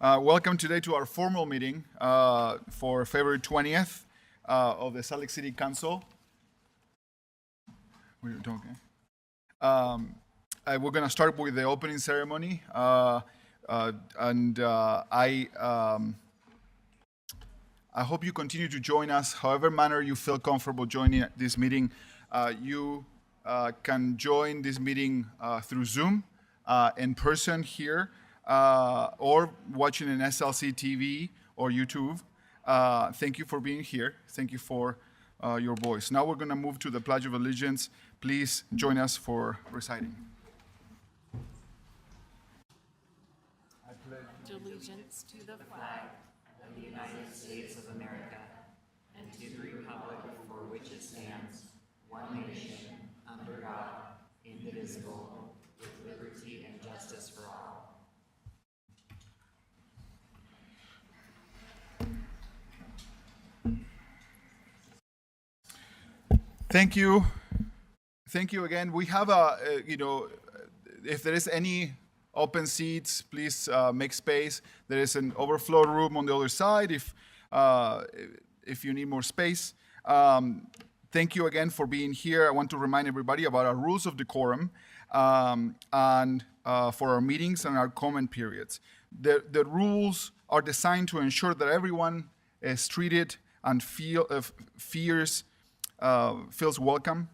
Welcome today to our formal meeting for February 20th of the Salt Lake City Council. We're going to start with the opening ceremony, I hope you continue to join us. However manner you feel comfortable joining this meeting, you can join this meeting through Zoom, in person here, or watching an SLC TV or YouTube. Thank you for being here. Thank you for your voice. Now we're going to move to the Pledge of Allegiance. Please join us for reciting. I pledge allegiance to the flag of the United States of America and to the republic for which it stands, one nation, under God, indivisible, with liberty and justice for all. Thank you. Thank you again. We have if there is any open seats, please make space. There is an overflow room on the other side if you need more space. Thank you again for being here. I want to remind everybody about our rules of decorum and for our meetings and our comment periods. The rules are designed to ensure that everyone is treated and feels welcome.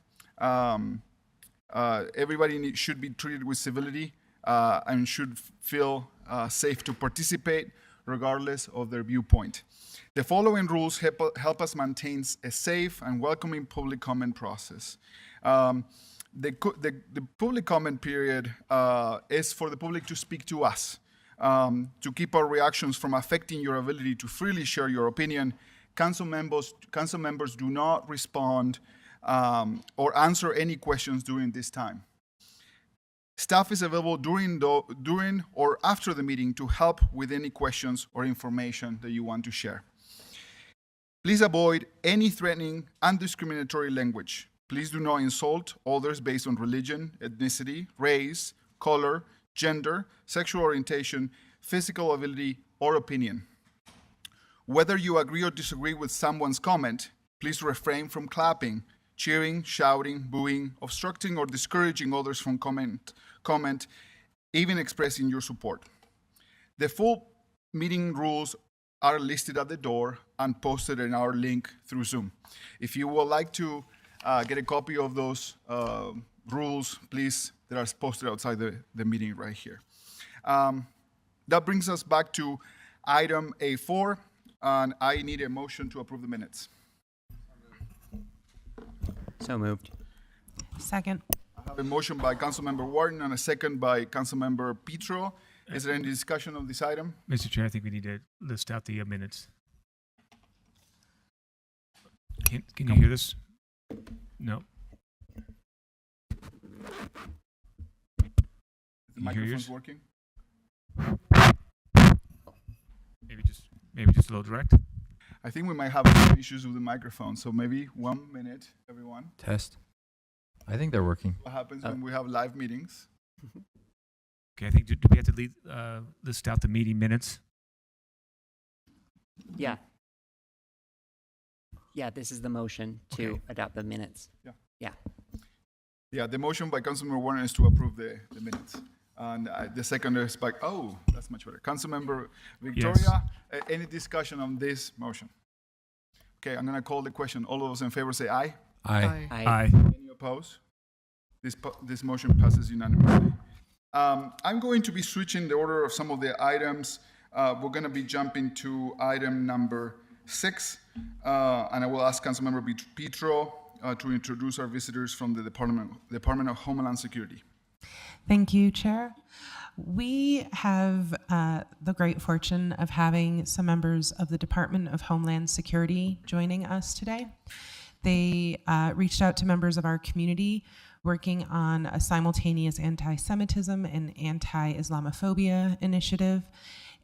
Everybody should be treated with civility and should feel safe to participate regardless of their viewpoint. The following rules help us maintain a safe and welcoming public comment process. The public comment period is for the public to speak to us, to keep our reactions from affecting your ability to freely share your opinion. Council members do not respond or answer any questions during this time. Staff is available during or after the meeting to help with any questions or information that you want to share. Please avoid any threatening and discriminatory language. Please do not insult others based on religion, ethnicity, race, color, gender, sexual orientation, physical ability, or opinion. Whether you agree or disagree with someone's comment, please refrain from clapping, cheering, shouting, booing, obstructing, or discouraging others from comment, even expressing your support. The full meeting rules are listed at the door and posted in our link through Zoom. If you would like to get a copy of those rules, please, they are posted outside the meeting right here. That brings us back to item A4, and I need a motion to approve the minutes. So moved. Second. I have a motion by Councilmember Wharton and a second by Councilmember Petro. Is there any discussion on this item? Mr. Chair, I think we need to list out the minutes. Can you hear this? No. The microphone's working? Maybe just a little direct. I think we might have some issues with the microphone, so maybe 1 minute, everyone. Test. I think they're working. What happens when we have live meetings? Okay, I think, do we have to list out the meeting minutes? Yeah. Yeah, this is the motion to adopt the minutes. Yeah, the motion by Councilmember Warner is to approve the minutes. And the second is by, that's much better. Councilmember Victoria, yes. Any discussion on this motion? Okay, I'm going to call the question. All of those in favor say aye. Aye. Aye. Any opposed? This motion passes unanimously. I'm going to be switching the order of some of the items. We're going to be jumping to item number 6, and I will ask Councilmember Petro to introduce our visitors from the Department of Homeland Security. Thank you, Chair. We have the great fortune of having some members of the Department of Homeland Security joining us today. They reached out to members of our community working on a simultaneous anti-Semitism and anti-Islamophobia initiative,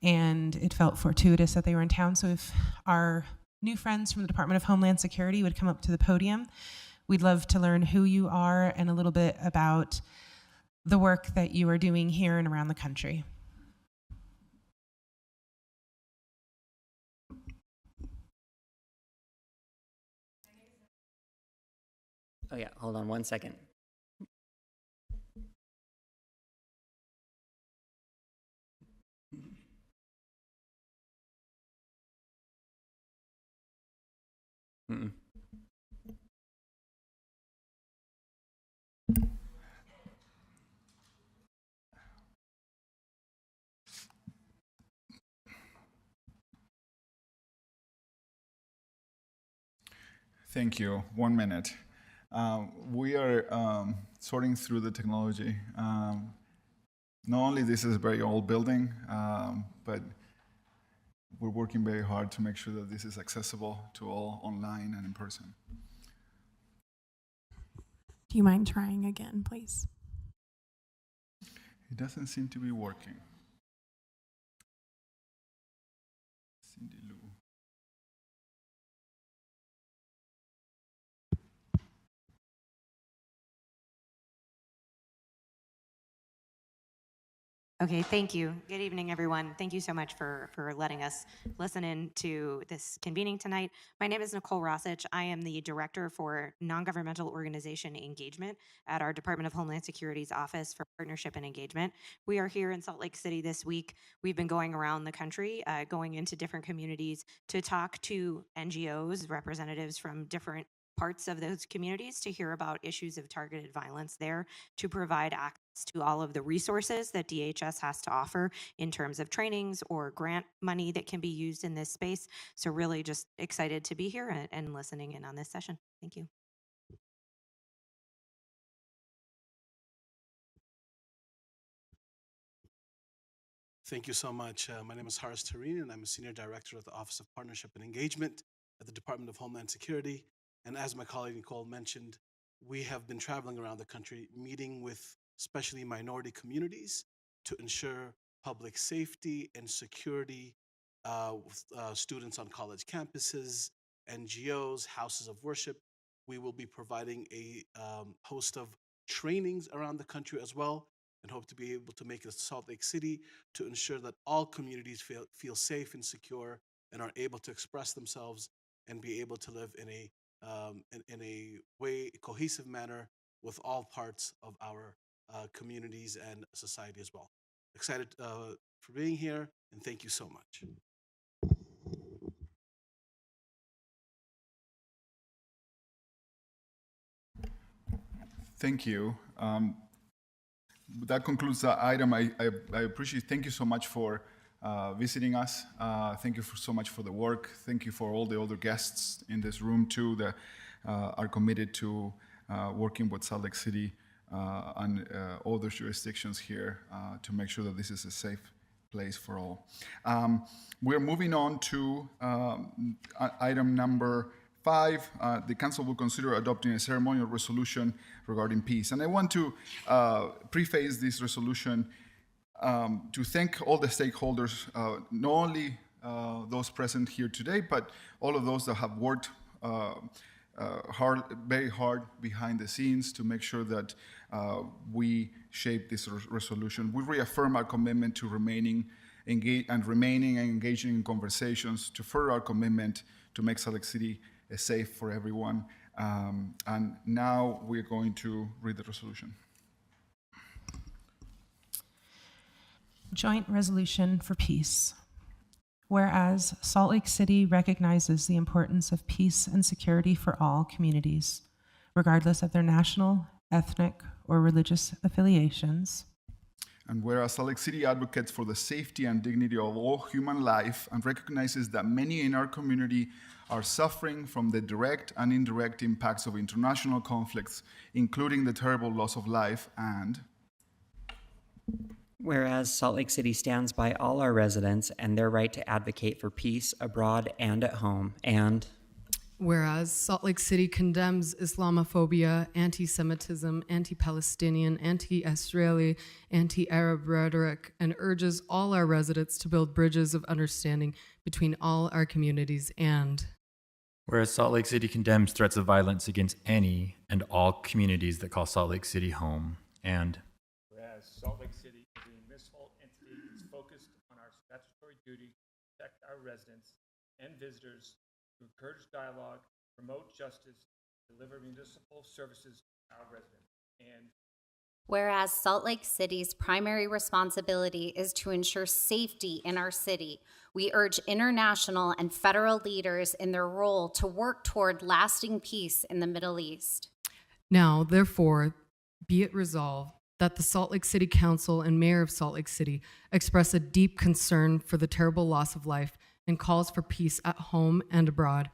and it felt fortuitous that they were in town. So if our new friends from the Department of Homeland Security would come up to the podium, we'd love to learn who you are and a little bit about the work that you are doing here and around the country. Oh yeah, hold on 1 second. Mm-mm. Thank you. 1 minute. We are sorting through the technology. Not only this is a very old building, but we're working very hard to make sure that this is accessible to all online and in person. Do you mind trying again, please? It doesn't seem to be working. Cindy Lou. Okay, thank you. Good evening, everyone. Thank you so much for letting us listen in to this convening tonight. My name is Nicole Rossich. I am the Director for Non-Governmental Organization Engagement at our Department of Homeland Security's Office for Partnership and Engagement. We are here in Salt Lake City this week. We've been going around the country, going into different communities to talk to NGOs, representatives from different parts of those communities to hear about issues of targeted violence there, to provide access to all of the resources that DHS has to offer in terms of trainings or grant money that can be used in this space. So really just excited to be here and listening in on this session. Thank you. Thank you so much. My name is Haris Tareen, and I'm a Senior Director at the Office of Partnership and Engagement at the Department of Homeland Security. And as my colleague Nicole mentioned, we have been traveling around the country, meeting with especially minority communities to ensure public safety and security with students on college campuses, NGOs, houses of worship. We will be providing a host of trainings around the country as well, and hope to be able to make it to Salt Lake City to ensure that all communities feel safe and secure and are able to express themselves and be able to live in a cohesive manner with all parts of our communities and society as well. Excited for being here, and thank you so much. Thank you. That concludes the item. I appreciate. Thank you so much for visiting us. Thank you so much for the work. Thank you for all the other guests in this room too that are committed to working with Salt Lake City and other jurisdictions here to make sure that this is a safe place for all. We're moving on to item number 5. The council will consider adopting a ceremonial resolution regarding peace. And I want to preface this resolution to thank all the stakeholders, not only those present here today, but all of those that have worked very hard behind the scenes to make sure that we shape this resolution. We reaffirm our commitment to remaining engaging in conversations to further our commitment to make Salt Lake City safe for everyone. And now we're going to read the resolution. Joint Resolution for Peace. Whereas Salt Lake City recognizes the importance of peace and security for all communities, regardless of their national, ethnic, or religious affiliations. And whereas Salt Lake City advocates for the safety and dignity of all human life and recognizes that many in our community are suffering from the direct and indirect impacts of international conflicts, including the terrible loss of life, and Whereas Salt Lake City stands by all our residents and their right to advocate for peace abroad and at home, and whereas Salt Lake City condemns Islamophobia, anti-Semitism, anti-Palestinian, anti-Israeli, anti-Arab rhetoric, and urges all our residents to build bridges of understanding between all our communities, and Whereas Salt Lake City condemns threats of violence against any and all communities that call Salt Lake City home, and Whereas Salt Lake City is a municipal entity is focused on our statutory duty to protect our residents and visitors, to encourage dialogue, promote justice, deliver municipal services to our residents. And Whereas Salt Lake City's primary responsibility is to ensure safety in our city, we urge international and federal leaders in their role to work toward lasting peace in the Middle East. Now, therefore, be it resolved that the Salt Lake City Council and Mayor of Salt Lake City express a deep concern for the terrible loss of life and calls for peace at home and abroad.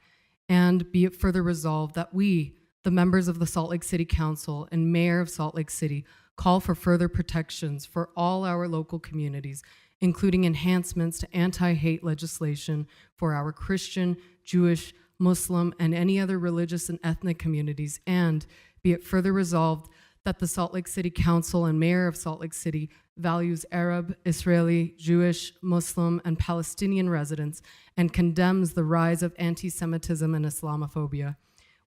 And be it further resolved that we, the members of the Salt Lake City Council and Mayor of Salt Lake City, call for further protections for all our local communities, including enhancements to anti-hate legislation for our Christian, Jewish, Muslim, and any other religious and ethnic communities. And be it further resolved that the Salt Lake City Council and Mayor of Salt Lake City values Arab, Israeli, Jewish, Muslim, and Palestinian residents and condemns the rise of anti-Semitism and Islamophobia.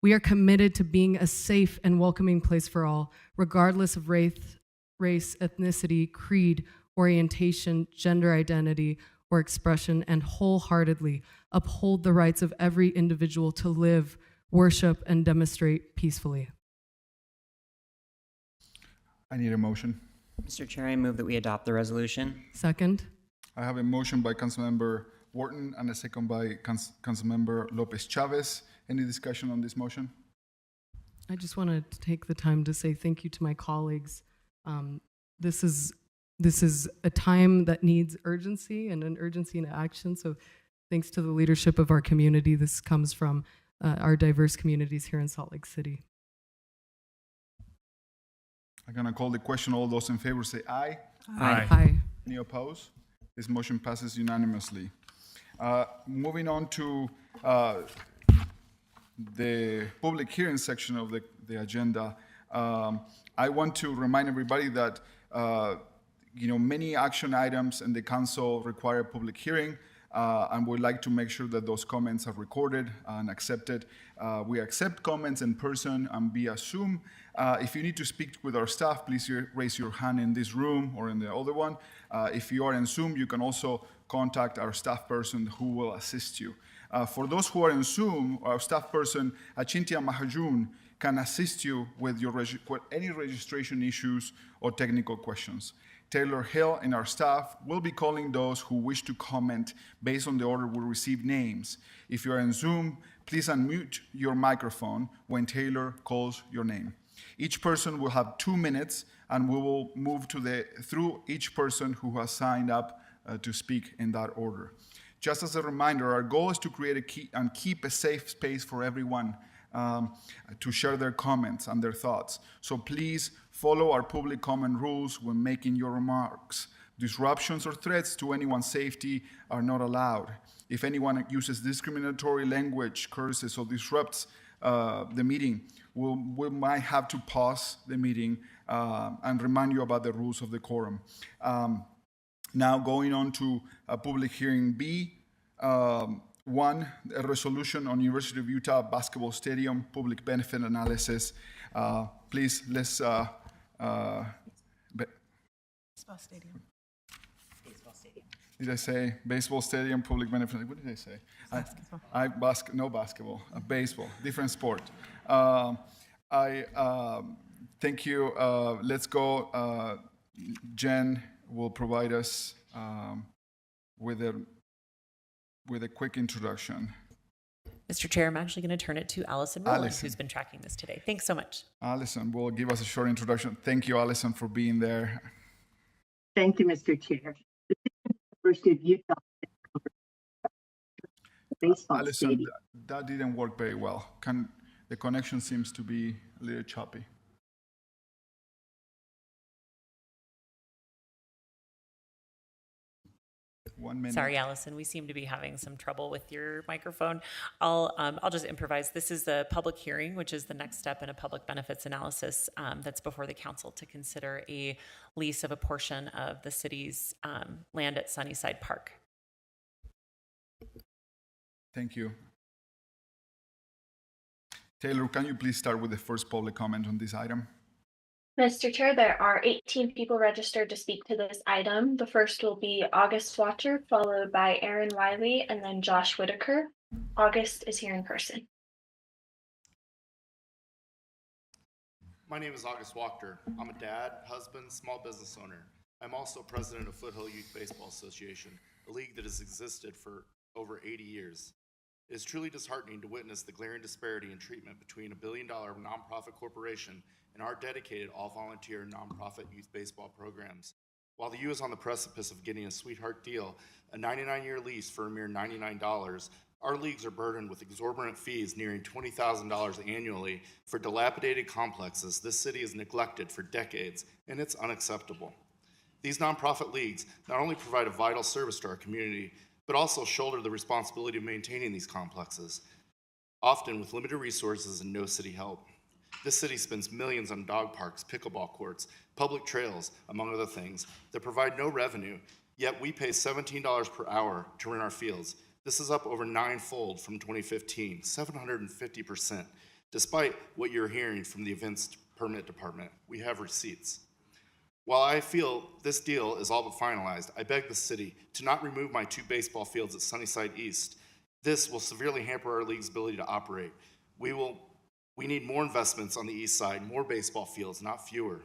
We are committed to being a safe and welcoming place for all, regardless of race, ethnicity, creed, orientation, gender identity, or expression, and wholeheartedly uphold the rights of every individual to live, worship, and demonstrate peacefully. I need a motion. Mr. Chair, I move that we adopt the resolution. Second. I have a motion by Councilmember Wharton and a second by Councilmember Lopez Chavez. Any discussion on this motion? I just want to take the time to say thank you to my colleagues. This is a time that needs urgency and an urgency in action. So thanks to the leadership of our community. This comes from our diverse communities here in Salt Lake City. I'm going to call the question. All those in favor say aye. Aye. Aye. Any opposed? This motion passes unanimously. Moving on to the public hearing section of the agenda, I want to remind everybody that many action items in the council require a public hearing, and we'd like to make sure that those comments are recorded and accepted. We accept comments in person and via Zoom. If you need to speak with our staff, please raise your hand in this room or in the other one. If you are in Zoom, you can also contact our staff person who will assist you. For those who are in Zoom, our staff person, Achintia Mahajun, can assist you with any registration issues or technical questions. Taylor Hill and our staff will be calling those who wish to comment based on the order we receive names. If you are in Zoom, please unmute your microphone when Taylor calls your name. Each person will have 2 minutes, and we will move through each person who has signed up to speak in that order. Just as a reminder, our goal is to create and keep a safe space for everyone to share their comments and their thoughts. So please follow our public comment rules when making your remarks. Disruptions or threats to anyone's safety are not allowed. If anyone uses discriminatory language, curses, or disrupts the meeting, we might have to pause the meeting and remind you about the rules of the quorum. Now going on to public hearing B. One, a resolution on University of Utah Basketball Stadium public benefit analysis. Please, let's... Baseball Stadium. Baseball stadium. Did I say baseball stadium, public benefit? What did I say? Basketball. No basketball, baseball, different sport. Thank you. Let's go. Jen will provide us with a quick introduction. Mr. Chair, I'm actually going to turn it to Allison Rowland, Allison. who's been tracking this today. Thanks so much. Allison will give us a short introduction. Thank you, Allison, for being there. Thank you, Mr. Chair. The University of Utah baseball Allison, stadium. that didn't work very well. The connection seems to be a little choppy. One minute. Sorry, Allison, we seem to be having some trouble with your microphone. I'll just improvise. This is the public hearing, which is the next step in a public benefits analysis that's before the council to consider a lease of a portion of the city's land at Sunnyside Park. Thank you. Taylor, can you please start with the first public comment on this item? Mr. Chair, there are 18 people registered to speak to this item. The first will be August Watcher, followed by Aaron Wiley, and then Josh Whitaker. August is here in person. My name is August Wachter. I'm a dad, husband, small business owner. I'm also president of Foothill Youth Baseball Association, a league that has existed for over 80 years. It is truly disheartening to witness the glaring disparity in treatment between a billion-dollar nonprofit corporation and our dedicated all-volunteer nonprofit youth baseball programs. While the U is on the precipice of getting a sweetheart deal, a 99-year lease for a mere $99, our leagues are burdened with exorbitant fees nearing $20,000 annually for dilapidated complexes this city has neglected for decades, and it's unacceptable. These nonprofit leagues not only provide a vital service to our community, but also shoulder the responsibility of maintaining these complexes, often with limited resources and no city help. This city spends millions on dog parks, pickleball courts, public trails, among other things, that provide no revenue, yet we pay $17 per hour to rent our fields. This is up over ninefold from 2015, 750%. Despite what you're hearing from the events permit department, we have receipts. While I feel this deal is all but finalized, I beg the city to not remove my 2 baseball fields at Sunnyside East. This will severely hamper our league's ability to operate. We need more investments on the east side, more baseball fields, not fewer.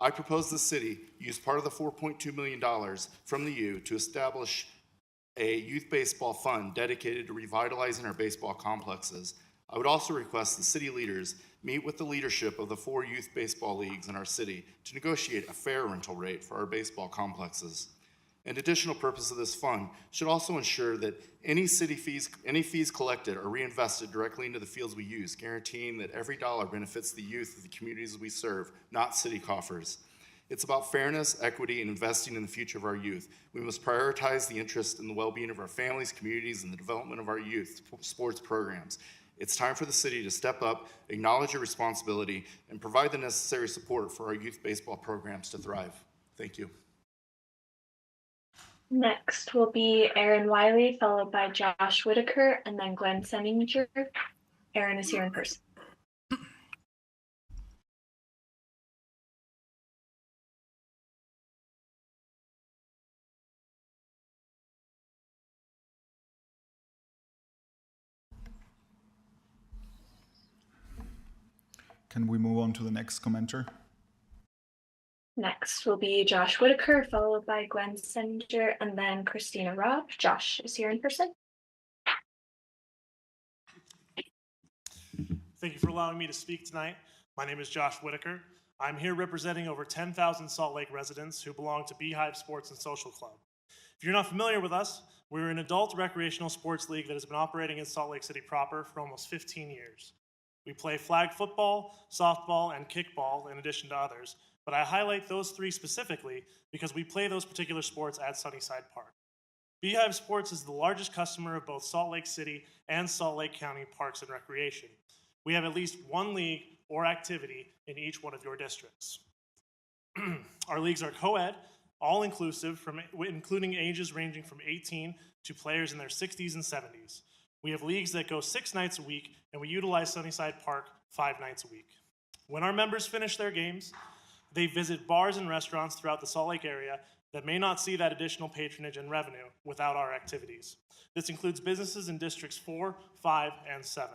I propose the city use part of the $4.2 million from the U to establish a youth baseball fund dedicated to revitalizing our baseball complexes. I would also request the city leaders meet with the leadership of the 4 youth baseball leagues in our city to negotiate a fair rental rate for our baseball complexes. An additional purpose of this fund should also ensure that any fees collected are reinvested directly into the fields we use, guaranteeing that every dollar benefits the youth of the communities we serve, not city coffers. It's about fairness, equity, and investing in the future of our youth. We must prioritize the interest and the well-being of our families, communities, and the development of our youth sports programs. It's time for the city to step up, acknowledge your responsibility, and provide the necessary support for our youth baseball programs to thrive. Thank you. Next will be Aaron Wiley, followed by Josh Whitaker, and then Glenn Senninger. Aaron is here in person. Can we move on to the next commenter? Next will be Josh Whitaker, followed by Glenn Senninger, and then Christina Robb. Josh is here in person. Thank you for allowing me to speak tonight. My name is Josh Whitaker. I'm here representing over 10,000 Salt Lake residents who belong to Beehive Sports and Social Club. If you're not familiar with us, we're an adult recreational sports league that has been operating in Salt Lake City proper for almost 15 years. We play flag football, softball, and kickball in addition to others, but I highlight those 3 specifically because we play those particular sports at Sunnyside Park. Beehive Sports is the largest customer of both Salt Lake City and Salt Lake County Parks and Recreation. We have at least 1 league or activity in each one of your districts. Our leagues are co-ed, all-inclusive, including ages ranging from 18 to players in their 60s and 70s. We have leagues that go 6 nights a week, and we utilize Sunnyside Park 5 nights a week. When our members finish their games, they visit bars and restaurants throughout the Salt Lake area that may not see that additional patronage and revenue without our activities. This includes businesses in districts 4, 5, and 7.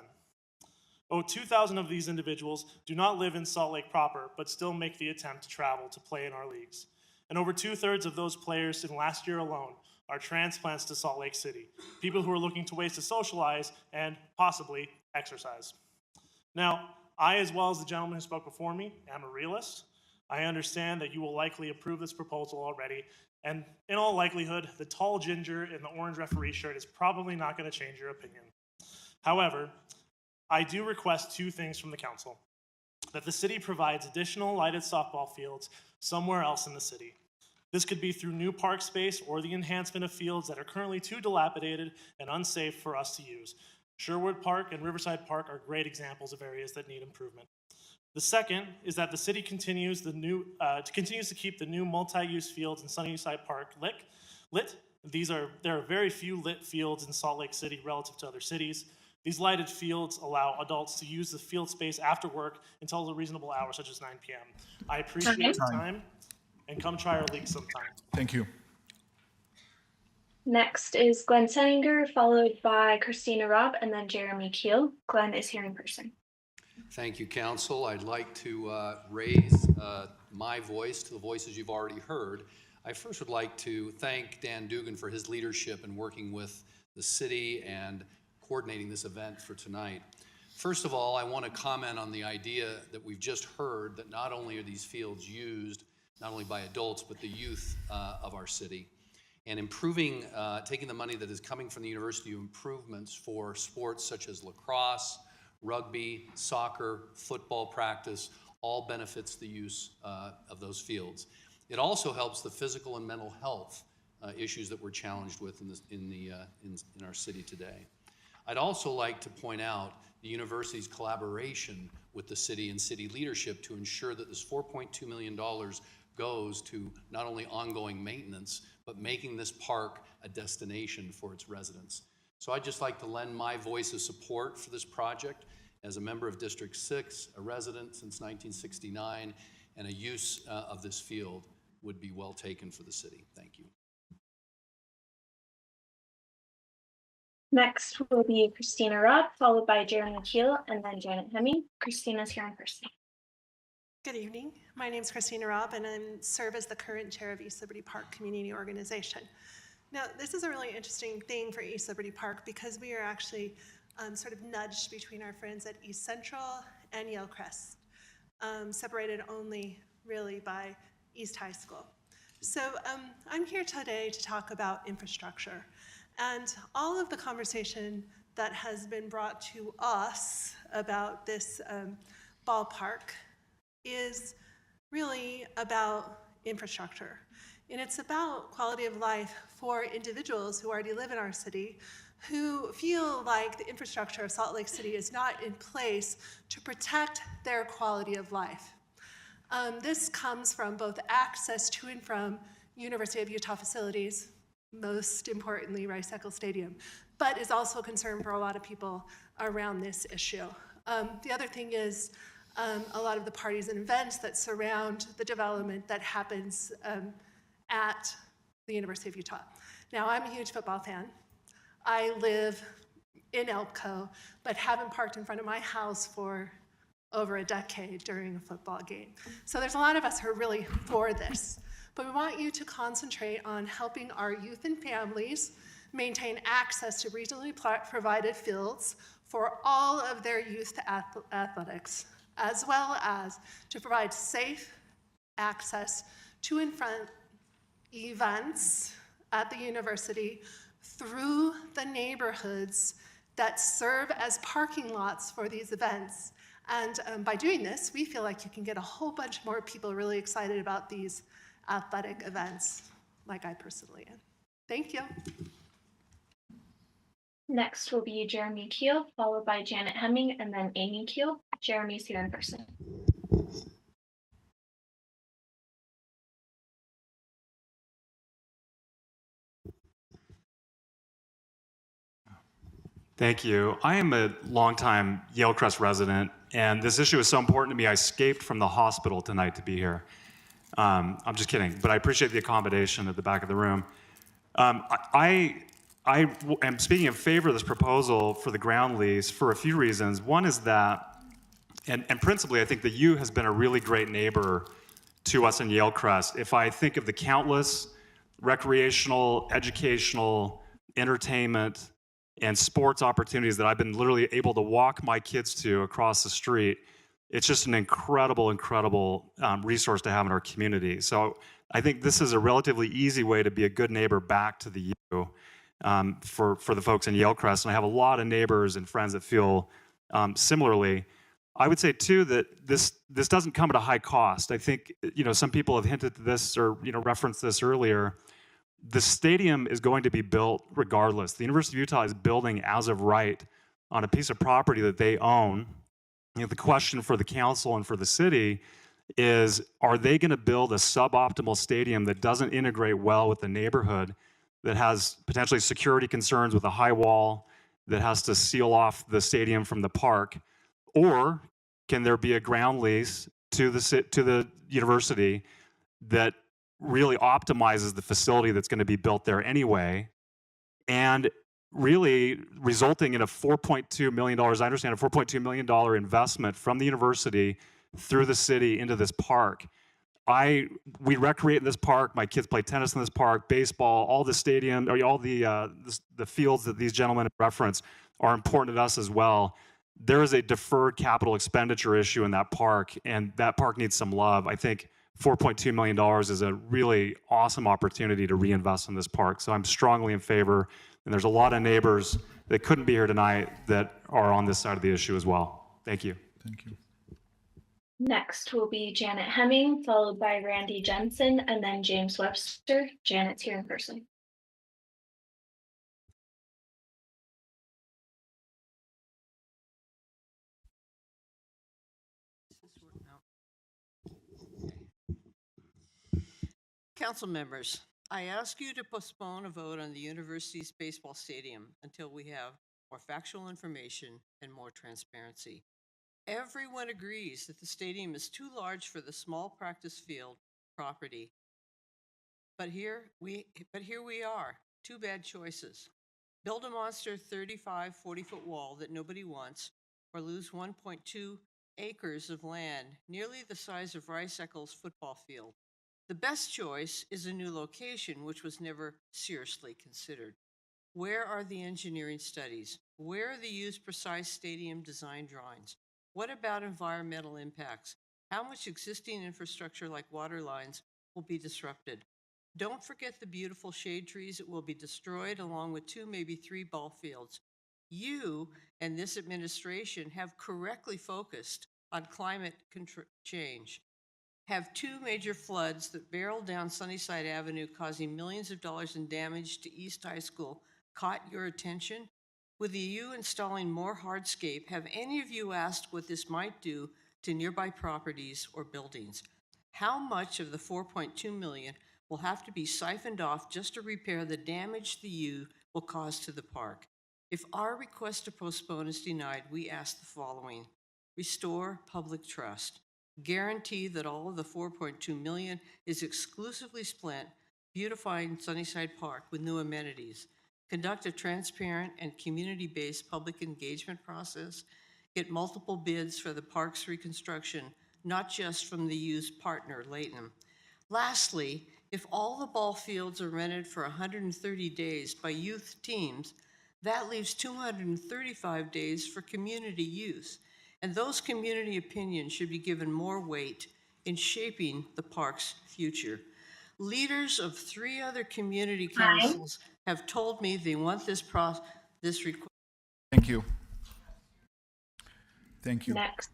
2,000 of these individuals do not live in Salt Lake proper, but still make the attempt to travel to play in our leagues. And over 2/3 of those players in last year alone are transplants to Salt Lake City, people who are looking to ways to socialize and possibly exercise. Now, I, as well as the gentleman who spoke before me, am a realist. I understand that you will likely approve this proposal already, and in all likelihood, the tall ginger in the orange referee shirt is probably not going to change your opinion. However, I do request 2 things from the council: that the city provides additional lighted softball fields somewhere else in the city. This could be through new park space or the enhancement of fields that are currently too dilapidated and unsafe for us to use. Sherwood Park and Riverside Park are great examples of areas that need improvement. The second is that the city continues to keep the new multi-use fields in Sunnyside Park lit. There are very few lit fields in Salt Lake City relative to other cities. These lighted fields allow adults to use the field space after work until a reasonable hour, such as 9 p.m. I appreciate your time, and come try our league sometime. Thank you. Next is Glenn Senninger, followed by Christina Robb, and then Jeremy Keel. Glenn is here in person. Thank you, Council. I'd like to raise my voice to the voices you've already heard. I first would like to thank Dan Dugan for his leadership in working with the city and coordinating this event for tonight. First of all, I want to comment on the idea that we've just heard that not only are these fields used, not only by adults, but the youth of our city. And improving, taking the money that is coming from the university to improvements for sports such as lacrosse, rugby, soccer, football practice, all benefits the use of those fields. It also helps the physical and mental health issues that we're challenged with in our city today. I'd also like to point out the university's collaboration with the city and city leadership to ensure that this $4.2 million goes to not only ongoing maintenance, but making this park a destination for its residents. So I'd just like to lend my voice of support for this project as a member of District 6, a resident since 1969, and a use of this field would be well taken for the city. Thank you. Next will be Christina Robb, followed by Jeremy Keel, and then Janet Hemming. Christina's here in person. Good evening. My name is Christina Robb, and I serve as the current chair of East Liberty Park Community Organization. Now, this is a really interesting thing for East Liberty Park because we are actually sort of nudged between our friends at East Central and Yalecrest, separated only really by East High School. So I'm here today to talk about infrastructure and all of the conversation that has been brought to us about this ballpark is really about infrastructure. And it's about quality of life for individuals who already live in our city who feel like the infrastructure of Salt Lake City is not in place to protect their quality of life. This comes from both access to and from University of Utah facilities, most importantly Rice-Eccles Stadium, but is also a concern for a lot of people around this issue. The other thing is a lot of the parties and events that surround the development that happens at the University of Utah. Now, I'm a huge football fan. I live in Elko, but haven't parked in front of my house for over a decade during a football game. So there's a lot of us who are really for this. But we want you to concentrate on helping our youth and families maintain access to regionally provided fields for all of their youth athletics, as well as to provide safe access to and from events at the university through the neighborhoods that serve as parking lots for these events. And by doing this, we feel like you can get a whole bunch more people really excited about these athletic events, like I personally am. Thank you. Next will be Jeremy Keel, followed by Janet Hemming, and then Amy Keel. Jeremy's here in person. Thank you. I am a longtime Yalecrest resident, and this issue is so important to me, I escaped from the hospital tonight to be here. I'm just kidding, but I appreciate the accommodation at the back of the room. I am speaking in favor of this proposal for the ground lease for a few reasons. One is that, and principally, I think the U has been a really great neighbor to us in Yalecrest. If I think of the countless recreational, educational, entertainment, and sports opportunities that I've been literally able to walk my kids to across the street, it's just an incredible, incredible resource to have in our community. So I think this is a relatively easy way to be a good neighbor back to the U for the folks in Yalecrest. And I have a lot of neighbors and friends that feel similarly. I would say too that this doesn't come at a high cost. I think some people have hinted to this or referenced this earlier. The stadium is going to be built regardless. The University of Utah is building as of right on a piece of property that they own. The question for the council and for the city is, are they going to build a suboptimal stadium that doesn't integrate well with the neighborhood, that has potentially security concerns with a high wall, that has to seal off the stadium from the park? Or can there be a ground lease to the university that really optimizes the facility that's going to be built there anyway, and really resulting in a $4.2 million, I understand, a $4.2 million investment from the university through the city into this park. We recreate in this park. My kids play tennis in this park, baseball, all the stadium, or all the fields that these gentlemen reference are important to us as well. There is a deferred capital expenditure issue in that park, and that park needs some love. I think $4.2 million is a really awesome opportunity to reinvest in this park. So I'm strongly in favor, and there's a lot of neighbors that couldn't be here tonight that are on this side of the issue as well. Thank you. Thank you. Next will be Janet Hemming, followed by Randy Jensen, and then James Webster. Janet's here in person. Council members, I ask you to postpone a vote on the university's baseball stadium until we have more factual information and more transparency. Everyone agrees that the stadium is too large for the small practice field property. But here we are, two bad choices. Build a monster 35, 40-foot wall that nobody wants, or lose 1.2 acres of land, nearly the size of Rice Eccles football field. The best choice is a new location, which was never seriously considered. Where are the engineering studies? Where are the used precise stadium design drawings? What about environmental impacts? How much existing infrastructure like water lines will be disrupted? Don't forget the beautiful shade trees that will be destroyed, along with 2, maybe 3 ball fields. You and this administration have correctly focused on climate change. Have 2 major floods that barreled down Sunnyside Avenue, causing millions of dollars in damage to East High School, caught your attention? With the EU installing more hardscape, have any of you asked what this might do to nearby properties or buildings? How much of the $4.2 million will have to be siphoned off just to repair the damage the EU will cause to the park? If our request to postpone is denied, we ask the following: restore public trust. Guarantee that all of the $4.2 million is exclusively spent beautifying Sunnyside Park with new amenities. Conduct a transparent and community-based public engagement process. Get multiple bids for the park's reconstruction, not just from the used partner, Layton. Lastly, if all the ball fields are rented for 130 days by youth teams, that leaves 235 days for community use. And those community opinions should be given more weight in shaping the park's future. Leaders of 3 other community councils have told me they want this request. Thank you. Thank you. Next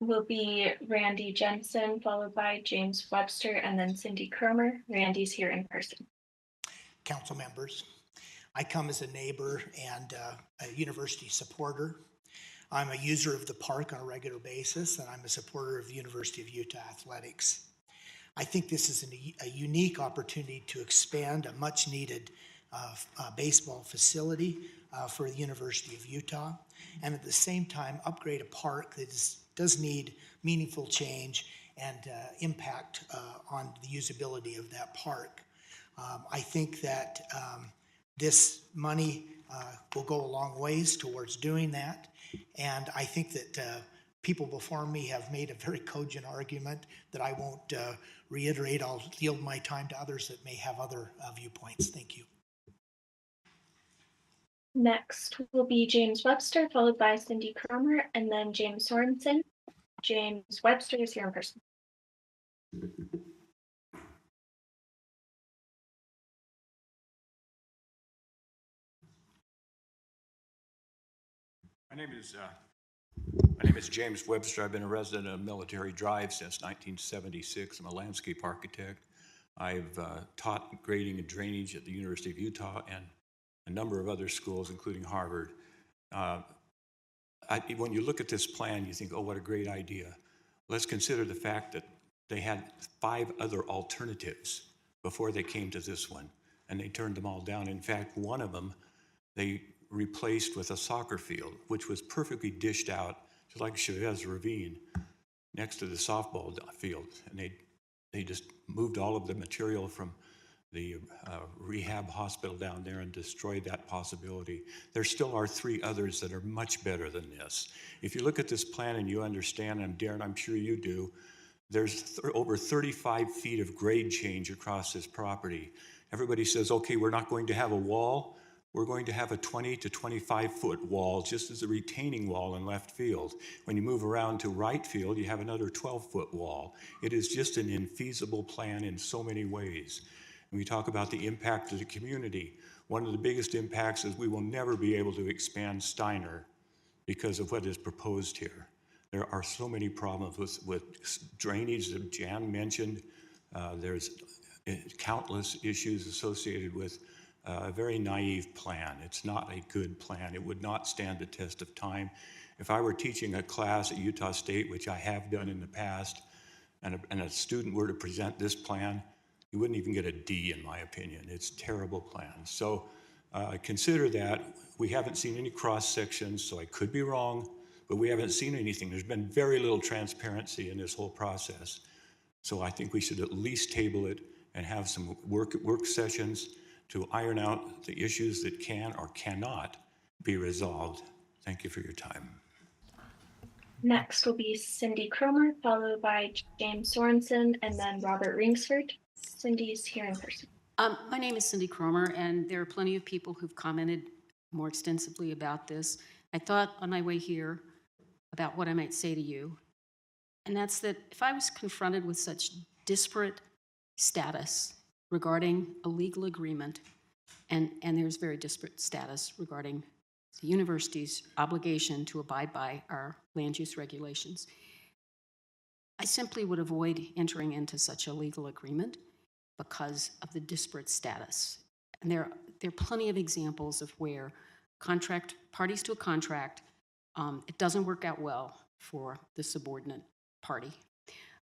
will be Randy Jensen, followed by James Webster, and then Cindy Cromer. Randy's here in person. Council members, I come as a neighbor and a university supporter. I'm a user of the park on a regular basis, and I'm a supporter of the University of Utah Athletics. I think this is a unique opportunity to expand a much-needed baseball facility for the University of Utah, and at the same time upgrade a park that does need meaningful change and impact on the usability of that park. I think that this money will go a long ways towards doing that, and I think that people before me have made a very cogent argument that I won't reiterate. I'll yield my time to others that may have other viewpoints. Thank you. Next will be James Webster, followed by Cindy Cromer, and then James Sorensen. James Webster is here in person. My name is James Webster. I've been a resident of Military Drive since 1976. I'm a landscape architect. I've taught grading and drainage at the University of Utah and a number of other schools, including Harvard. When you look at this plan, you think, oh, what a great idea. Let's consider the fact that they had 5 other alternatives before they came to this one, and they turned them all down. In fact, one of them they replaced with a soccer field, which was perfectly dished out, just like Chavez Ravine, next to the softball field. And they just moved all of the material from the rehab hospital down there and destroy that possibility. There still are 3 others that are much better than this. If you look at this plan and you understand, and Darren, I'm sure you do, there's over 35 feet of grade change across this property. Everybody says, okay, we're not going to have a wall. We're going to have a 20 to 25 foot wall, just as a retaining wall in left field. When you move around to right field, you have another 12-foot wall. It is just an infeasible plan in so many ways. When we talk about the impact to the community, one of the biggest impacts is we will never be able to expand Steiner because of what is proposed here. There are so many problems with drainage that Jan mentioned. There's countless issues associated with a very naive plan. It's not a good plan. It would not stand the test of time. If I were teaching a class at Utah State, which I have done in the past, and a student were to present this plan, you wouldn't even get a D, in my opinion. It's a terrible plan. So consider that. We haven't seen any cross sections, so I could be wrong, but we haven't seen anything. There's been very little transparency in this whole process. So I think we should at least table it and have some work sessions to iron out the issues that can or cannot be resolved. Thank you for your time. Next will be Cindy Cromer, followed by James Sorensen, and then Robert Ringsford. Cindy's here in person. My name is Cindy Cromer, and there are plenty of people who've commented more extensively about this. I thought on my way here about what I might say to you, and that's that if I was confronted with such disparate status regarding a legal agreement, and there's very disparate status regarding the university's obligation to abide by our land use regulations, I simply would avoid entering into such a legal agreement because of the disparate status. And there are plenty of examples of where parties to a contract, it doesn't work out well for the subordinate party.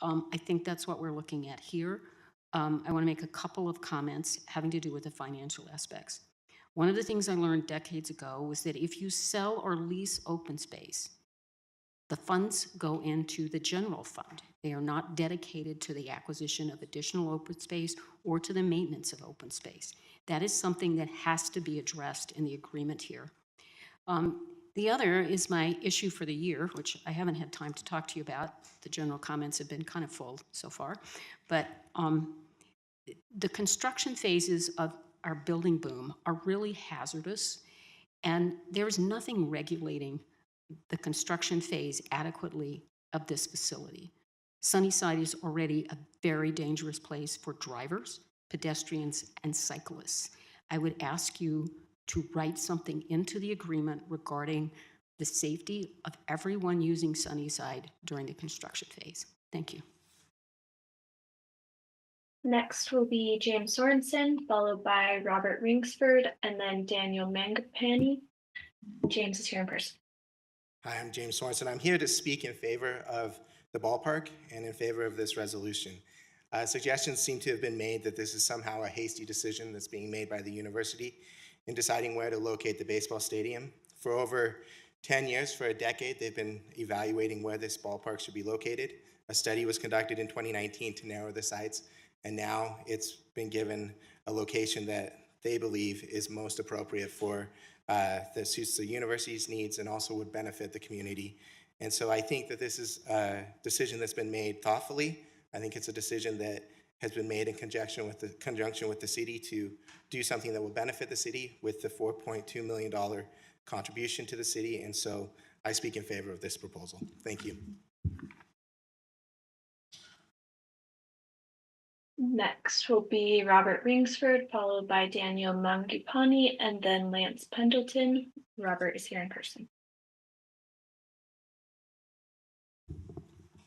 I think that's what we're looking at here. I want to make a couple of comments having to do with the financial aspects. One of the things I learned decades ago was that if you sell or lease open space, the funds go into the general fund. They are not dedicated to the acquisition of additional open space or to the maintenance of open space. That is something that has to be addressed in the agreement here. The other is my issue for the year, which I haven't had time to talk to you about. The general comments have been kind of full so far. But the construction phases of our building boom are really hazardous, and there's nothing regulating the construction phase adequately of this facility. Sunnyside is already a very dangerous place for drivers, pedestrians, and cyclists. I would ask you to write something into the agreement regarding the safety of everyone using Sunnyside during the construction phase. Thank you. Next will be James Sorensen, followed by Robert Ringsford, and then Daniel Mangapani. James is here in person. Hi, I'm James Sorensen. I'm here to speak in favor of the ballpark and in favor of this resolution. Suggestions seem to have been made that this is somehow a hasty decision that's being made by the university in deciding where to locate the baseball stadium. For over 10 years, for a decade, they've been evaluating where this ballpark should be located. A study was conducted in 2019 to narrow the sites, and now it's been given a location that they believe is most appropriate for that suits the university's needs and also would benefit the community. And so I think that this is a decision that's been made thoughtfully. I think it's a decision that has been made in conjunction with the city to do something that will benefit the city with the $4.2 million contribution to the city. And so I speak in favor of this proposal. Thank you. Next will be Robert Ringsford, followed by Daniel Mangapani, and then Lance Pendleton. Robert is here in person.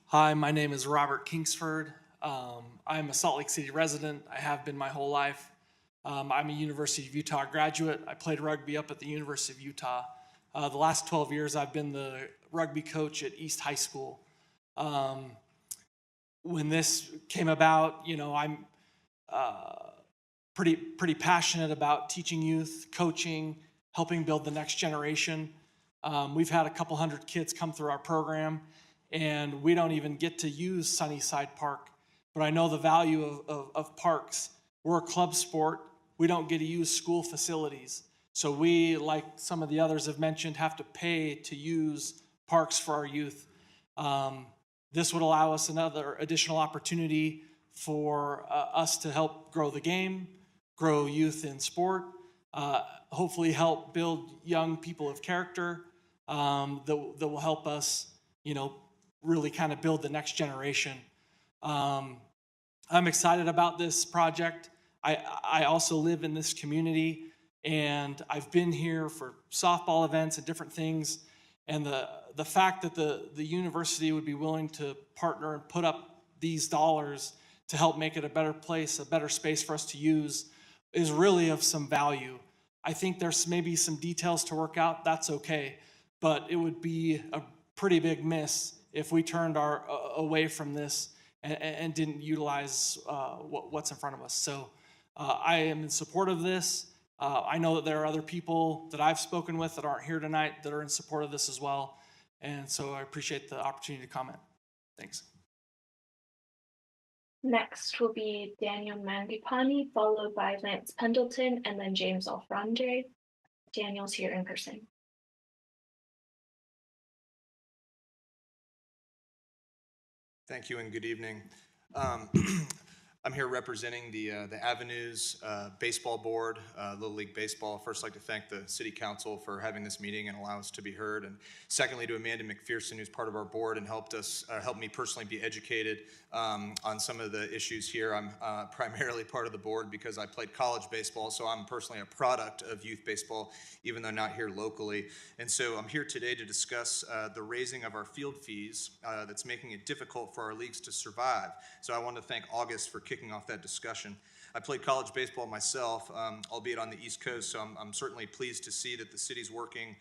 Hi, my name is Robert Kingsford. I'm a Salt Lake City resident. I have been my whole life. I'm a University of Utah graduate. I played rugby up at the University of Utah. The last 12 years, I've been the rugby coach at East High School. When this came about, you know, I'm pretty passionate about teaching youth, coaching, helping build the next generation. We've had a couple hundred kids come through our program, and we don't even get to use Sunnyside Park, but I know the value of parks we're a club sport. We don't get to use school facilities. So we, like some of the others have mentioned, have to pay to use parks for our youth. This would allow us another additional opportunity for us to help grow the game, grow youth in sport, hopefully help build young people of character that will help us, really kind of build the next generation. I'm excited about this project. I also live in this community, and I've been here for softball events and different things. And the fact that the university would be willing to partner and put up these dollars to help make it a better place, a better space for us to use, is really of some value. I think there's maybe some details to work out. That's okay, but it would be a pretty big miss if we turned away from this and didn't utilize what's in front of us. So I am in support of this. I know that there are other people that I've spoken with that aren't here tonight that are in support of this as well. And so I appreciate the opportunity to comment. Thanks. Next will be Daniel Mangipani, followed by Lance Pendleton, and then James Alfrandre. Daniel's here in person. Thank you and good evening. I'm here representing the Avenues Baseball Board, Little League Baseball. First, I'd like to thank the City Council for having this meeting and allow us to be heard. And secondly, to Amanda McPherson, who's part of our board and helped me personally be educated on some of the issues here. I'm primarily part of the board because I played college baseball, so I'm personally a product of youth baseball, even though not here locally. And so I'm here today to discuss the raising of our field fees that's making it difficult for our leagues to survive. So I want to thank August for kicking off that discussion. I played college baseball myself, albeit on the East Coast, so I'm certainly pleased to see that the city's working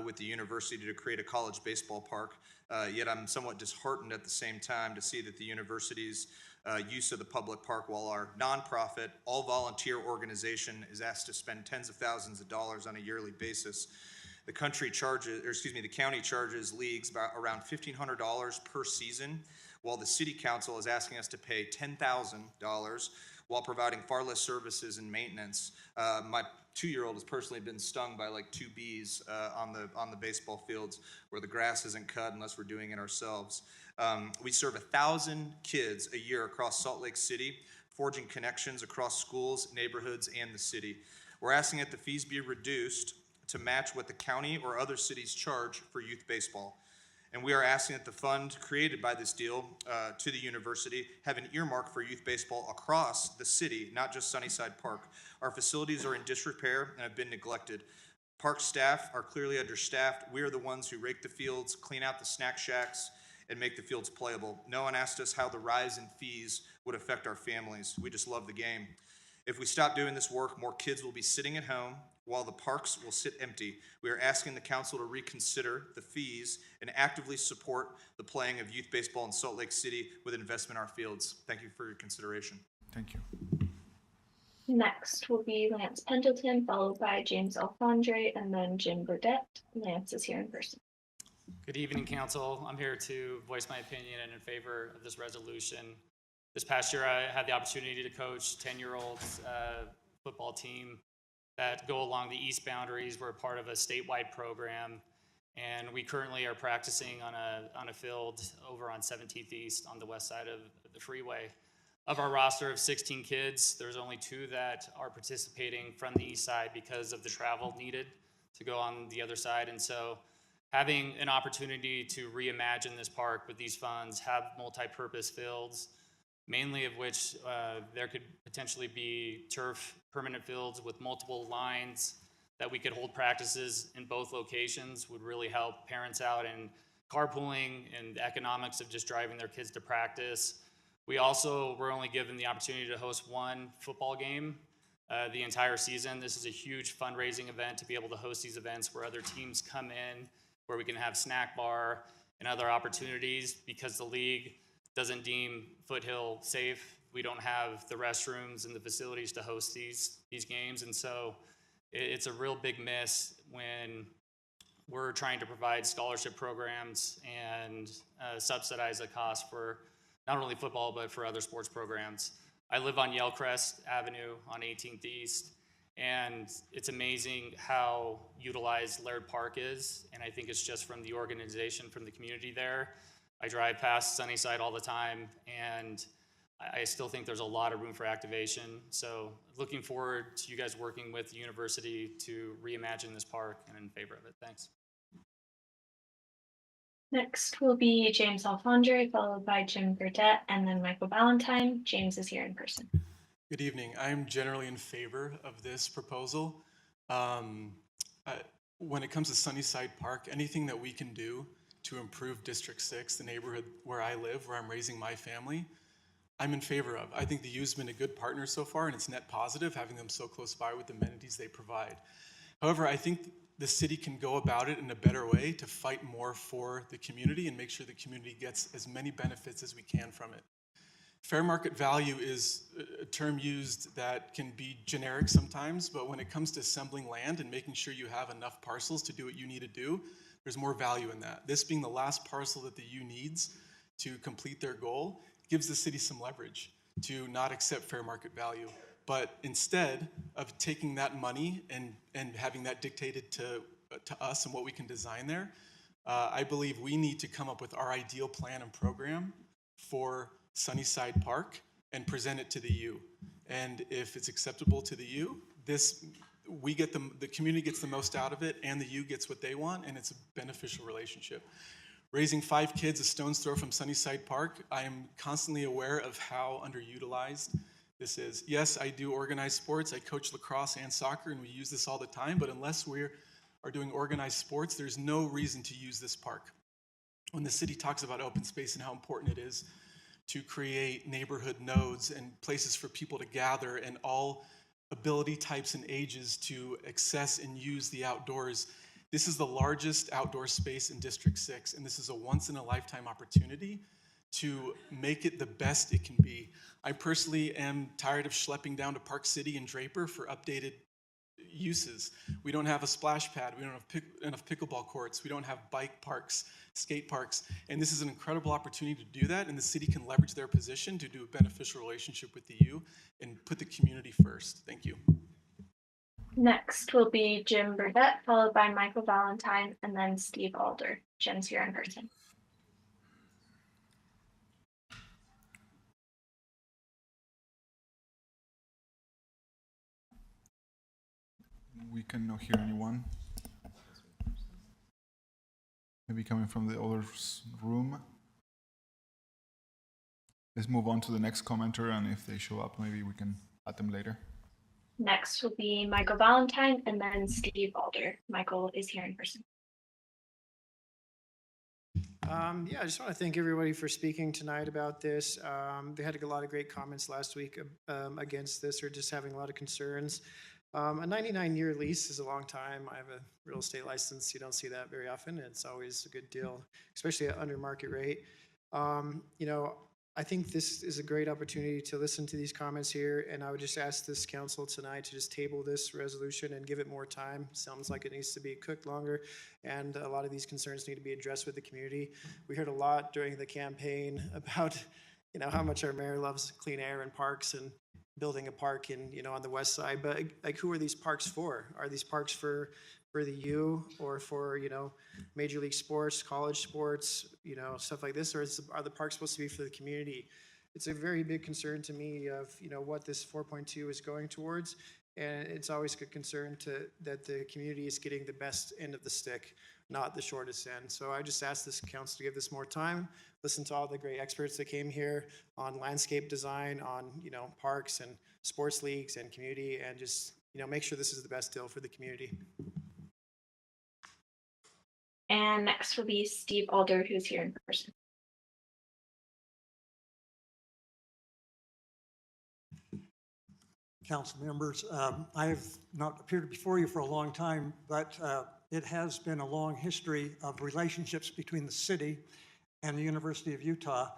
with the university to create a college baseball park. Yet I'm somewhat disheartened at the same time to see that the university's use of the public park, while our nonprofit, all-volunteer organization is asked to spend tens of thousands of dollars on a yearly basis. The county charges leagues about around $1,500 per season, while the city council is asking us to pay $10,000 while providing far less services and maintenance. My 2-year-old has personally been stung by like 2 bees on the baseball fields where the grass isn't cut unless we're doing it ourselves. We serve 1,000 kids a year across Salt Lake City, forging connections across schools, neighborhoods, and the city. We're asking that the fees be reduced to match what the county or other cities charge for youth baseball. And we are asking that the fund created by this deal to the university have an earmark for youth baseball across the city, not just Sunnyside Park. Our facilities are in disrepair and have been neglected. Park staff are clearly understaffed. We are the ones who rake the fields, clean out the snack shacks, and make the fields playable. No one asked us how the rise in fees would affect our families. We just love the game. If we stop doing this work, more kids will be sitting at home while the parks will sit empty. We are asking the council to reconsider the fees and actively support the playing of youth baseball in Salt Lake City with investment in our fields. Thank you for your consideration. Thank you. Next will be Lance Pendleton, followed by James Alfrandre, and then Jim Burdett. Lance is here in person. Good evening, Council. I'm here to voice my opinion and in favor of this resolution. This past year, I had the opportunity to coach 10-year-olds football team that go along the east boundaries. We're a part of a statewide program, and we currently are practicing on a field over on 17th East on the west side of the freeway. Of our roster of 16 kids, there's only 2 that are participating from the east side because of the travel needed to go on the other side. And so having an opportunity to reimagine this park with these funds, have multi-purpose fields, mainly of which there could potentially be turf permanent fields with multiple lines that we could hold practices in both locations, would really help parents out in carpooling and the economics of just driving their kids to practice. We also were only given the opportunity to host 1 football game the entire season. This is a huge fundraising event to be able to host these events where other teams come in, where we can have snack bar and other opportunities. Because the league doesn't deem Foothill safe, we don't have the restrooms and the facilities to host these games. And so it's a real big miss when we're trying to provide scholarship programs and subsidize the cost for not only football, but for other sports programs. I live on Yellcrest Avenue on 18th East, and it's amazing how utilized Laird Park is, and I think it's just from the organization, from the community there. I drive past Sunnyside all the time, and I still think there's a lot of room for activation. So looking forward to you guys working with the university to reimagine this park, and in favor of it. Thanks. Next will be James Alfondre, followed by Jim Burdett, and then Michael Ballantyne. James is here in person. Good evening. I am generally in favor of this proposal. When it comes to Sunnyside Park, anything that we can do to improve District 6, the neighborhood where I live, where I'm raising my family, I'm in favor of. I think the U's been a good partner so far, and it's net positive having them so close by with the amenities they provide. However, I think the city can go about it in a better way to fight more for the community and make sure the community gets as many benefits as we can from it. Fair market value is a term used that can be generic sometimes, but when it comes to assembling land and making sure you have enough parcels to do what you need to do, there's more value in that. This being the last parcel that the U needs to complete their goal gives the city some leverage to not accept fair market value. But instead of taking that money and having that dictated to us and what we can design there, I believe we need to come up with our ideal plan and program for Sunnyside Park and present it to the U. And if it's acceptable to the U, the community gets the most out of it, and the U gets what they want, and it's a beneficial relationship. Raising 5 kids a stone's throw from Sunnyside Park, I am constantly aware of how underutilized this is. Yes, I do organized sports. I coach lacrosse and soccer, and we use this all the time, but unless we are doing organized sports, there's no reason to use this park. When the city talks about open space and how important it is to create neighborhood nodes and places for people to gather and all ability types and ages to access and use the outdoors, this is the largest outdoor space in District 6, and this is a once-in-a-lifetime opportunity to make it the best it can be. I personally am tired of schlepping down to Park City and Draper for updated uses. We don't have a splash pad. We don't have enough pickleball courts. We don't have bike parks, skate parks, and this is an incredible opportunity to do that, and the city can leverage their position to do a beneficial relationship with the U and put the community first. Thank you. Next will be Jim Burdett, followed by Michael Ballantyne, and then Steve Alder. Jim's here in person. We cannot hear anyone. Maybe coming from the other room. Let's move on to the next commenter, and if they show up, maybe we can add them later. Next will be Michael Ballantyne, and then Steve Alder. Michael is here in person. Yeah, I just want to thank everybody for speaking tonight about this. They had a lot of great comments last week against this, or just having a lot of concerns. A 99-year lease is a long time. I have a real estate license. You don't see that very often. It's always a good deal, especially at under market rate. I think this is a great opportunity to listen to these comments here, and I would just ask this council tonight to just table this resolution and give it more time. Sounds like it needs to be cooked longer, and a lot of these concerns need to be addressed with the community. We heard a lot during the campaign about, how much our mayor loves clean air and parks and building a park in, on the west side, but like, who are these parks for? Are these parks for the U or for, major league sports, college sports, stuff like this, or are the parks supposed to be for the community? It's a very big concern to me of, what this 4.2 is going towards, and it's always a concern that the community is getting the best end of the stick, not the shortest end. So I just ask this council to give this more time, listen to all the great experts that came here on landscape design, on, parks and sports leagues and community, and just, make sure this is the best deal for the community. And next will be Steve Alder, who's here in person. Council members, I have not appeared before you for a long time, but it has been a long history of relationships between the city and the University of Utah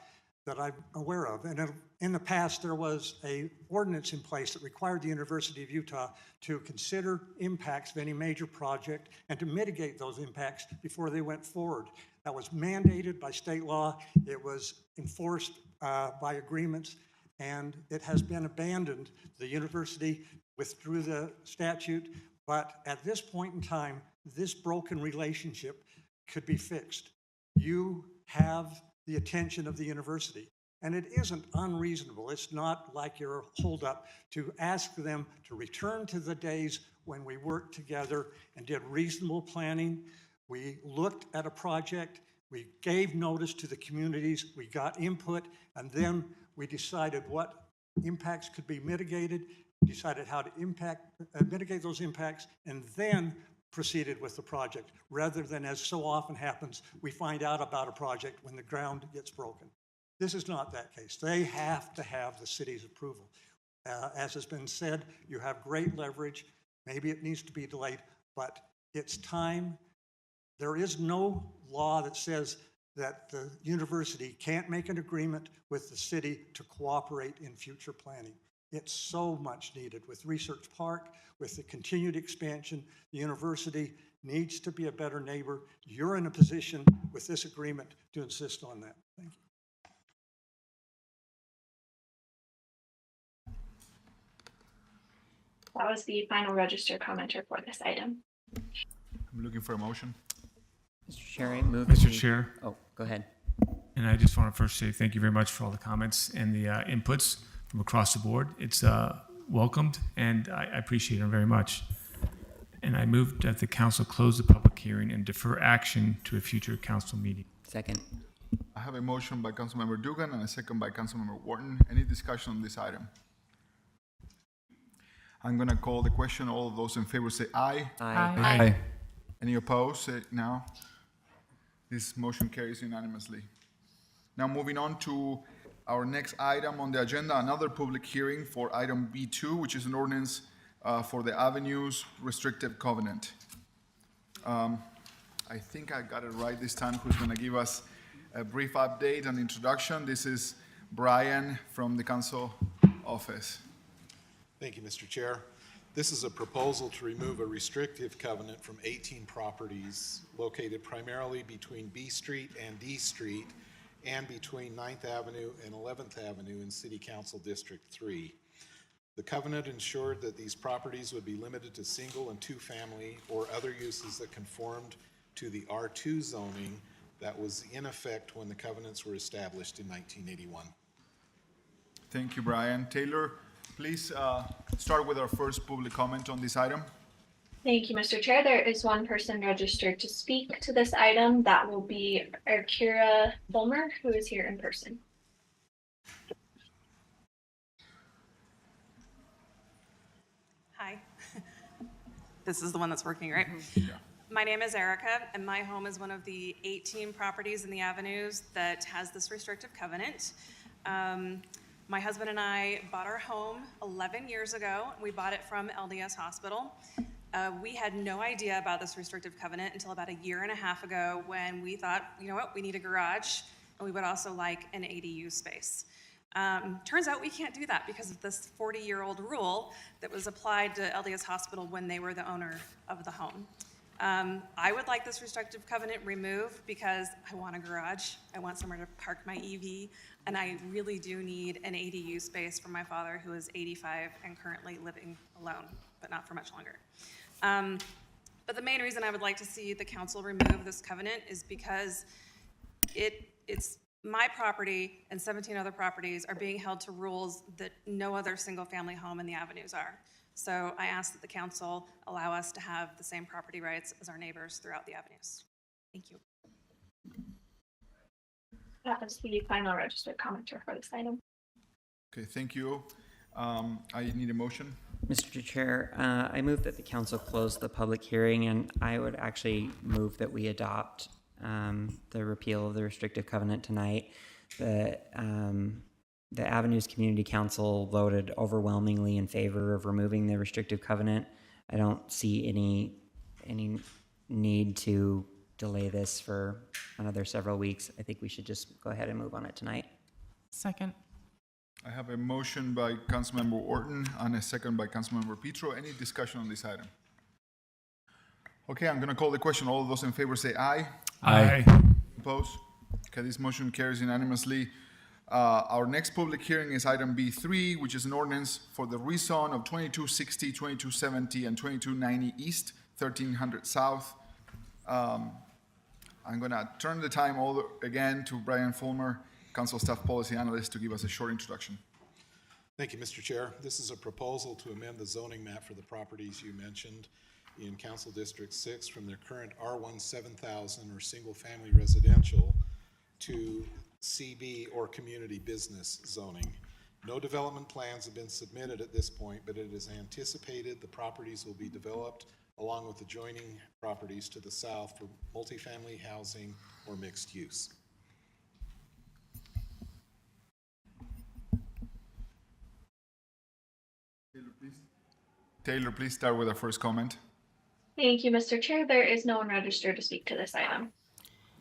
that I'm aware of. And in the past, there was an ordinance in place that required the University of Utah to consider impacts of any major project and to mitigate those impacts before they went forward. That was mandated by state law. It was enforced by agreements. and it has been abandoned. The university withdrew the statute, but at this point in time, this broken relationship could be fixed. You have the attention of the university, and it isn't unreasonable. It's not like you're a holdup to ask them to return to the days when we worked together and did reasonable planning. We looked at a project, we gave notice to the communities, we got input, and then we decided what impacts could be mitigated, decided how to mitigate those impacts, and then proceeded with the project, rather than, as so often happens, we find out about a project when the ground gets broken. This is not that case. They have to have the city's approval. As has been said, you have great leverage. Maybe it needs to be delayed, but it's time. There is no law that says that the university can't make an agreement with the city to cooperate in future planning. It's so much needed with Research Park, with the continued expansion. The university needs to be a better neighbor. You're in a position with this agreement to insist on that. Thank you. That was the final registered commenter for this item. I'm looking for a motion. Mr. Chair, I move. Mr. Chair. Oh, go ahead. And I just want to first say thank you very much for all the comments and the inputs from across the board. It's welcomed, and I appreciate them very much. And I move that the council close the public hearing and defer action to a future council meeting. Second. I have a motion by Councilmember Dugan and a second by Councilmember Wharton. Any discussion on this item? I'm going to call the question. All of those in favor say aye. Aye. Aye. Any opposed? Say no. This motion carries unanimously. Now moving on to our next item on the agenda, another public hearing for item B2, which is an ordinance for the Avenues Restrictive Covenant. I think I got it right this time. Who's going to give us a brief update and introduction? This is Brian from the council office. Thank you, Mr. Chair. This is a proposal to remove a restrictive covenant from 18 properties located primarily between B Street and D Street and between 9th Avenue and 11th Avenue in City Council District 3. The covenant ensured that these properties would be limited to single and two-family or other uses that conformed to the R2 zoning that was in effect when the covenants were established in 1981. Thank you, Brian. Taylor, please start with our first public comment on this item. Thank you, Mr. Chair. There is one person registered to speak to this item. That will be Akira Bulmer, who is here in person. Hi. This is the one that's working, right? My name is Erica, and my home is one of the 18 properties in the Avenues that has this restrictive covenant. My husband and I bought our home 11 years ago. We bought it from LDS Hospital. We had no idea about this restrictive covenant until about a year and a half ago when we thought, you know what, we need a garage, and we would also like an ADU space. Turns out we can't do that because of this 40-year-old rule that was applied to LDS Hospital when they were the owner of the home. I would like this restrictive covenant removed because I want a garage, I want somewhere to park my EV, and I really do need an ADU space for my father who is 85 and currently living alone, but not for much longer. But the main reason I would like to see the council remove this covenant is because it's my property and 17 other properties are being held to rules that no other single-family home in the Avenues are. So I ask that the council allow us to have the same property rights as our neighbors throughout the Avenues. Thank you. That was the final registered commenter for this item. Okay, thank you. I need a motion. Mr. Chair, I move that the council close the public hearing, and I would actually move that we adopt the repeal of the restrictive covenant tonight. The Avenues Community Council voted overwhelmingly in favor of removing the restrictive covenant. I don't see any need to delay this for another several weeks. I think we should just go ahead and move on it tonight. Second. I have a motion by Councilmember Orton and a second by Councilmember Petro. Any discussion on this item? Okay, I'm going to call the question. All of those in favor say aye. Aye. Opposed? Okay, this motion carries unanimously. Our next public hearing is item B3, which is an ordinance for the rezone of 2260, 2270, and 2290 East, 1300 South. I'm going to turn the time over again to Brian Fulmer, Council Staff Policy Analyst, to give us a short introduction. Thank you, Mr. Chair. This is a proposal to amend the zoning map for the properties you mentioned in Council District 6 from their current R1 7000 or single-family residential to CB or community business zoning. No development plans have been submitted at this point, but it is anticipated the properties will be developed along with adjoining properties to the south for multifamily housing or mixed use. Taylor, please start with our first comment. Thank you, Mr. Chair. There is no one registered to speak to this item.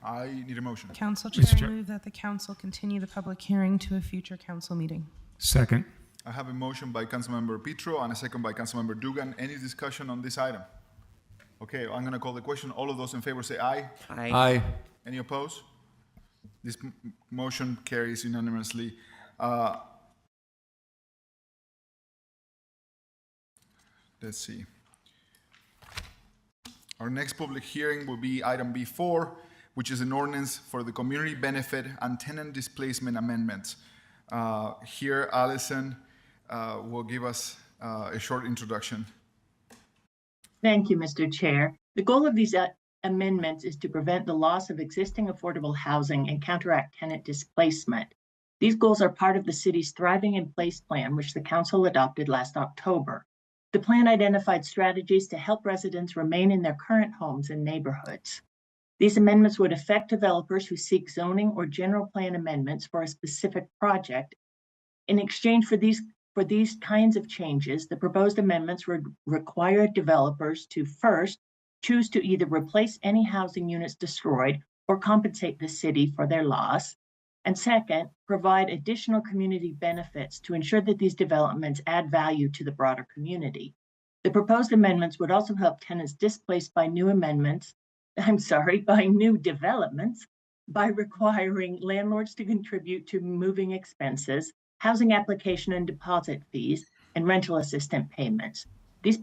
I need a motion. Council Mr. Chair, Chair. I move that the council continue the public hearing to a future council meeting. Second. I have a motion by Councilmember Petro and a second by Councilmember Dugan. Any discussion on this item? Okay, I'm going to call the question. All of those in favor say aye. Aye. Aye. Any opposed? This motion carries unanimously. Let's see. Our next public hearing will be item B4, which is an ordinance for the community benefit and tenant displacement amendments. Here, Allison will give us a short introduction. Thank you, Mr. Chair. The goal of these amendments is to prevent the loss of existing affordable housing and counteract tenant displacement. These goals are part of the city's Thriving in Place plan, which the council adopted last October. The plan identified strategies to help residents remain in their current homes and neighborhoods. These amendments would affect developers who seek zoning or general plan amendments for a specific project. In exchange for these kinds of changes, the proposed amendments would require developers to first choose to either replace any housing units destroyed or compensate the city for their loss, and second, provide additional community benefits to ensure that these developments add value to the broader community. The proposed amendments would also help tenants displaced by new developments by requiring landlords to contribute to moving expenses, housing application and deposit fees, and rental assistance payments. These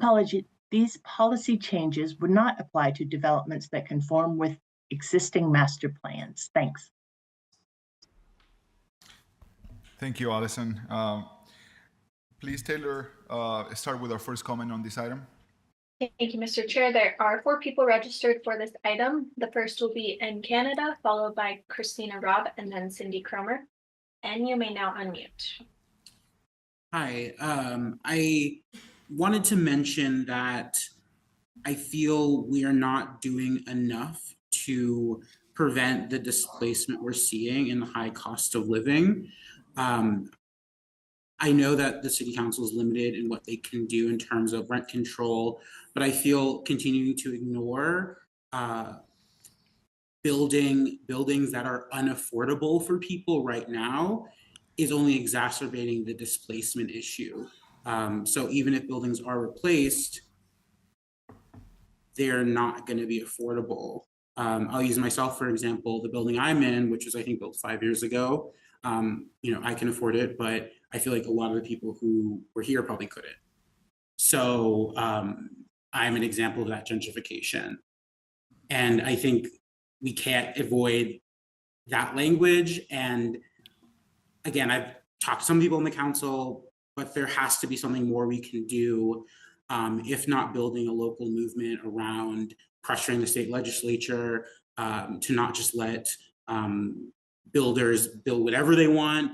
policy changes would not apply to developments that conform with existing master plans. Thanks. Thank you, Allison. Please, Taylor, start with our first comment on this item. Thank you, Mr. Chair. There are 4 people registered for this item. The first will be in Canada, followed by Christina Robb, and then Cindy Cromer. And you may now unmute. Hi, I wanted to mention that I feel we are not doing enough to prevent the displacement we're seeing in the high cost of living. I know that the city council is limited in what they can do in terms of rent control, but I feel continuing to ignore buildings that are unaffordable for people right now is only exacerbating the displacement issue. So even if buildings are replaced, they're not going to be affordable. I'll use myself, for example, the building I'm in, which was, I think, built 5 years ago. I can afford it, but I feel like a lot of the people who were here probably couldn't. So I'm an example of that gentrification. And I think we can't avoid that language. And again, I've talked to some people in the council, but there has to be something more we can do, if not building a local movement around pressuring the state legislature to not just let builders build whatever they want,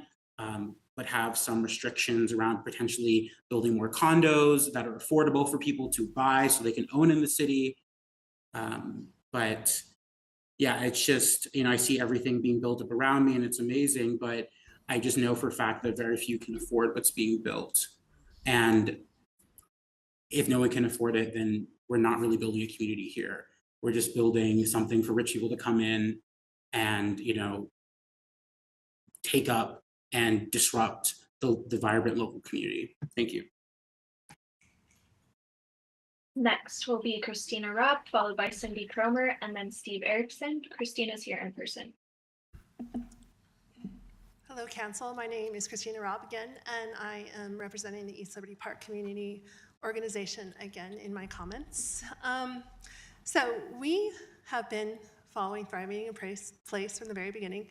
but have some restrictions around potentially building more condos that are affordable for people to buy so they can own in the city. But yeah, it's just, I see everything being built up around me and it's amazing, but I just know for a fact that very few can afford what's being built. And if no one can afford it, then we're not really building a community here. We're just building something for rich people to come in and, take up and disrupt the vibrant local community. Thank you. Next will be Christina Robb, followed by Cindy Cromer, and then Steve Erickson. Christina's here in person. Hello, Council. My name is Christina Robb again, and I am representing the East Liberty Park Community Organization again in my comments. So we have been following Thriving in Place from the very beginning,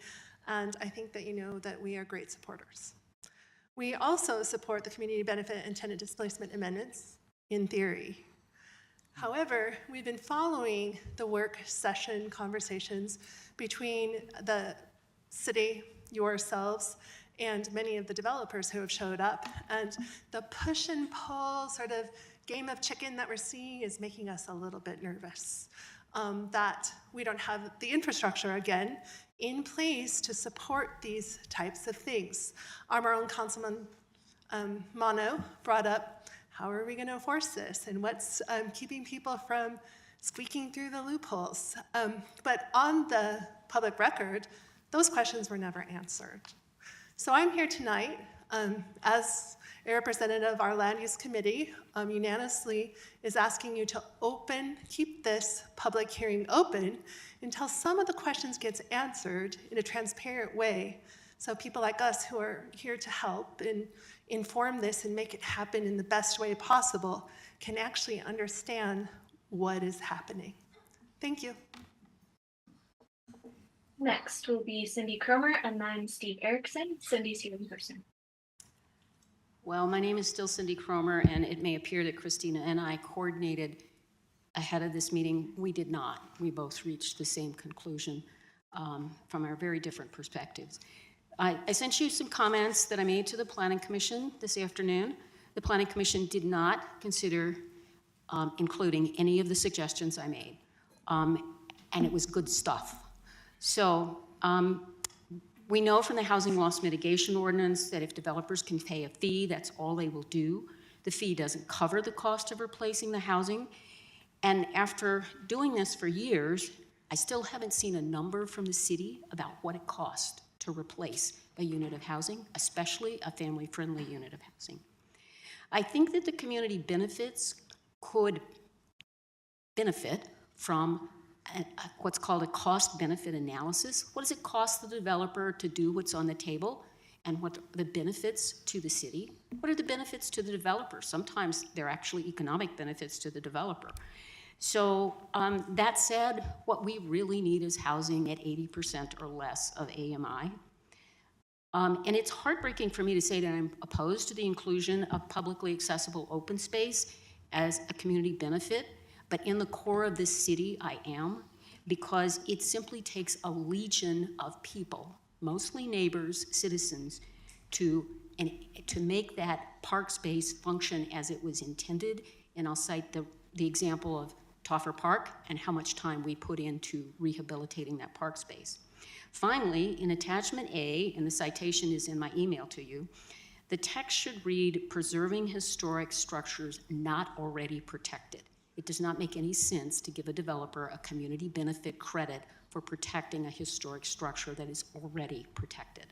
and I think that you know that we are great supporters. We also support the community benefit and tenant displacement amendments in theory. However, we've been following the work session conversations between the city, yourselves, and many of the developers who have showed up. And the push and pull sort of game of chicken that we're seeing is making us a little bit nervous that we don't have the infrastructure again in place to support these types of things. Our own Councilman Mono brought up, how are we going to enforce this? And what's keeping people from squeaking through the loopholes? But on the public record, those questions were never answered. So I'm here tonight as a representative of our Land Use Committee, unanimously is asking you to keep this public hearing open until some of the questions gets answered in a transparent way, so people like us who are here to help and inform this and make it happen in the best way possible can actually understand what is happening. Thank you. Next will be Cindy Cromer, and I'm Steve Erickson. Cindy's here in person. Well, my name is still Cindy Cromer, and it may appear that Christina and I coordinated ahead of this meeting. We did not. We both reached the same conclusion from our very different perspectives. I sent you some comments that I made to the Planning Commission this afternoon. The Planning Commission did not consider including any of the suggestions I made, and it was good stuff. So we know from the Housing Loss Mitigation Ordinance that if developers can pay a fee, that's all they will do. The fee doesn't cover the cost of replacing the housing. And after doing this for years, I still haven't seen a number from the city about what it costs to replace a unit of housing, especially a family-friendly unit of housing. I think that the community benefits could benefit from what's called a cost-benefit analysis. What does it cost the developer to do what's on the table, and what are the benefits to the city? What are the benefits to the developer? Sometimes they're actually economic benefits to the developer. So that said, what we really need is housing at 80% or less of AMI. And it's heartbreaking for me to say that I'm opposed to the inclusion of publicly accessible open space as a community benefit, but in the core of this city, I am, because it simply takes a legion of people, mostly neighbors, citizens, to make that park space function as it was intended. And I'll cite the example of Toffer Park and how much time we put into rehabilitating that park space. Finally, in attachment A, and the citation is in my email to you, the text should read, preserving historic structures not already protected. It does not make any sense to give a developer a community benefit credit for protecting a historic structure that is already protected.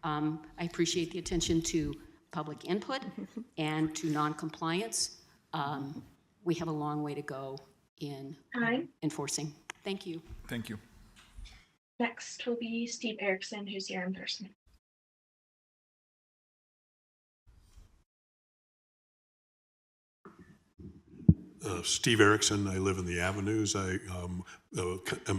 I appreciate the attention to public input and to non-compliance. We have a long way to go in enforcing. Thank you. Thank you. Next will be Steve Erickson, who's here in person. Steve Erickson, I live in the Avenues. I am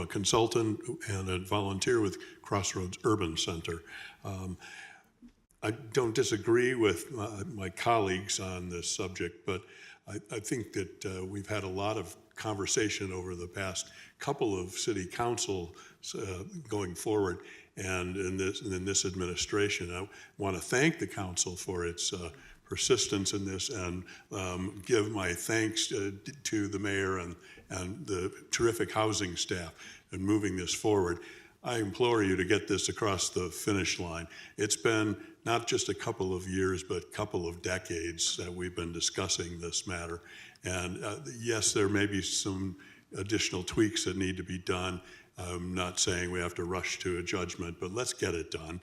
a consultant and a volunteer with Crossroads Urban Center. I don't disagree with my colleagues on this subject, but I think that we've had a lot of conversation over the past couple of city councils going forward, and in this administration. I want to thank the council for its persistence in this, and give my thanks to the mayor and the terrific housing staff in moving this forward. I implore you to get this across the finish line. It's been not just a couple of years, but a couple of decades that we've been discussing this matter. And yes, there may be some additional tweaks that need to be done. I'm not saying we have to rush to a judgment, but let's get it done.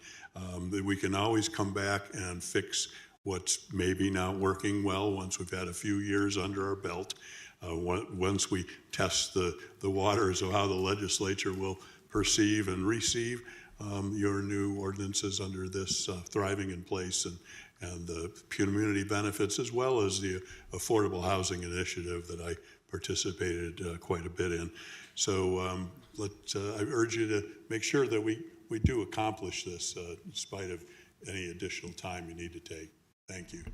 We can always come back and fix what's maybe not working well once we've had a few years under our belt. Once we test the waters of how the legislature will perceive and receive, your new ordinances under this Thriving in Place and the community benefits, as well as the affordable housing initiative that I participated quite a bit in. So I urge you to make sure that we do accomplish this in spite of any additional time you need to take. Thank you.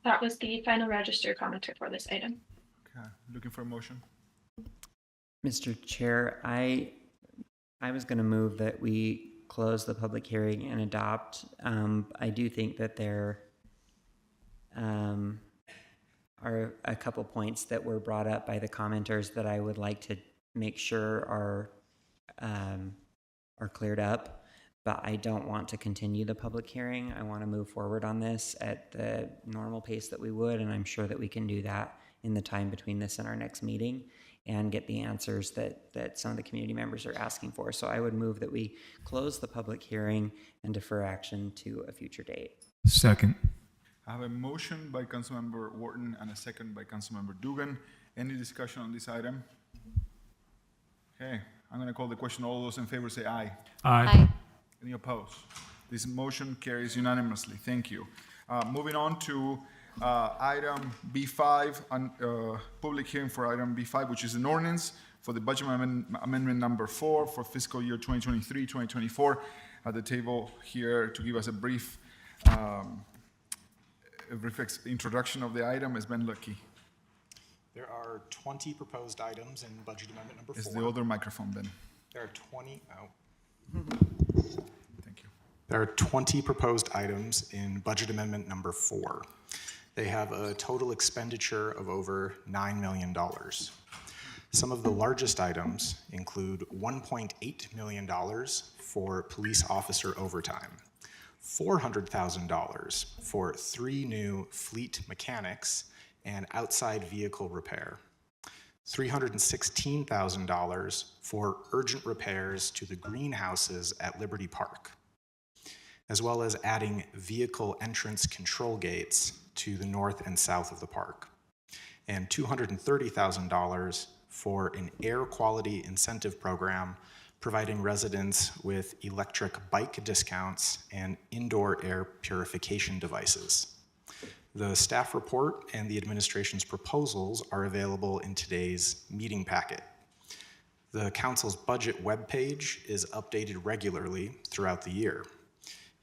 That was the final registered commenter for this item. Okay, looking for a motion. Mr. Chair, I was going to move that we close the public hearing and adopt. I do think that there are a couple points that were brought up by the commenters that I would like to make sure are cleared up, but I don't want to continue the public hearing. I want to move forward on this at the normal pace that we would, and I'm sure that we can do that in the time between this and our next meeting and get the answers that some of the community members are asking for. So I would move that we close the public hearing and defer action to a future date. Second. I have a motion by Councilmember Wharton and a second by Councilmember Dugan. Any discussion on this item? Okay, I'm going to call the question. All those in favor say aye. Aye. Any opposed? This motion carries unanimously. Thank you. Moving on to item B5, public hearing for item B5, which is an ordinance for the budget amendment number 4 for fiscal year 2023-2024. At the table here to give us a brief introduction of the item is Ben Lucky. There are 20 proposed items in budget amendment number 4. Is the other microphone, Ben? There are 20. Thank you. There are 20 proposed items in budget amendment number 4. They have a total expenditure of over $9 million. Some of the largest items include $1.8 million for police officer overtime, $400,000 for 3 new fleet mechanics and outside vehicle repair, $316,000 for urgent repairs to the greenhouses at Liberty Park, as well as adding vehicle entrance control gates to the north and south of the park, and $230,000 for an air quality incentive program providing residents with electric bike discounts and indoor air purification devices. The staff report and the administration's proposals are available in today's meeting packet. The council's budget webpage is updated regularly throughout the year.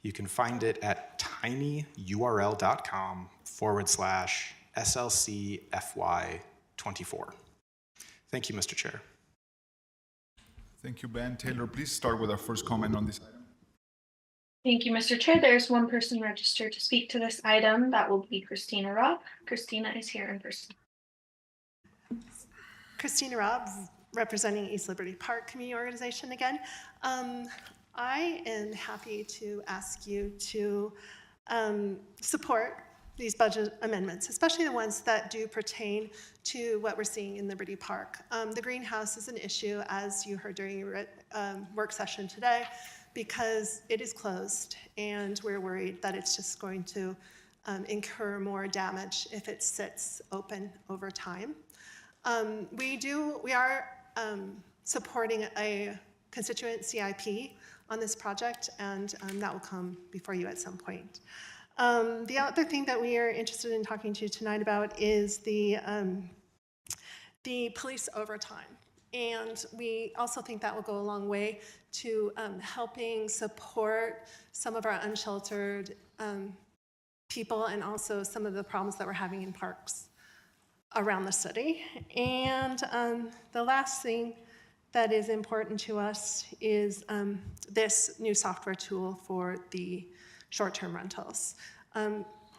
You can find it at tinyurl.com/SLCFY24. Thank you, Mr. Chair. Thank you, Ben. Taylor, please start with our first comment on this item. Thank you, Mr. Chair. There's one person registered to speak to this item. That will be Christina Robb. Christina is here in person. Christina Robb, representing East Liberty Park Community Organization again. I am happy to ask you to support these budget amendments, especially the ones that do pertain to what we're seeing in Liberty Park. The greenhouse is an issue, as you heard during your work session today, because it is closed and we're worried that it's just going to incur more damage if it sits open over time. We are supporting a constituent CIP on this project, and that will come before you at some point. The other thing that we are interested in talking to you tonight about is the police overtime. And we also think that will go a long way to helping support some of our unsheltered people and also some of the problems that we're having in parks around the city. And the last thing that is important to us is this new software tool for the short-term rentals.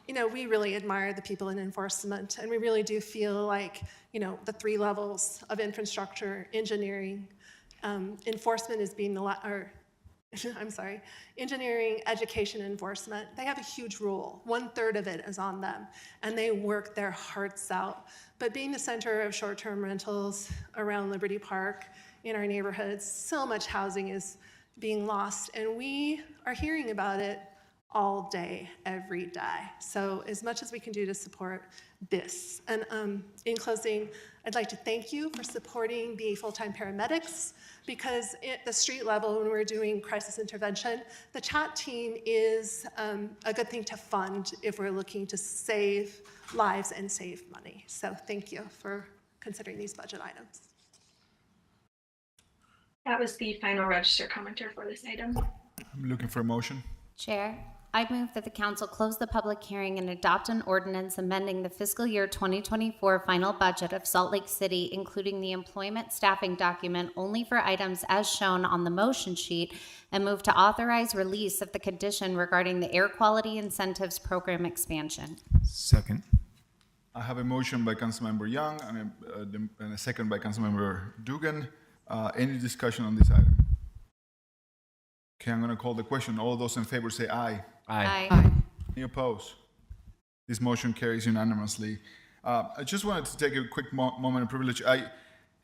We really admire the people in enforcement, and we really do feel like, the 3 levels of infrastructure, engineering, enforcement is being engineering, education, enforcement. They have a huge role. 1/3 of it is on them, and they work their hearts out. But being the center of short-term rentals around Liberty Park, in our neighborhoods, so much housing is being lost, and we are hearing about it all day, every day. So as much as we can do to support this. And in closing, I'd like to thank you for supporting the full-time paramedics, because at the street level, when we're doing crisis intervention, the chat team is a good thing to fund if we're looking to save lives and save money. So thank you for considering these budget items. That was the final register commenter for this item. I'm looking for a motion. Chair, I move that the council close the public hearing and adopt an ordinance amending the fiscal year 2024 final budget of Salt Lake City, including the employment staffing document only for items as shown on the motion sheet, and move to authorize release of the condition regarding the air quality incentives program expansion. Second. I have a motion by Councilmember Young and a second by Councilmember Dugan. Any discussion on this item? Okay, I'm going to call the question. All those in favor say aye. Aye. Any opposed? This motion carries unanimously. I just wanted to take a quick moment of privilege. I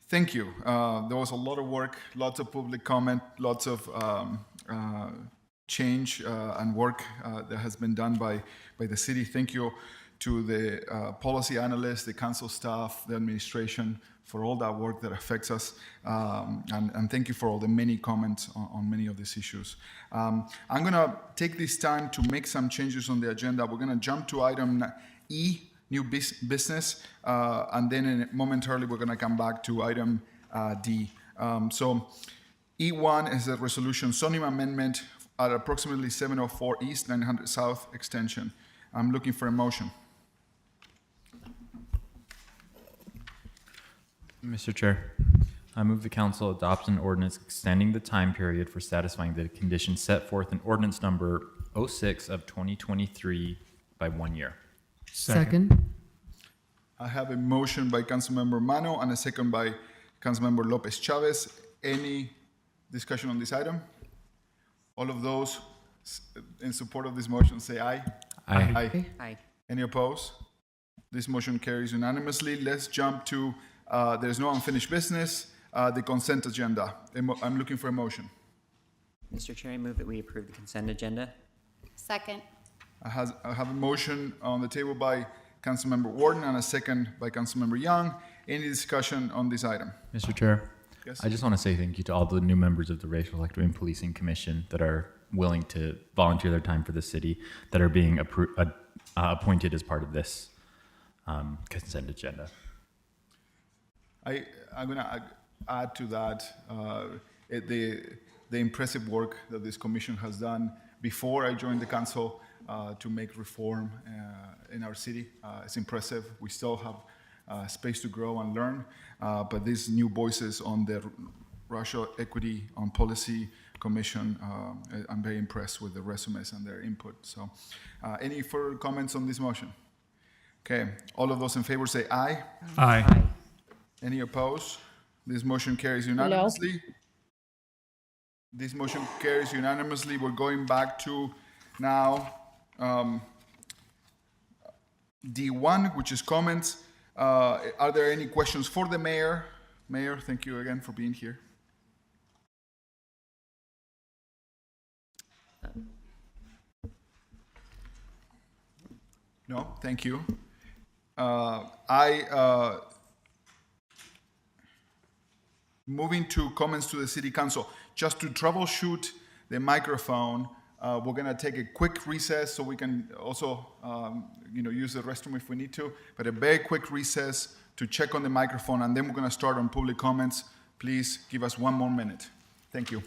thank you. There was a lot of work, lots of public comment, lots of change and work that has been done by the city. Thank you to the policy analysts, the council staff, the administration, for all that work that affects us. And thank you for all the many comments on many of these issues. I'm going to take this time to make some changes on the agenda. We're going to jump to item E, new business, and then momentarily we're going to come back to item D. So E1 is a resolution zoning amendment at approximately 704 East, 900 South extension. I'm looking for a motion. Mr. Chair, I move the council adopt an ordinance extending the time period for satisfying the conditions set forth in ordinance number 06 of 2023 by 1 year. Second. I have a motion by Councilmember Mano and a second by Councilmember Lopez Chavez. Any discussion on this item? All of those in support of this motion say aye. Aye. Aye. Any opposed? This motion carries unanimously. Let's jump to there's no unfinished business, the consent agenda. I'm looking for a motion. Mr. Chair, I move that we approve the consent agenda. Second. I have a motion on the table by Councilmember Warden and a second by Councilmember Young. Any discussion on this item? Mr. Chair, Yes. I just want to say thank you to all the new members of the Racial Equity and Policing Commission that are willing to volunteer their time for the city, that are being appointed as part of this consent agenda. I'm going to add to that the impressive work that this commission has done before I joined the council to make reform in our city. It's impressive. We still have space to grow and learn, but these new voices on the Racial Equity on Policy Commission, I'm very impressed with the resumes and their input. So any further comments on this motion? Okay, all of those in favor say aye. Aye. Any opposed? This motion carries unanimously. This motion carries unanimously. We're going back to now D1, which is comments. Are there any questions for the mayor? Mayor, thank you again for being here. No, thank you. Moving to comments to the city council. Just to troubleshoot the microphone, we're going to take a quick recess so we can also use the restroom if we need to, but a very quick recess to check on the microphone, and then we're going to start on public comments. Please give us 1 more minute. Thank you.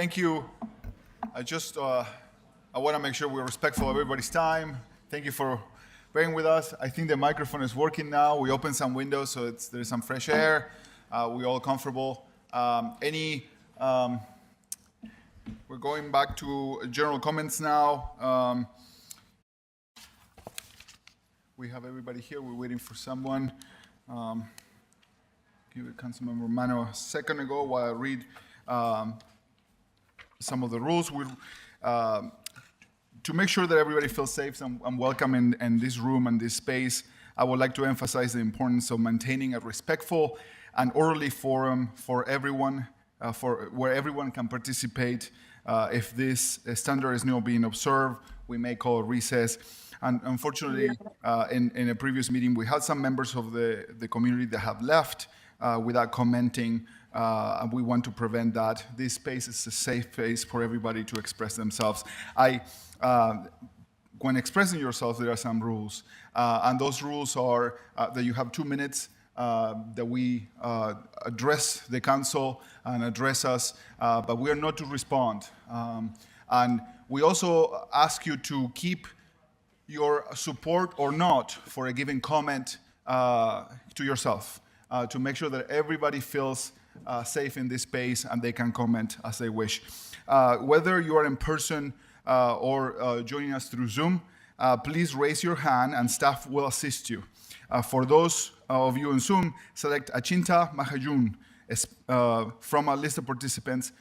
Thank you. I want to make sure we're respectful of everybody's time. Thank you for bearing with us. I think the microphone is working now. We opened some windows, so there's some fresh air. We're all comfortable. We're going back to general comments now. We have everybody here. We're waiting for someone. Give it Councilmember Mano a second ago while I read some of the rules. To make sure that everybody feels safe and welcome in this room and this space, I would like to emphasize the importance of maintaining a respectful and orderly forum for everyone, where everyone can participate. If this standard is not being observed, we may call a recess. And unfortunately, in a previous meeting, we had some members of the community that have left without commenting, and we want to prevent that. This space is a safe space for everybody to express themselves. When expressing yourself, there are some rules, and those rules are that you have 2 minutes, that we address the council and address us, but we are not to respond. And we also ask you to keep your support or not for a given comment to yourself, to make sure that everybody feels safe in this space and they can comment as they wish. Whether you are in person or joining us through Zoom, please raise your hand and staff will assist you. For those of you in Zoom, select Achinta Mahajun from a list of participants.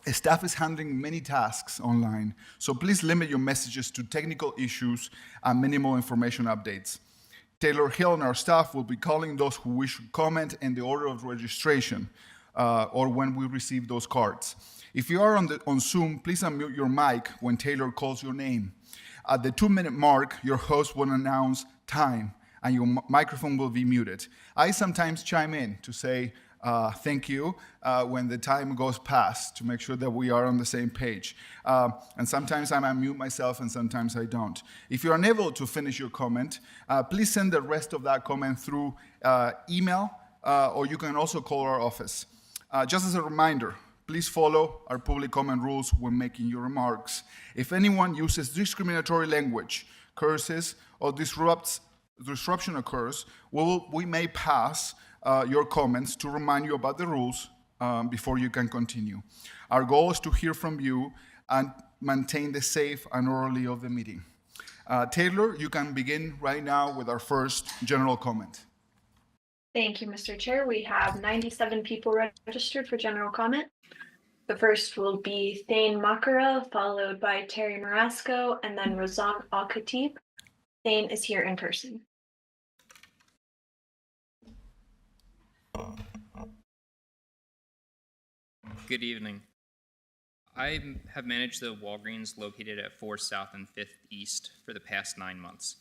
Staff is handling many tasks online, so please limit your messages to technical issues and minimal information updates. Taylor Hill and our staff will be calling those who wish to comment in the order of registration or when we receive those cards. If you are on Zoom, please unmute your mic when Taylor calls your name. At the 2-minute mark, your host will announce time and your microphone will be muted. I sometimes chime in to say thank you when the time goes past to make sure that we are on the same page. And sometimes I unmute myself and sometimes I don't. If you're unable to finish your comment, please send the rest of that comment through email or you can also call our office. Just as a reminder, please follow our public comment rules when making your remarks. If anyone uses discriminatory language, curses, or disruption occurs, we may pass your comments to remind you about the rules before you can continue. Our goal is to hear from you and maintain the safe and orderly of the meeting. Taylor, you can begin right now with our first general comment. Thank you, Mr. Chair. We have 97 people registered for general comment. The first will be Thane Makara, followed by Terry Marasco, and then Razan Al-Khatib. Thane is here in person. Good evening. I have managed the Walgreens located at 4 South and 5th East for the past 9 months.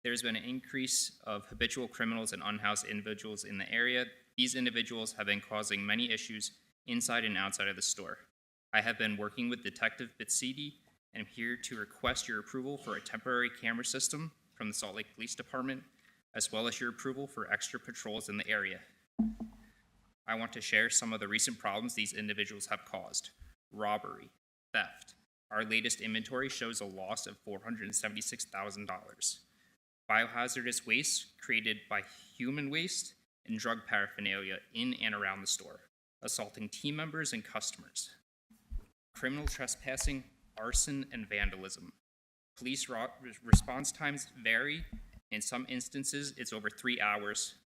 There's been an increase of habitual criminals and unhoused individuals in the area. These individuals have been causing many issues inside and outside of the store. I have been working with Detective Bitsidi and I'm here to request your approval for a temporary camera system from the Salt Lake Police Department, as well as your approval for extra patrols in the area. I want to share some of the recent problems these individuals have caused. Robbery, theft. Our latest inventory shows a loss of $476,000. Biohazardous waste created by human waste and drug paraphernalia in and around the store, assaulting team members and customers. Criminal trespassing, arson, and vandalism. Police response times vary. In some instances, it's over 3 hours.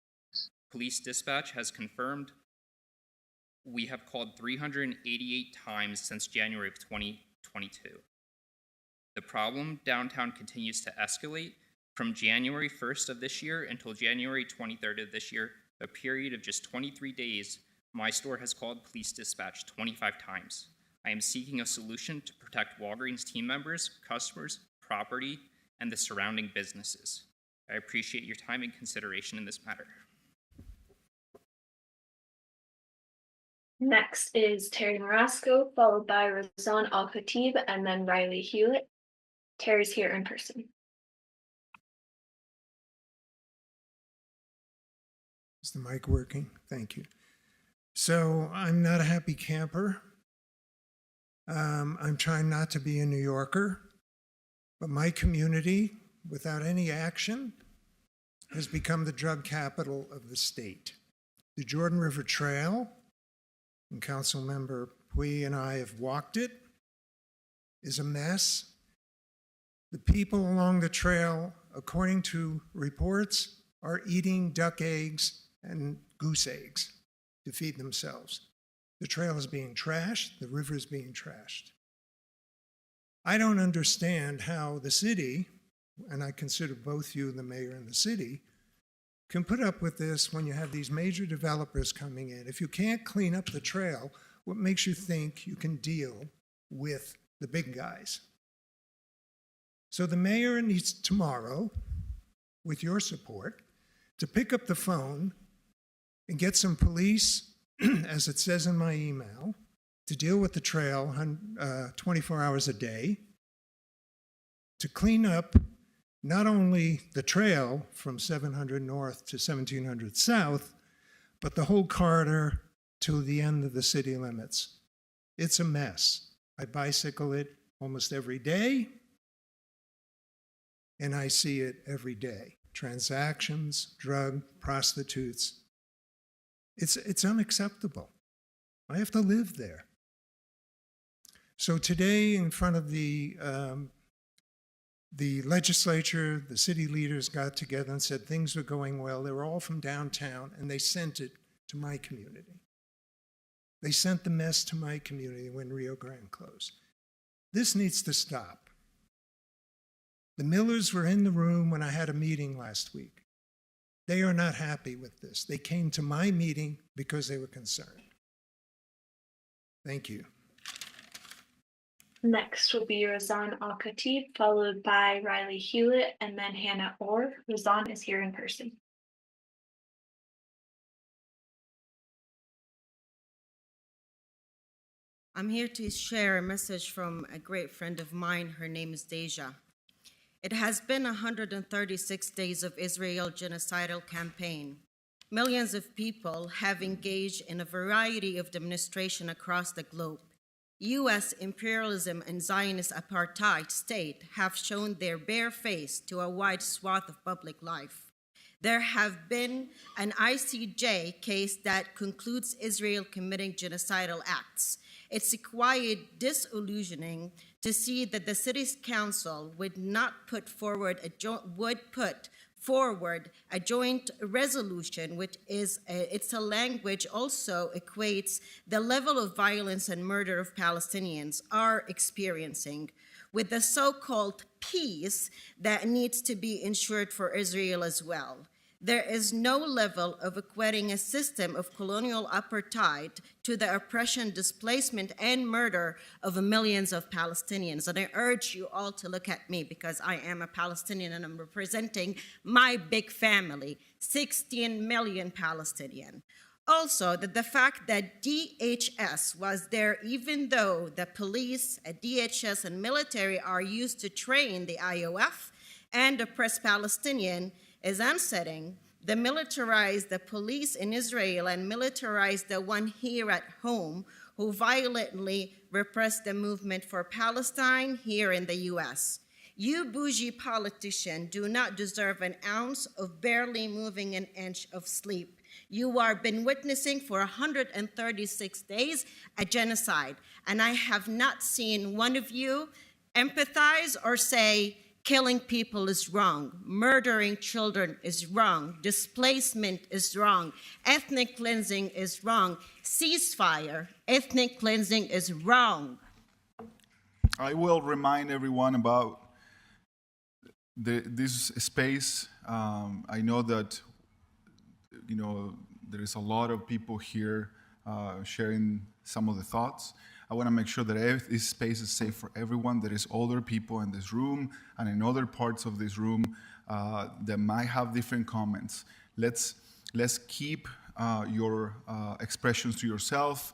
Police dispatch has confirmed we have called 388 times since January of 2022. The problem downtown continues to escalate. From January 1st of this year until January 23rd of this year, a period of just 23 days, my store has called police dispatch 25 times. I am seeking a solution to protect Walgreens team members, customers, property, and the surrounding businesses. I appreciate your time and consideration in this matter. Next is Terry Marasco, followed by Razan Al-Khatib, and then Riley Hewlett. Terry's here in person. Is the mic working? Thank you. So I'm not a happy camper. I'm trying not to be a New Yorker, but my community, without any action, has become the drug capital of the state. The Jordan River Trail, and Councilmember Pui and I have walked it, is a mess. The people along the trail, according to reports, are eating duck eggs and goose eggs to feed themselves. The trail is being trashed, the river is being trashed. I don't understand how the city, and I consider both you, the mayor, and the city, can put up with this when you have these major developers coming in. If you can't clean up the trail, what makes you think you can deal with the big guys? So the mayor needs tomorrow, with your support, to pick up the phone and get some police, as it says in my email, to deal with the trail 24 hours a day, to clean up not only the trail from 700 north to 1700 south, but the whole corridor to the end of the city limits. It's a mess. I bicycle it almost every day, and I see it every day. Transactions, drug, prostitutes. It's unacceptable. I have to live there. So today, in front of the legislature, the city leaders got together and said things were going well. They were all from downtown, and they sent it to my community. They sent the mess to my community when Rio Grande closed. This needs to stop. The Millers were in the room when I had a meeting last week. They are not happy with this. They came to my meeting because they were concerned. Thank you. Next will be Razan Al-Khatib, followed by Riley Hewlett, and then Hannah Orr. Razan is here in person. I'm here to share a message from a great friend of mine. Her name is Deja. It has been 136 days of Israel genocidal campaign. Millions of people have engaged in a variety of demonstrations across the globe. U.S. imperialism and Zionist apartheid state have shown their bare face to a wide swath of public life. There have been an ICJ case that concludes Israel committing genocidal acts. It's quite disillusioning to see that the city's council would not put forward a joint resolution, which is it's a language also equates the level of violence and murder of Palestinians are experiencing with the so-called peace that needs to be ensured for Israel as well. There is no level of equating a system of colonial apartheid to the oppression, displacement, and murder of millions of Palestinians. And I urge you all to look at me because I am a Palestinian and I'm representing my big family, 16 million Palestinian. Also, that the fact that DHS was there, even though the police, DHS, and military are used to train the IOF and oppress Palestinian, is unsettling. They militarize the police in Israel and militarize the one here at home who violently repress the movement for Palestine here in the US. You bougie politicians do not deserve an ounce of barely moving an inch of sleep. You are been witnessing for 136 days a genocide, and I have not seen one of you empathize or say, killing people is wrong, murdering children is wrong, displacement is wrong, ethnic cleansing is wrong, ceasefire, ethnic cleansing is wrong. I will remind everyone about this space. I know that there is a lot of people here sharing some of the thoughts. I want to make sure that this space is safe for everyone. There is older people in this room and in other parts of this room that might have different comments. Let's keep your expressions to yourself.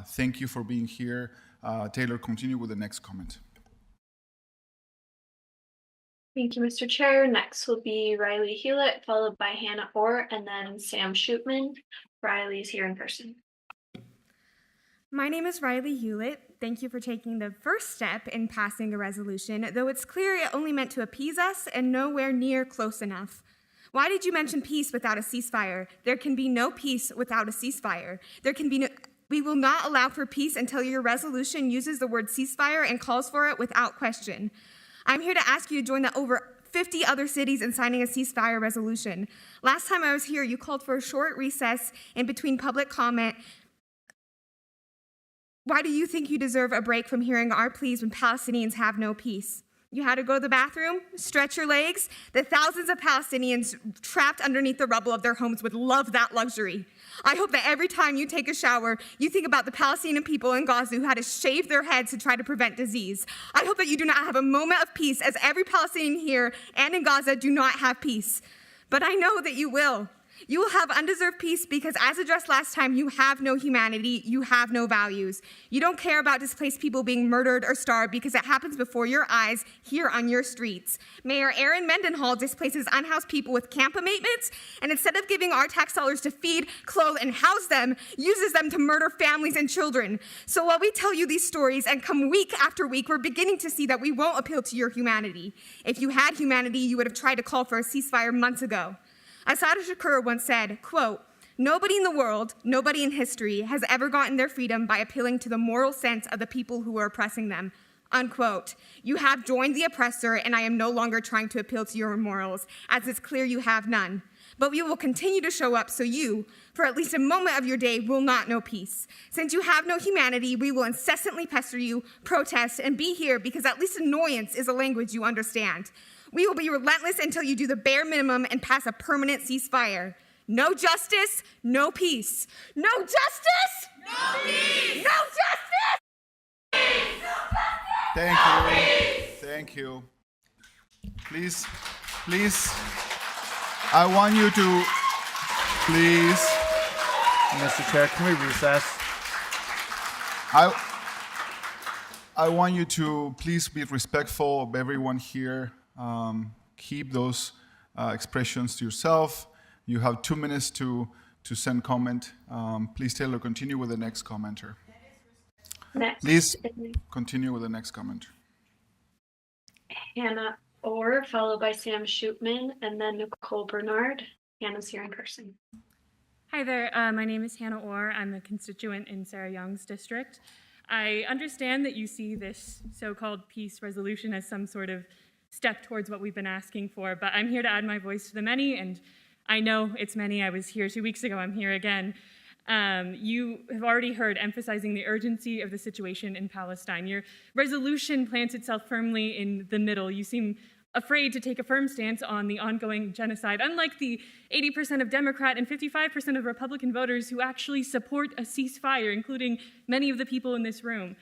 Thank you for being here. Taylor, continue with the next comment. Thank you, Mr. Chair. Next will be Riley Hewlett, followed by Hannah Orr, and then Sam Shootman. Riley is here in person. My name is Riley Hewlett. Thank you for taking the first step in passing a resolution, though it's clear it only meant to appease us and nowhere near close enough. Why did you mention peace without a ceasefire? There can be no peace without a ceasefire. We will not allow for peace until your resolution uses the word ceasefire and calls for it without question. I'm here to ask you to join the over 50 other cities in signing a ceasefire resolution. Last time I was here, you called for a short recess in between public comment. Why do you think you deserve a break from hearing our pleas when Palestinians have no peace? You had to go to the bathroom, stretch your legs? The thousands of Palestinians trapped underneath the rubble of their homes would love that luxury. I hope that every time you take a shower, you think about the Palestinian people in Gaza who had to shave their heads to try to prevent disease. I hope that you do not have a moment of peace, as every Palestinian here and in Gaza do not have peace. But I know that you will. You will have undeserved peace because, as addressed last time, you have no humanity, you have no values. You don't care about displaced people being murdered or starved because it happens before your eyes here on your streets. Mayor Aaron Mendenhall displaces unhoused people with camp abatements, and instead of giving our tax dollars to feed, clothe, and house them, uses them to murder families and children. So while we tell you these stories and come week after week, we're beginning to see that we won't appeal to your humanity. If you had humanity, you would have tried to call for a ceasefire months ago. Assata Shakur once said, quote, "Nobody in the world, nobody in history has ever gotten their freedom by appealing to the moral sense of the people who were oppressing them." Unquote. You have joined the oppressor, and I am no longer trying to appeal to your morals, as it's clear you have none. But we will continue to show up so you, for at least a moment of your day, will not know peace. Since you have no humanity, we will incessantly pester you, protest, and be here because at least annoyance is a language you understand. We will be relentless until you do the bare minimum and pass a permanent ceasefire. No justice, no peace. No justice, no peace. No justice, no justice. Thank you. Thank you. Please, I want you to, please. Mr. Chair, can we recess? I want you to please be respectful of everyone here. Keep those expressions to yourself. You have 2 minutes to send comment. Please, Taylor, continue with the next commenter. Next. Please continue with the next commenter. Hannah Orr, followed by Sam Shootman, and then Nicole Bernard. Hannah's here in person. Hi there, my name is Hannah Orr. I'm a constituent in Sarah Young's district. I understand that you see this so-called peace resolution as some sort of step towards what we've been asking for, but I'm here to add my voice to the many, and I know it's many. I was here 2 weeks ago, I'm here again. You have already heard emphasizing the urgency of the situation in Palestine. Your resolution plants itself firmly in the middle. You seem afraid to take a firm stance on the ongoing genocide, unlike the 80% of Democrat and 55% of Republican voters who actually support a ceasefire, including many of the people in this room.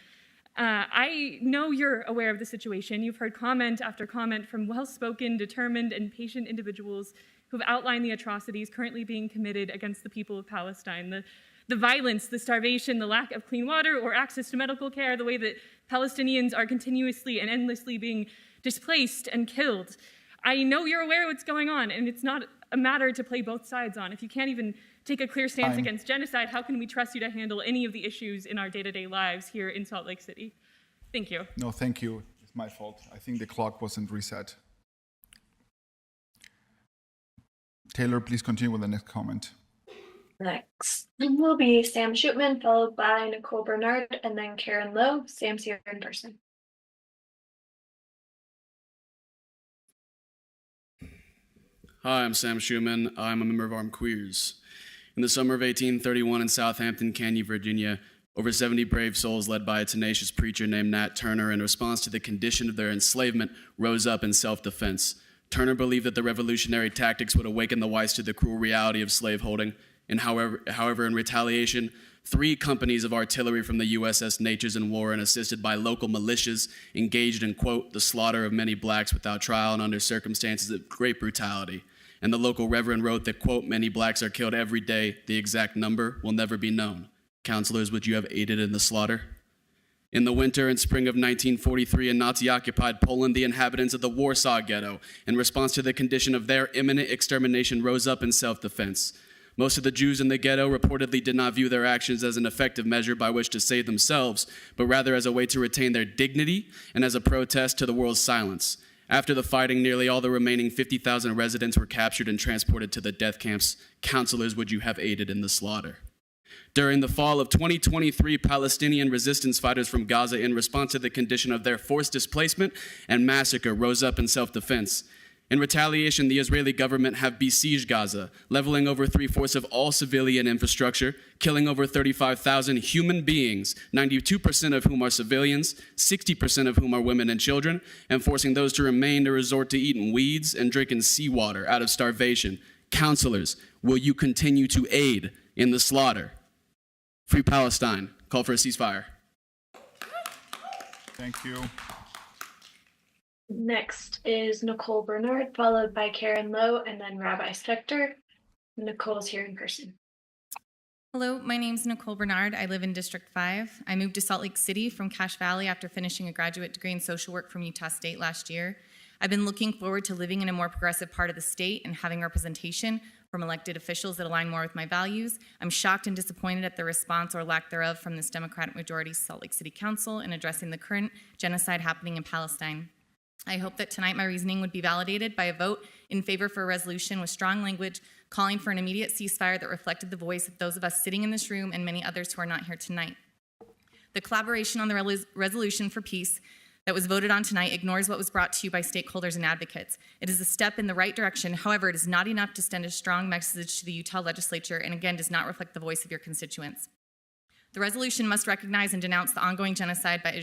I know you're aware of the situation. You've heard comment after comment from well-spoken, determined, and patient individuals who've outlined the atrocities currently being committed against the people of Palestine. The violence, the starvation, the lack of clean water or access to medical care, the way that Palestinians are continuously and endlessly being displaced and killed. I know you're aware of what's going on, and it's not a matter to play both sides on. If you can't even take a clear stance against genocide, how can we trust you to handle any of the issues in our day-to-day lives here in Salt Lake City? Thank you. No, thank you. It's my fault. I think the clock wasn't reset. Taylor, please continue with the next comment. Next will be Sam Shootman, followed by Nicole Bernard, and then Karen Lowe. Sam's here in person. Hi, I'm Sam Schuman. I'm a member of Armed Queers. In the summer of 1831 in Southampton Canyon, Virginia, over 70 brave souls led by a tenacious preacher named Nat Turner, in response to the condition of their enslavement, rose up in self-defense. Turner believed that the revolutionary tactics would awaken the whites to the cruel reality of slaveholding, and however, in retaliation, 3 companies of artillery from the USS Natures in Warren, assisted by local militias, engaged in, quote, the slaughter of many blacks without trial and under circumstances of great brutality. And the local reverend wrote that, quote, many blacks are killed every day. The exact number will never be known. Counselors, would you have aided in the slaughter? In the winter and spring of 1943 in Nazi-occupied Poland, the inhabitants of the Warsaw Ghetto, in response to the condition of their imminent extermination, rose up in self-defense. Most of the Jews in the ghetto reportedly did not view their actions as an effective measure by which to save themselves, but rather as a way to retain their dignity and as a protest to the world's silence. After the fighting, nearly all the remaining 50,000 residents were captured and transported to the death camps. Counselors, would you have aided in the slaughter? During the fall of 2023, Palestinian resistance fighters from Gaza, in response to the condition of their forced displacement and massacre, rose up in self-defense. In retaliation, the Israeli government have besieged Gaza, leveling over 3/4 of all civilian infrastructure, killing over 35,000 human beings, 92% of whom are civilians, 60% of whom are women and children, and forcing those to remain to resort to eating weeds and drinking seawater out of starvation. Counselors, will you continue to aid in the slaughter? Free Palestine. Call for a ceasefire. Thank you. Next is Nicole Bernard, followed by Karen Lowe, and then Rabbi Spector. Nicole's here in person. Hello, my name is Nicole Bernard. I live in District 5. I moved to Salt Lake City from Cache Valley after finishing a graduate degree in social work from Utah State last year. I've been looking forward to living in a more progressive part of the state and having representation from elected officials that align more with my values. I'm shocked and disappointed at the response or lack thereof from this Democratic majority Salt Lake City Council in addressing the current genocide happening in Palestine. I hope that tonight my reasoning would be validated by a vote in favor for a resolution with strong language calling for an immediate ceasefire that reflected the voice of those of us sitting in this room and many others who are not here tonight. The collaboration on the resolution for peace that was voted on tonight ignores what was brought to you by stakeholders and advocates. It is a step in the right direction. However, it is not enough to send a strong message to the Utah legislature and again does not reflect the voice of your constituents. The resolution must recognize and denounce the ongoing genocide by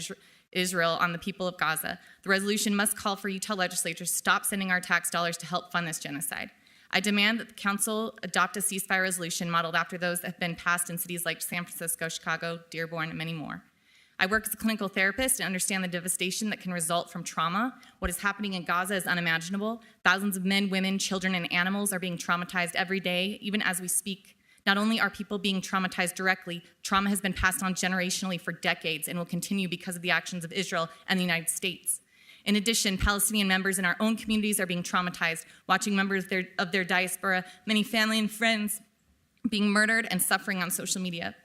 Israel on the people of Gaza. The resolution must call for Utah legislatures to stop sending our tax dollars to help fund this genocide. I demand that the council adopt a ceasefire resolution modeled after those that have been passed in cities like San Francisco, Chicago, Dearborn, and many more. I work as a clinical therapist and understand the devastation that can result from trauma. What is happening in Gaza is unimaginable. Thousands of men, women, children, and animals are being traumatized every day, even as we speak. Not only are people being traumatized directly, trauma has been passed on generationally for decades and will continue because of the actions of Israel and the United States. In addition, Palestinian members in our own communities are being traumatized, watching members of their diaspora, many family and friends, being murdered and suffering on social media.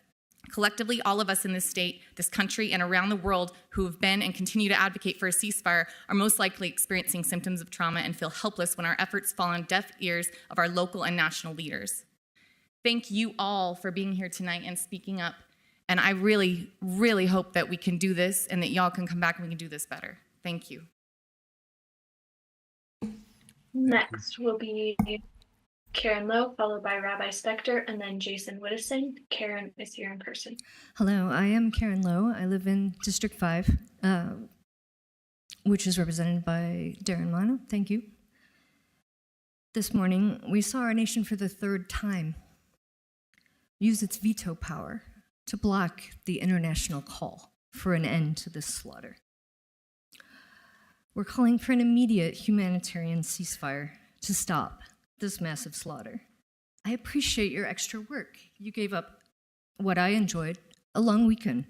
Collectively, all of us in this state, this country, and around the world who have been and continue to advocate for a ceasefire are most likely experiencing symptoms of trauma and feel helpless when our efforts fall on deaf ears of our local and national leaders. Thank you all for being here tonight and speaking up. And I really, really hope that we can do this and that y'all can come back and we can do this better. Thank you. Next will be Karen Lowe, followed by Rabbi Spector, and then Jason Widdison. Karen is here in person. Hello, I am Karen Lowe. I live in District 5, which is represented by Darren Mano. Thank you. This morning, we saw our nation for the third time use its veto power to block the international call for an end to this slaughter. We're calling for an immediate humanitarian ceasefire to stop this massive slaughter. I appreciate your extra work. You gave up what I enjoyed, a long weekend,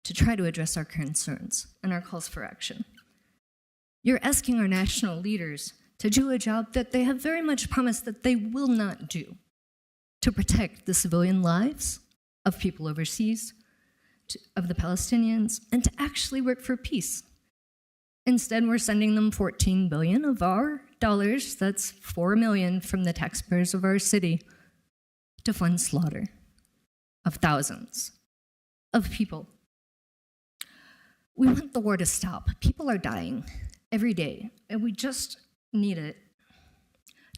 to try to address our concerns and our calls for action. You're asking our national leaders to do a job that they have very much promised that they will not do, to protect the civilian lives of people overseas, of the Palestinians, and to actually work for peace. Instead, we're sending them $14 billion of our dollars, that's $4 million from the taxpayers of our city, to fund slaughter of thousands of people. We want the war to stop. People are dying every day, and we just need it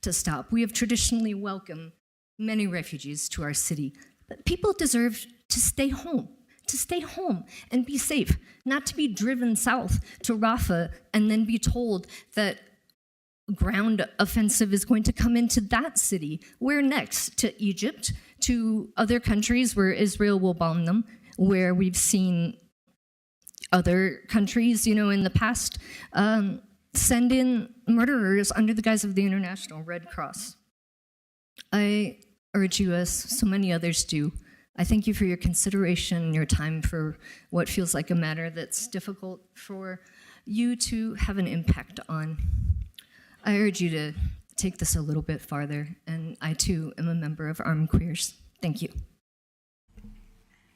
to stop. We have traditionally welcomed many refugees to our city, but people deserve to stay home and be safe, not to be driven south to Rafah and then be told that ground offensive is going to come into that city. Where next? To Egypt, to other countries where Israel will bomb them, where we've seen other countries, in the past, send in murderers under the guise of the International Red Cross. I urge you, as so many others do, I thank you for your consideration, your time for what feels like a matter that's difficult for you to have an impact on. I urge you to take this a little bit farther, and I too am a member of Armed Queers. Thank you.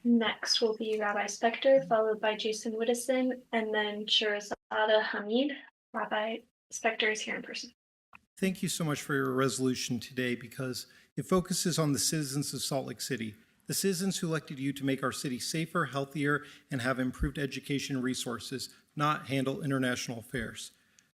Next will be Rabbi Spector, followed by Jason Widdison, and then Shirazada Hamid. Rabbi Spector is here in person. Thank you so much for your resolution today because it focuses on the citizens of Salt Lake City, the citizens who elected you to make our city safer, healthier, and have improved education resources, not handle international affairs.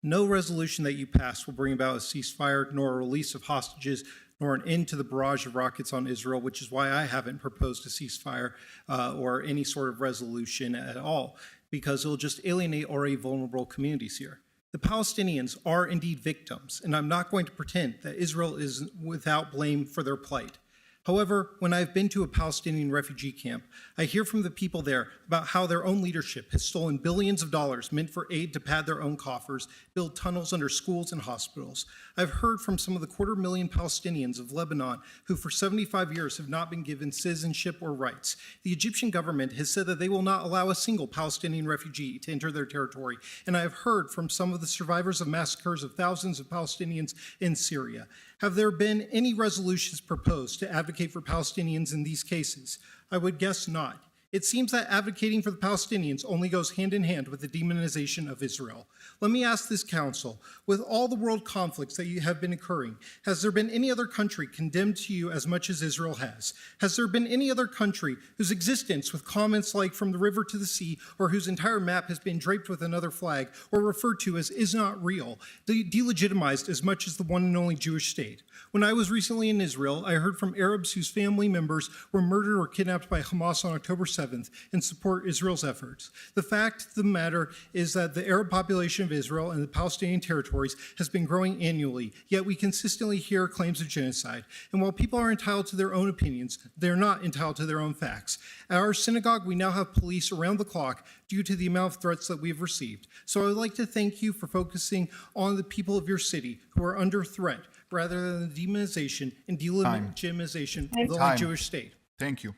No resolution that you pass will bring about a ceasefire, nor a release of hostages, nor an end to the barrage of rockets on Israel, which is why I haven't proposed a ceasefire or any sort of resolution at all, because it'll just alienate already vulnerable communities here. The Palestinians are indeed victims, and I'm not going to pretend that Israel is without blame for their plight. However, when I've been to a Palestinian refugee camp, I hear from the people there about how their own leadership has stolen billions of dollars meant for aid to pad their own coffers, build tunnels under schools and hospitals. I've heard from some of the 250,000 Palestinians of Lebanon who for 75 years have not been given citizenship or rights. The Egyptian government has said that they will not allow a single Palestinian refugee to enter their territory. And I have heard from some of the survivors of massacres of thousands of Palestinians in Syria. Have there been any resolutions proposed to advocate for Palestinians in these cases? I would guess not. It seems that advocating for the Palestinians only goes hand in hand with the demonization of Israel. Let me ask this council, with all the world conflicts that have been occurring, has there been any other country condemned to you as much as Israel has? Has there been any other country whose existence, with comments like from the river to the sea, or whose entire map has been draped with another flag, or referred to as is not real, delegitimized as much as the one and only Jewish state? When I was recently in Israel, I heard from Arabs whose family members were murdered or kidnapped by Hamas on October 7th and support Israel's efforts. The fact of the matter is that the Arab population of Israel and the Palestinian territories has been growing annually, yet we consistently hear claims of genocide. And while people are entitled to their own opinions, they're not entitled to their own facts. At our synagogue, we now have police around the clock due to the amount of threats that we've received. So I would like to thank you for focusing on the people of your city who are under threat, rather than the demonization and delegitimization of the whole Jewish state. Thank you.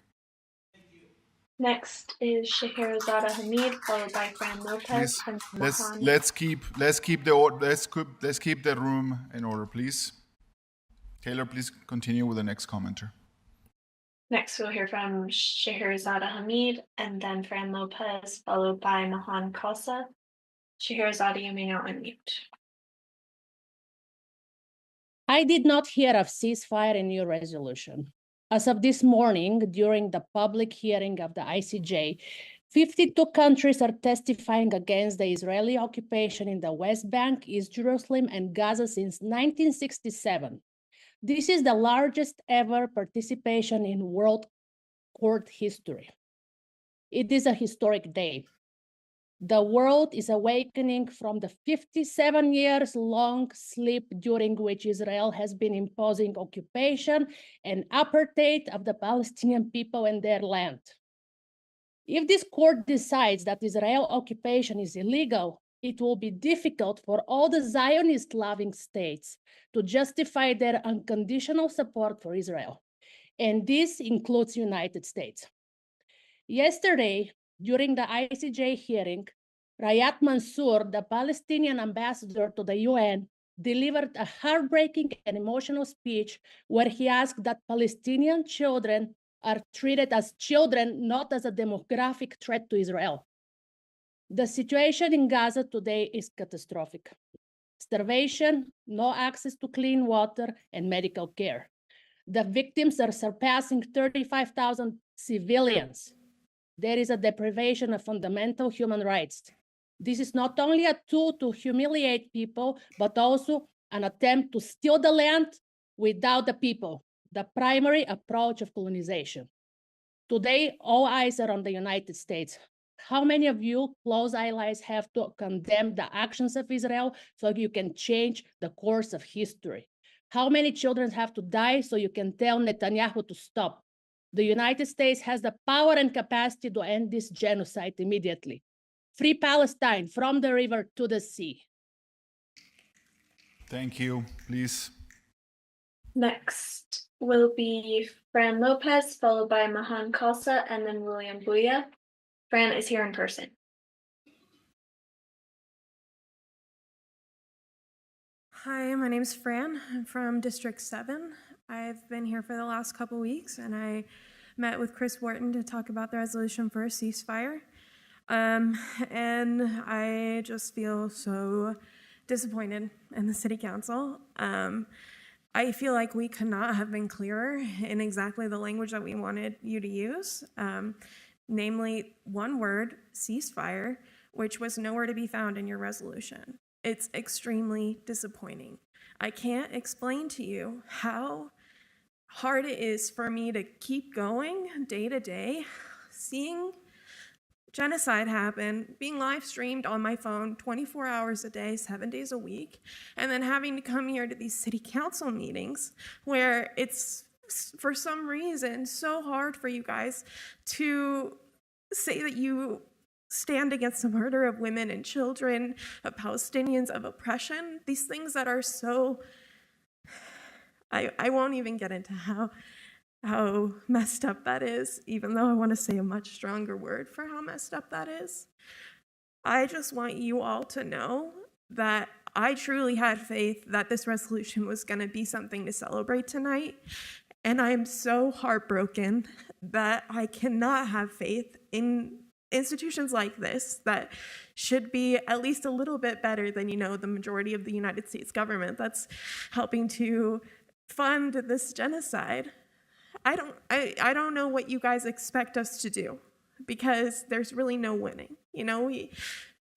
Next is Scheherazade Hamid, followed by Fran Lopez. Please, And let's keep the room in order, please. Taylor, please continue with the next commenter. Next, we'll hear from Scheherazade Hamid and then Fran Lopez, followed by Mahan Khalsa. Scheherazade, you may now unmute. I did not hear of ceasefire in your resolution. As of this morning, during the public hearing of the ICJ, 52 countries are testifying against the Israeli occupation in the West Bank, East Jerusalem, and Gaza since 1967. This is the largest ever participation in world court history. It is a historic day. The world is awakening from the 57 years long sleep during which Israel has been imposing occupation and apartheid of the Palestinian people and their land. If this court decides that Israel occupation is illegal, it will be difficult for all the Zionist-loving states to justify their unconditional support for Israel, and this includes United States. Yesterday, during the ICJ hearing, Rayat Mansour, the Palestinian ambassador to the UN, delivered a heartbreaking and emotional speech where he asked that Palestinian children are treated as children, not as a demographic threat to Israel. The situation in Gaza today is catastrophic. Starvation, no access to clean water and medical care. The victims are surpassing 35,000 civilians. There is a deprivation of fundamental human rights. This is not only a tool to humiliate people, but also an attempt to steal the land without the people, the primary approach of colonization. Today, all eyes are on the United States. How many of you, close allies, have to condemn the actions of Israel so you can change the course of history? How many children have to die so you can tell Netanyahu to stop? The United States has the power and capacity to end this genocide immediately. Free Palestine from the river to the sea. Thank you. Please. Next will be Fran Lopez, followed by Mahan Khalsa, and then William Bouya. Fran is here in person. Hi, my name's Fran. I'm from District 7. I've been here for the last couple weeks, and I met with Chris Wharton to talk about the resolution for a ceasefire. And I just feel so disappointed in the city council. I feel like we could not have been clearer in exactly the language that we wanted you to use, namely one word, ceasefire, which was nowhere to be found in your resolution. It's extremely disappointing. I can't explain to you how hard it is for me to keep going day to day, seeing genocide happen, being live streamed on my phone 24 hours a day, 7 days a week, and then having to come here to these city council meetings where it's, for some reason, so hard for you guys to say that you stand against the murder of women and children, of Palestinians, of oppression, these things that are so, I won't even get into how messed up that is, even though I want to say a much stronger word for how messed up that is. I just want you all to know that I truly had faith that this resolution was going to be something to celebrate tonight, and I am so heartbroken that I cannot have faith in institutions like this that should be at least a little bit better than, the majority of the United States government that's helping to fund this genocide. I don't know what you guys expect us to do, because there's really no winning.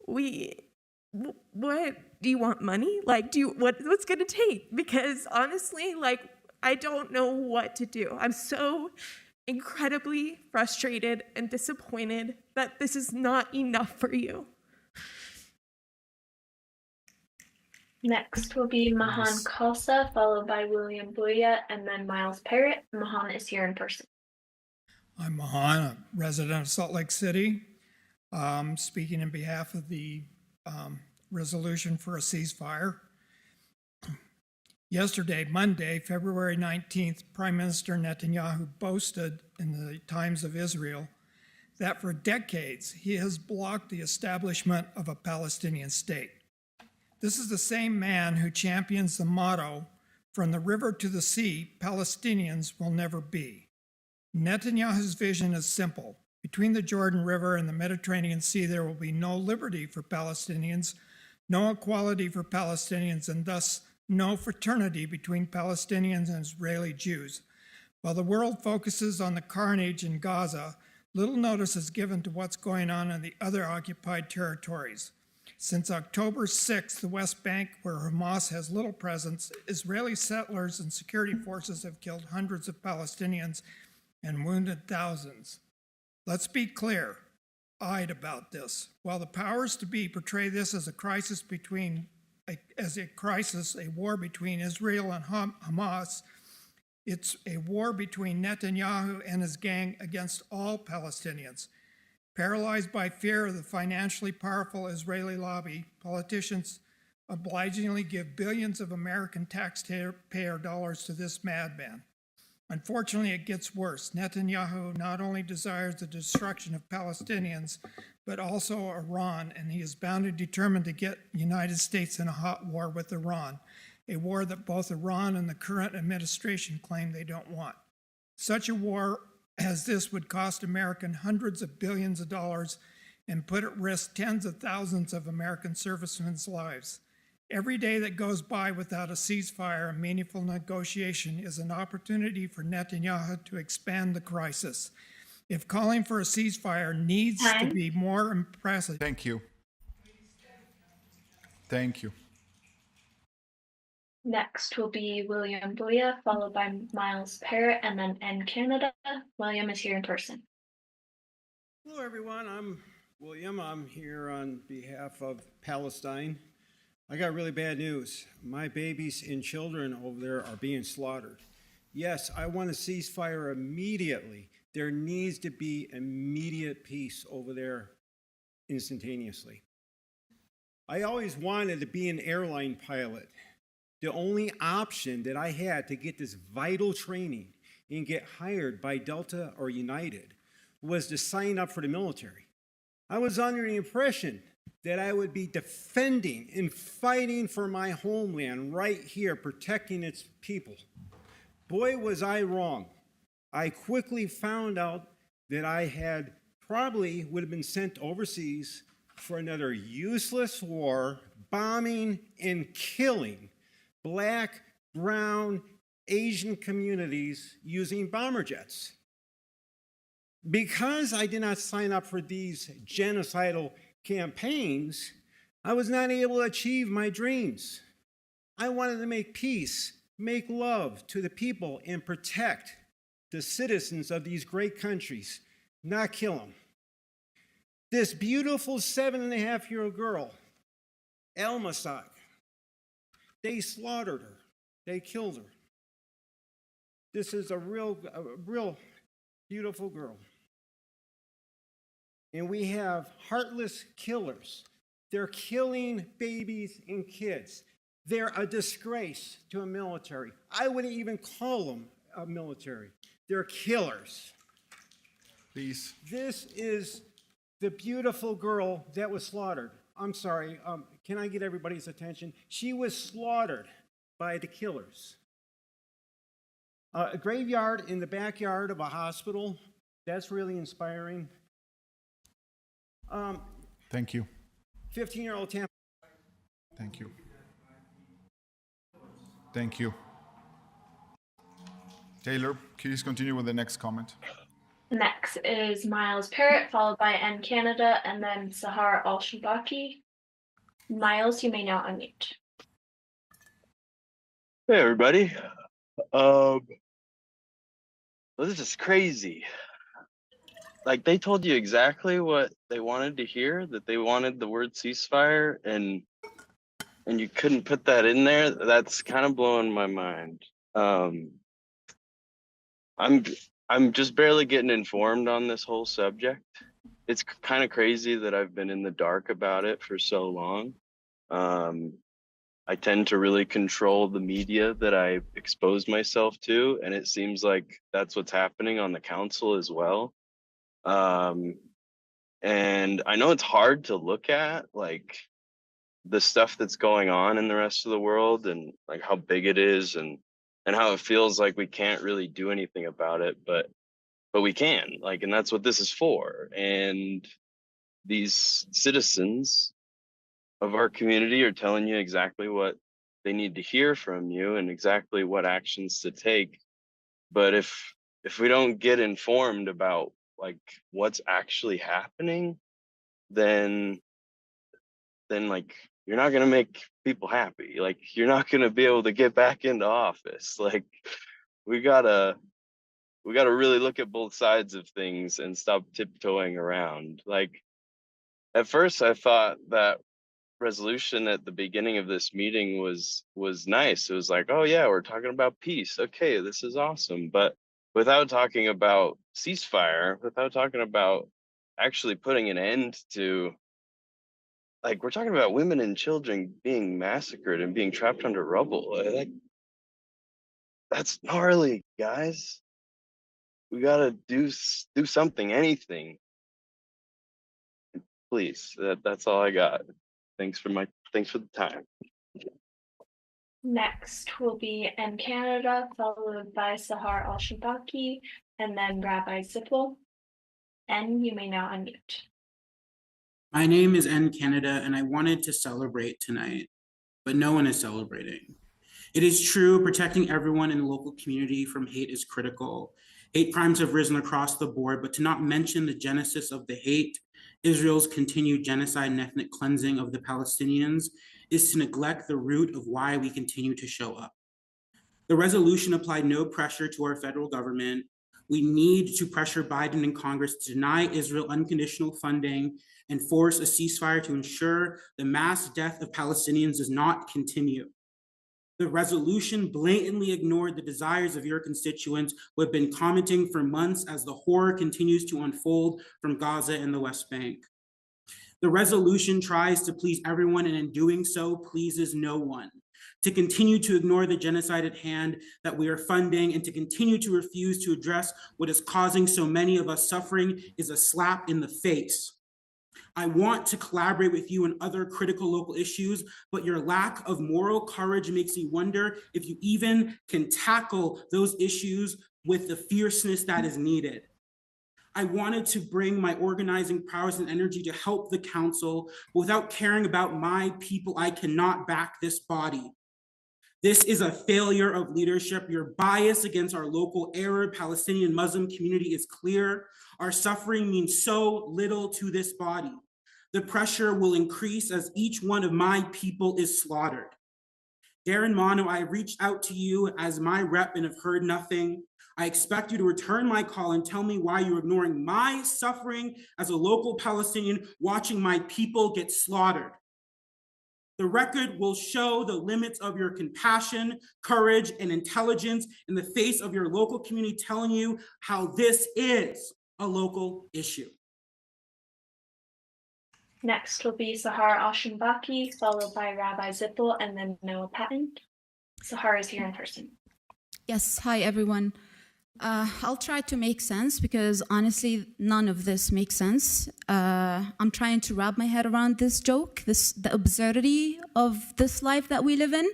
What do you want, money? Like, what's gonna take? Because honestly, I don't know what to do. I'm so incredibly frustrated and disappointed that this is not enough for you. Next will be Mahan Khalsa, followed by William Buya, and then Miles Parrott. Mahan is here in person. I'm Mahan, a resident of Salt Lake City, speaking in behalf of the resolution for a ceasefire. Yesterday, Monday, February 19th, Prime Minister Netanyahu boasted in the Times of Israel that for decades he has blocked the establishment of a Palestinian state. This is the same man who champions the motto, "From the river to the sea, Palestinians will never be." Netanyahu's vision is simple. Between the Jordan River and the Mediterranean Sea, there will be no liberty for Palestinians, no equality for Palestinians, and thus no fraternity between Palestinians and Israeli Jews. While the world focuses on the carnage in Gaza, little notice is given to what's going on in the other occupied territories. Since October 6th, the West Bank, where Hamas has little presence, Israeli settlers and security forces have killed hundreds of Palestinians and wounded thousands. Let's be clear-eyed about this. While the powers to be portray this as a war between Israel and Hamas, it's a war between Netanyahu and his gang against all Palestinians. Paralyzed by fear of the financially powerful Israeli lobby, politicians obligingly give billions of American taxpayer dollars to this madman. Unfortunately, it gets worse. Netanyahu not only desires the destruction of Palestinians, but also Iran, and he is bound and determined to get the United States in a hot war with Iran, a war that both Iran and the current administration claim they don't want. Such a war as this would cost America hundreds of billions of dollars and put at risk tens of thousands of American servicemen's lives. Every day that goes by without a ceasefire and meaningful negotiation is an opportunity for Netanyahu to expand the crisis. If calling for a ceasefire needs to be more impressive. Thank you. Thank you. Next will be William Buya, followed by Miles Parrott, and then N Canada. William is here in person. Hello, everyone. I'm William. I'm here on behalf of Palestine. I got really bad news. My babies and children over there are being slaughtered. Yes, I want a ceasefire immediately. There needs to be immediate peace over there instantaneously. I always wanted to be an airline pilot. The only option that I had to get this vital training and get hired by Delta or United was to sign up for the military. I was under the impression that I would be defending and fighting for my homeland right here, protecting its people. Boy, was I wrong. I quickly found out that I had probably would have been sent overseas for another useless war, bombing and killing Black, brown, Asian communities using bomber jets. Because I did not sign up for these genocidal campaigns, I was not able to achieve my dreams. I wanted to make peace, make love to the people, and protect the citizens of these great countries, not kill them. This beautiful 7.5-year-old girl, Elmasak, they slaughtered her. They killed her. This is a real beautiful girl. And we have heartless killers. They're killing babies and kids. They're a disgrace to a military. I wouldn't even call them a military. They're killers. Please. This is the beautiful girl that was slaughtered. I'm sorry, can I get everybody's attention? She was slaughtered by the killers. A graveyard in the backyard of a hospital, that's really inspiring. Thank you. 15-year-old Tampa. Thank you. Thank you. Taylor, please continue with the next comment. Next is Miles Parrott, followed by N Canada, and then Sahar Al-Shabaki. Miles, you may now unmute. Hey everybody. Well, this is crazy. Like they told you exactly what they wanted to hear, that they wanted the word ceasefire, and you couldn't put that in there. That's kind of blowing my mind. I'm just barely getting informed on this whole subject. It's kind of crazy that I've been in the dark about it for so long. I tend to really control the media that I expose myself to, and it seems like that's what's happening on the council as well. And I know it's hard to look at, like, the stuff that's going on in the rest of the world and like how big it is and how it feels like we can't really do anything about it, but we can, like, and that's what this is for. And these citizens of our community are telling you exactly what they need to hear from you and exactly what actions to take. But if we don't get informed about like what's actually happening, then like you're not going to make people happy. Like you're not going to be able to get back into office. Like we gotta really look at both sides of things and stop tiptoeing around. Like at first I thought that resolution at the beginning of this meeting was nice. It was like, oh yeah, we're talking about peace. Okay, this is awesome. But without talking about ceasefire, without talking about actually putting an end to, like, we're talking about women and children being massacred and being trapped under rubble. Like, that's gnarly, guys. We gotta do something, anything. Please, that's all I got. Thanks for the time. Next will be N Canada, followed by Sahar Al-Shabaki, and then Rabbi Zippel. N, you may now unmute. My name is N Canada, and I wanted to celebrate tonight, but no one is celebrating. It is true, protecting everyone in the local community from hate is critical. Hate crimes have risen across the board, but to not mention the genesis of the hate, Israel's continued genocide and ethnic cleansing of the Palestinians, is to neglect the root of why we continue to show up. The resolution applied no pressure to our federal government. We need to pressure Biden and Congress to deny Israel unconditional funding and force a ceasefire to ensure the mass death of Palestinians does not continue. The resolution blatantly ignored the desires of your constituents who have been commenting for months as the horror continues to unfold from Gaza and the West Bank. The resolution tries to please everyone, and in doing so, pleases no one. To continue to ignore the genocide at hand that we are funding and to continue to refuse to address what is causing so many of us suffering is a slap in the face. I want to collaborate with you on other critical local issues, but your lack of moral courage makes me wonder if you even can tackle those issues with the fierceness that is needed. I wanted to bring my organizing powers and energy to help the council. Without caring about my people, I cannot back this body. This is a failure of leadership. Your bias against our local Arab, Palestinian, Muslim community is clear. Our suffering means so little to this body. The pressure will increase as each one of my people is slaughtered. Darren Mono, I reached out to you as my rep and have heard nothing. I expect you to return my call and tell me why you're ignoring my suffering as a local Palestinian watching my people get slaughtered. The record will show the limits of your compassion, courage, and intelligence in the face of your local community telling you how this is a local issue. Next will be Sahar Ashimbaki, followed by Rabbi Zippel, and then Noah Patton. Sahar is here in person. Yes, hi everyone. I'll try to make sense because honestly, none of this makes sense. I'm trying to wrap my head around this joke, the absurdity of this life that we live in.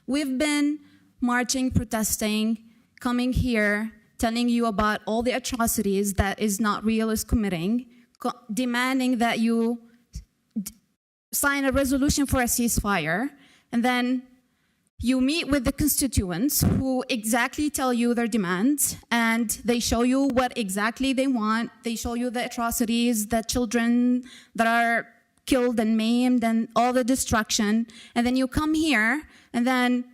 We've been marching, protesting, coming here, telling you about all the atrocities that is not real is committing, demanding that you sign a resolution for a ceasefire, and then you meet with the constituents who exactly tell you their demands, and they show you what exactly they want. They show you the atrocities, the children that are killed and maimed, and all the destruction. And then you come here, and then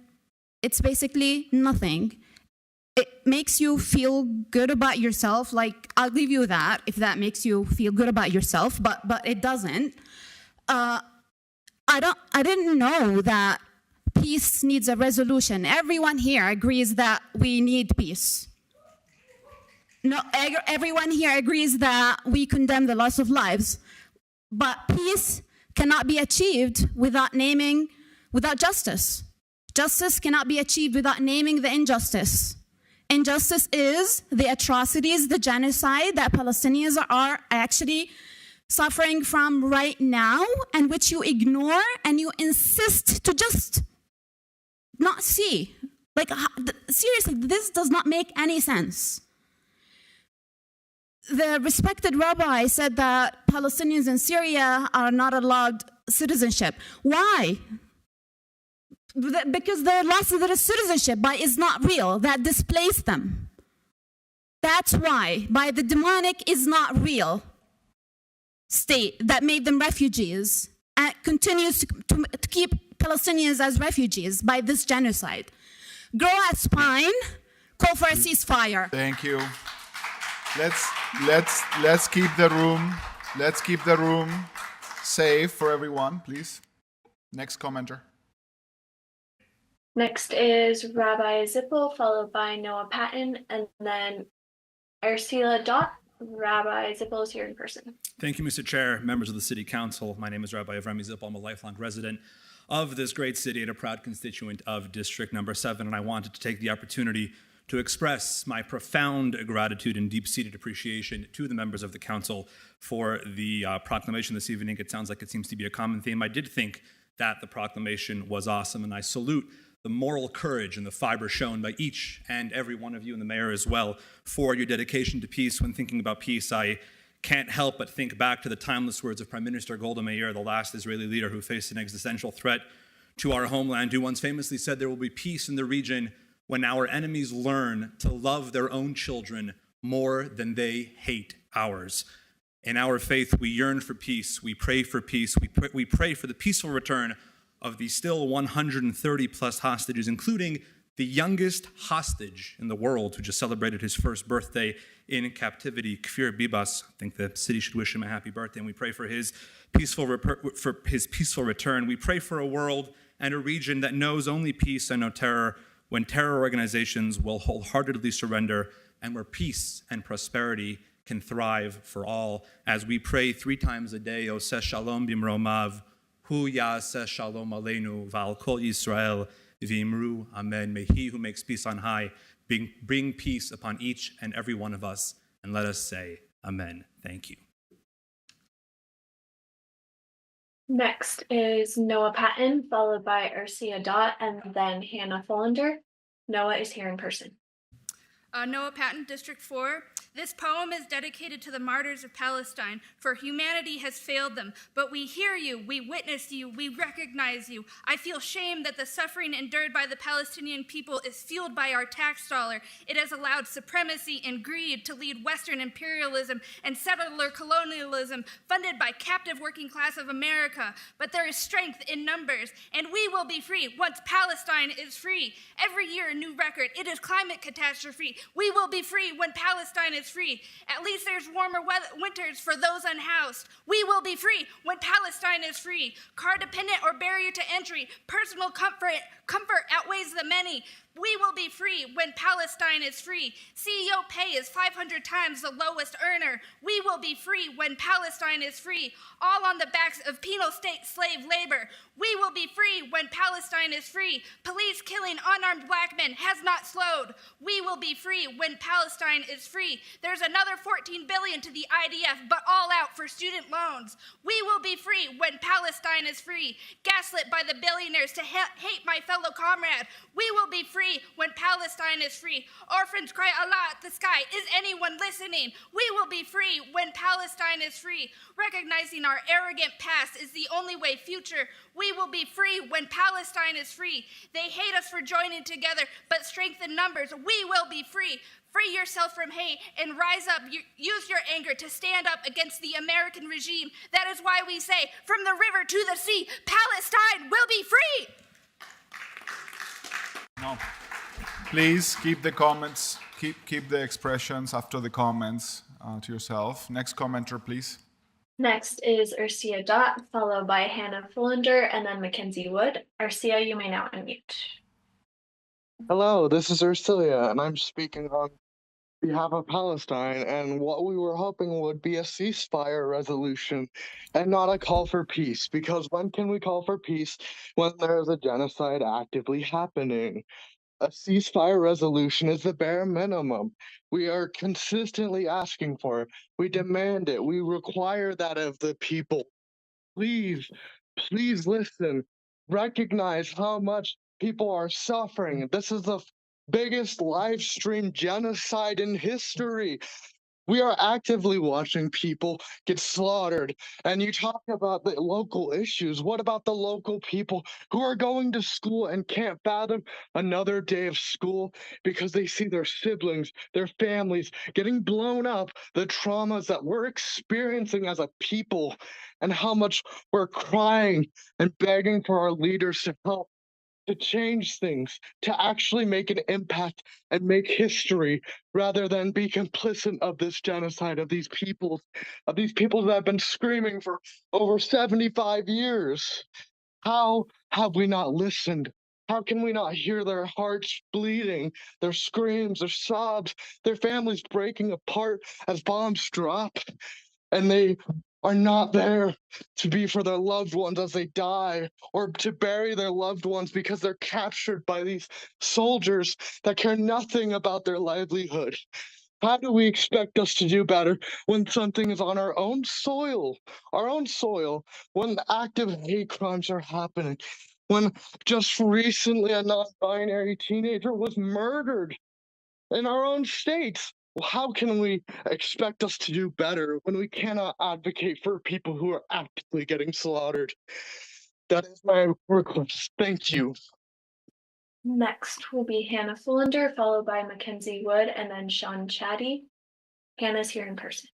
it's basically nothing. It makes you feel good about yourself. Like, I'll give you that if that makes you feel good about yourself, but it doesn't. I didn't know that peace needs a resolution. Everyone here agrees that we need peace. No, everyone here agrees that we condemn the loss of lives. But peace cannot be achieved without justice. Justice cannot be achieved without naming the injustice. Injustice is the atrocities, the genocide that Palestinians are actually suffering from right now, and which you ignore and you insist to just not see. Like, seriously, this does not make any sense. The respected rabbi said that Palestinians in Syria are not allowed citizenship. Why? Because their loss of their citizenship is not real. That displaced them. That's why. By the demonic is not real state that made them refugees and continues to keep Palestinians as refugees by this genocide. Grow a spine, call for a ceasefire. Thank you. Let's keep the room safe for everyone, please. Next commenter. Next is Rabbi Zippel, followed by Noah Patton, and then Ursula Dott. Rabbi Zippel is here in person. Thank you, Mr. Chair, members of the City Council. My name is Rabbi Avrami Zippel. I'm a lifelong resident of this great city and a proud constituent of District Number 7, and I wanted to take the opportunity to express my profound gratitude and deep-seated appreciation to the members of the council for the proclamation this evening. It sounds like it seems to be a common theme. I did think that the proclamation was awesome, and I salute the moral courage and the fiber shown by each and every one of you, and the mayor as well, for your dedication to peace. When thinking about peace, I can't help but think back to the timeless words of Prime Minister Golda Meir, the last Israeli leader who faced an existential threat to our homeland, who once famously said there will be peace in the region when our enemies learn to love their own children more than they hate ours. In our faith, we yearn for peace, we pray for peace, we pray for the peaceful return of the still 130 plus hostages, including the youngest hostage in the world who just celebrated his first birthday in captivity, Kfir Bibas. I think the city should wish him a happy birthday, and we pray for his peaceful return. We pray for a world and a region that knows only peace and no terror, when terror organizations will wholeheartedly surrender, and where peace and prosperity can thrive for all. As we pray 3 times a day, Oseh Shalom Bimromav, Hu Yaseh Shalom Aleinu, Val Kol Yisrael, V'imru, Amen. May he who makes peace on high bring peace upon each and every one of us, and let us say, Amen. Thank you. Next is Noah Patton, followed by Ursia Dott, and then Hannah Fullender. Noah is here in person. Noah Patton, District 4. This poem is dedicated to the martyrs of Palestine, for humanity has failed them. But we hear you, we witness you, we recognize you. I feel shame that the suffering endured by the Palestinian people is fueled by our tax dollar. It has allowed supremacy and greed to lead Western imperialism and settler colonialism funded by captive working class of America. But there is strength in numbers, and we will be free once Palestine is free. Every year a new record. It is climate catastrophe. We will be free when Palestine is free. At least there's warmer winters for those unhoused. We will be free when Palestine is free. Car dependent or barrier to entry, personal comfort outweighs the many. We will be free when Palestine is free. CEO pay is 500 times the lowest earner. We will be free when Palestine is free, all on the backs of penal state slave labor. We will be free when Palestine is free. Police killing unarmed black men has not slowed. We will be free when Palestine is free. There's another $14 billion to the IDF, but all out for student loans. We will be free when Palestine is free. Gaslit by the billionaires to hate my fellow comrade. We will be free when Palestine is free. Orphans cry Allah at the sky. Is anyone listening? We will be free when Palestine is free. Recognizing our arrogant past is the only way future. We will be free when Palestine is free. They hate us for joining together, but strength in numbers. We will be free. Free yourself from hate and rise up. Use your anger to stand up against the American regime. That is why we say, from the river to the sea, Palestine will be free. No. Please keep the comments, keep the expressions after the comments to yourself. Next commenter, please. Next is Ursia Dott, followed by Hannah Fullender, and then Mackenzie Wood. Ursia, you may now unmute. Hello, this is Ursilia, and I'm speaking on behalf of Palestine, and what we were hoping would be a ceasefire resolution and not a call for peace, because when can we call for peace when there is a genocide actively happening? A ceasefire resolution is the bare minimum. We are consistently asking for it. We demand it. We require that of the people. Please, please listen. Recognize how much people are suffering. This is the biggest live stream genocide in history. We are actively watching people get slaughtered. And you talk about the local issues. What about the local people who are going to school and can't fathom another day of school because they see their siblings, their families getting blown up, the traumas that we're experiencing as a people, and how much we're crying and begging for our leaders to help, to change things, to actually make an impact and make history rather than be complicit of this genocide of these people that have been screaming for over 75 years. How have we not listened? How can we not hear their hearts bleeding, their screams, their sobs, their families breaking apart as bombs drop? And they are not there to be for their loved ones as they die, or to bury their loved ones because they're captured by these soldiers that care nothing about their livelihood. How do we expect us to do better when something is on our own soil, when active hate crimes are happening, when just recently a non-binary teenager was murdered in our own states? How can we expect us to do better when we cannot advocate for people who are actively getting slaughtered? That is my request. Thank you. Next will be Hannah Fullender, followed by Mackenzie Wood, and then Sean Chatty. Hannah's here in person.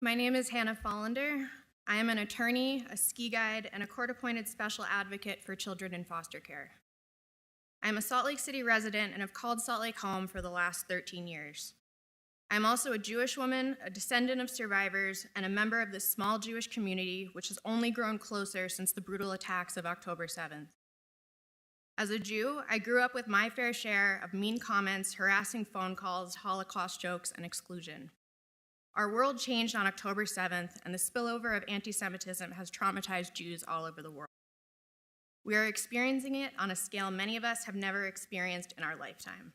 My name is Hannah Fullender. I am an attorney, a ski guide, and a court-appointed special advocate for children in foster care. I am a Salt Lake City resident and have called Salt Lake home for the last 13 years. I'm also a Jewish woman, a descendant of survivors, and a member of this small Jewish community, which has only grown closer since the brutal attacks of October 7th. As a Jew, I grew up with my fair share of mean comments, harassing phone calls, Holocaust jokes, and exclusion. Our world changed on October 7th, and the spillover of anti-Semitism has traumatized Jews all over the world. We are experiencing it on a scale many of us have never experienced in our lifetime.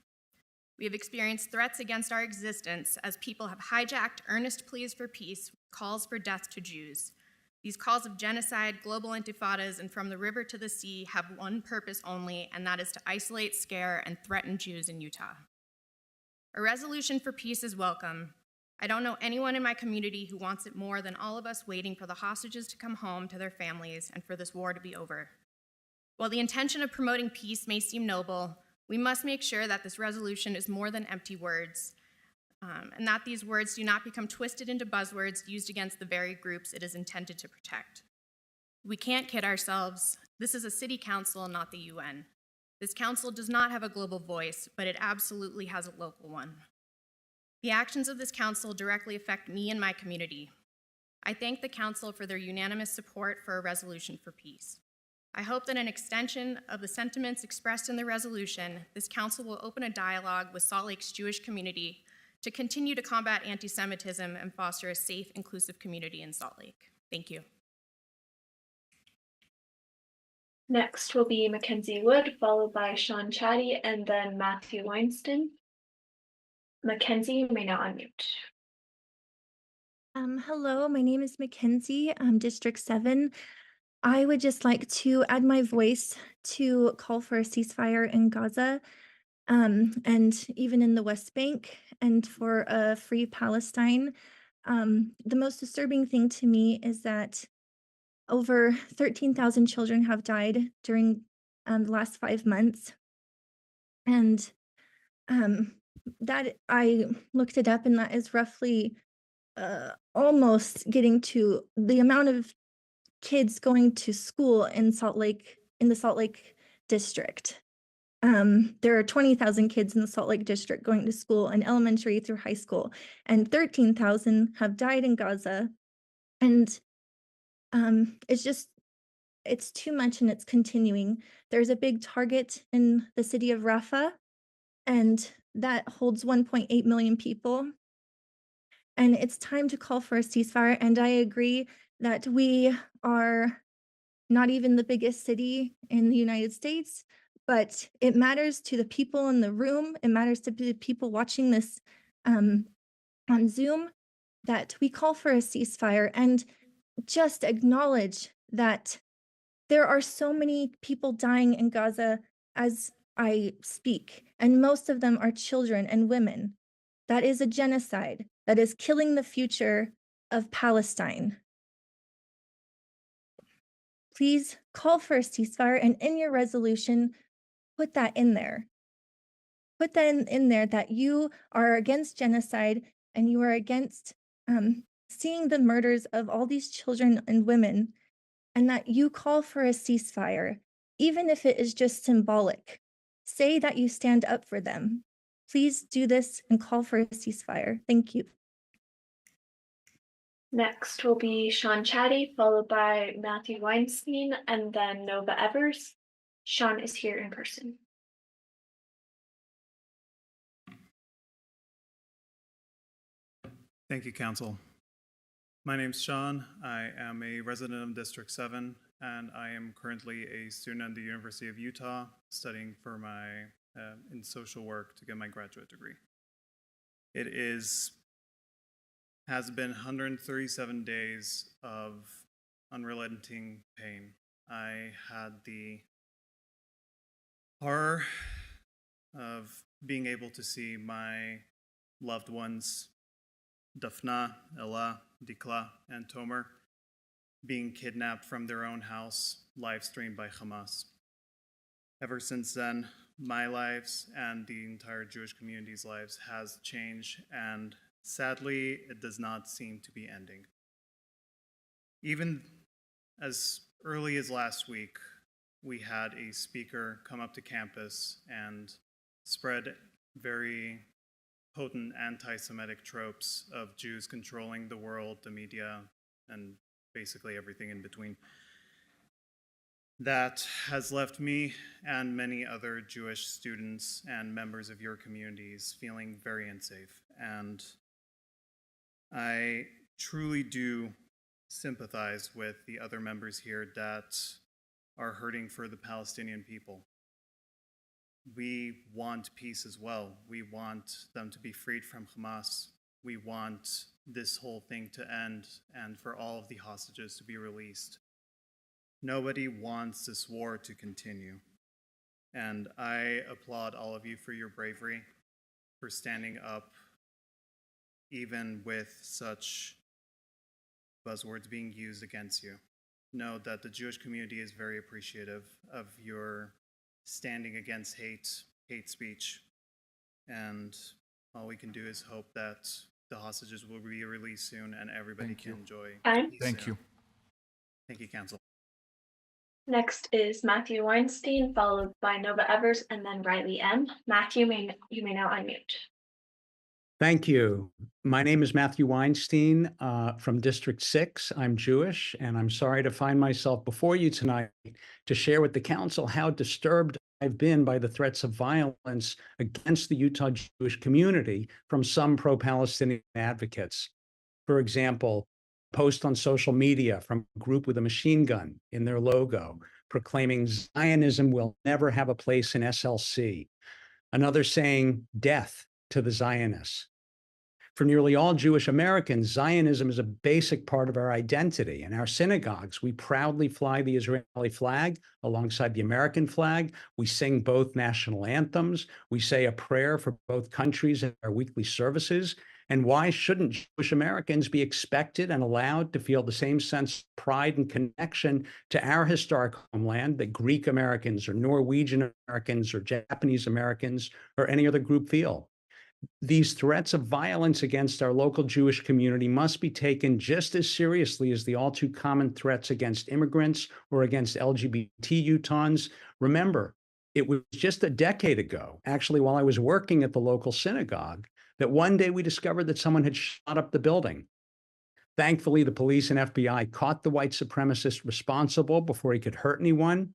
We have experienced threats against our existence as people have hijacked earnest pleas for peace, calls for death to Jews. These calls of genocide, global intifadas, and from the river to the sea have one purpose only, and that is to isolate, scare, and threaten Jews in Utah. A resolution for peace is welcome. I don't know anyone in my community who wants it more than all of us waiting for the hostages to come home to their families and for this war to be over. While the intention of promoting peace may seem noble, we must make sure that this resolution is more than empty words, and that these words do not become twisted into buzzwords used against the very groups it is intended to protect. We can't kid ourselves. This is a city council, not the UN. This council does not have a global voice, but it absolutely has a local one. The actions of this council directly affect me and my community. I thank the council for their unanimous support for a resolution for peace. I hope that an extension of the sentiments expressed in the resolution, this council will open a dialogue with Salt Lake's Jewish community to continue to combat anti-Semitism and foster a safe, inclusive community in Salt Lake. Thank you. Next will be Mackenzie Wood, followed by Sean Chatty, and then Matthew Weinstein. Mackenzie, you may now unmute. Hello, my name is Mackenzie. I'm District 7. I would just like to add my voice to call for a ceasefire in Gaza, and even in the West Bank, and for a free Palestine. The most disturbing thing to me is that over 13,000 children have died during the last 5 months. And that I looked it up, and that is roughly almost getting to the amount of kids going to school in the Salt Lake district. There are 20,000 kids in the Salt Lake district going to school in elementary through high school, and 13,000 have died in Gaza. And it's too much, and it's continuing. There's a big target in the city of Rafah, and that holds 1.8 million people. And it's time to call for a ceasefire. And I agree that we are not even the biggest city in the United States, but it matters to the people in the room. It matters to the people watching this on Zoom, that we call for a ceasefire and just acknowledge that there are so many people dying in Gaza as I speak, and most of them are children and women. That is a genocide that is killing the future of Palestine. Please call for a ceasefire, and in your resolution, put that in there. Put that in there, that you are against genocide and you are against seeing the murders of all these children and women, and that you call for a ceasefire, even if it is just symbolic. Say that you stand up for them. Please do this and call for a ceasefire. Thank you. Next will be Sean Chatty, followed by Matthew Weinstein, and then Nova Evers. Sean is here in person. Thank you, Council. My name's Sean. I am a resident of District 7, and I am currently a student at the University of Utah, studying for my in social work to get my graduate degree. It has been 137 days of unrelenting pain. I had the horror of being able to see my loved ones, Dafna, Ella, Dikla, and Tomer, being kidnapped from their own house, live streamed by Hamas. Ever since then, my lives and the entire Jewish community's lives has changed, and sadly, it does not seem to be ending. Even as early as last week, we had a speaker come up to campus and spread very potent anti-Semitic tropes of Jews controlling the world, the media, and basically everything in between. That has left me and many other Jewish students and members of your communities feeling very unsafe. And I truly do sympathize with the other members here that are hurting for the Palestinian people. we want peace as well. We want them to be freed from Hamas. We want this whole thing to end and for all of the hostages to be released. Nobody wants this war to continue. And I applaud all of you for your bravery, for standing up, even with such buzzwords being used against you. Know that the Jewish community is very appreciative of your standing against hate speech. And all we can do is hope that the hostages will be released soon and everybody can enjoy peace Thank soon. you. Thank you, Council. Next is Matthew Weinstein, followed by Nova Evers, and then Riley M. Matthew, you may now unmute. Thank you. My name is Matthew Weinstein from District 6. I'm Jewish, and I'm sorry to find myself before you tonight to share with the council how disturbed I've been by the threats of violence against the Utah Jewish community from some pro-Palestinian advocates. For example, post on social media from a group with a machine gun in their logo proclaiming Zionism will never have a place in SLC. Another saying death to the Zionists. For nearly all Jewish Americans, Zionism is a basic part of our identity. In our synagogues, we proudly fly the Israeli flag alongside the American flag. We sing both national anthems. We say a prayer for both countries in our weekly services. And why shouldn't Jewish Americans be expected and allowed to feel the same sense of pride and connection to our historic homeland that Greek Americans or Norwegian Americans or Japanese Americans or any other group feel? These threats of violence against our local Jewish community must be taken just as seriously as the all too common threats against immigrants or against LGBT Utahns. Remember, it was just a decade ago, actually, while I was working at the local synagogue, that one day we discovered that someone had shot up the building. Thankfully, the police and FBI caught the white supremacist responsible before he could hurt anyone.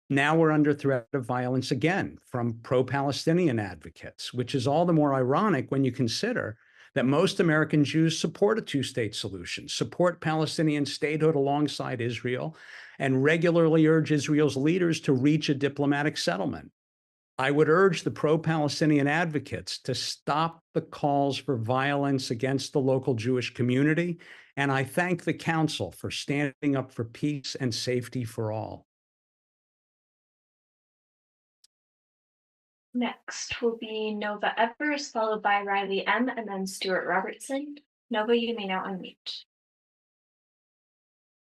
Now we're under threat of violence again from pro-Palestinian advocates, which is all the more ironic when you consider that most American Jews support a two-state solution, support Palestinian statehood alongside Israel, and regularly urge Israel's leaders to reach a diplomatic settlement. I would urge the pro-Palestinian advocates to stop the calls for violence against the local Jewish community, and I thank the council for standing up for peace and safety for all. Next will be Nova Evers, followed by Riley M, and then Stuart Robertson. Nova, you may now unmute.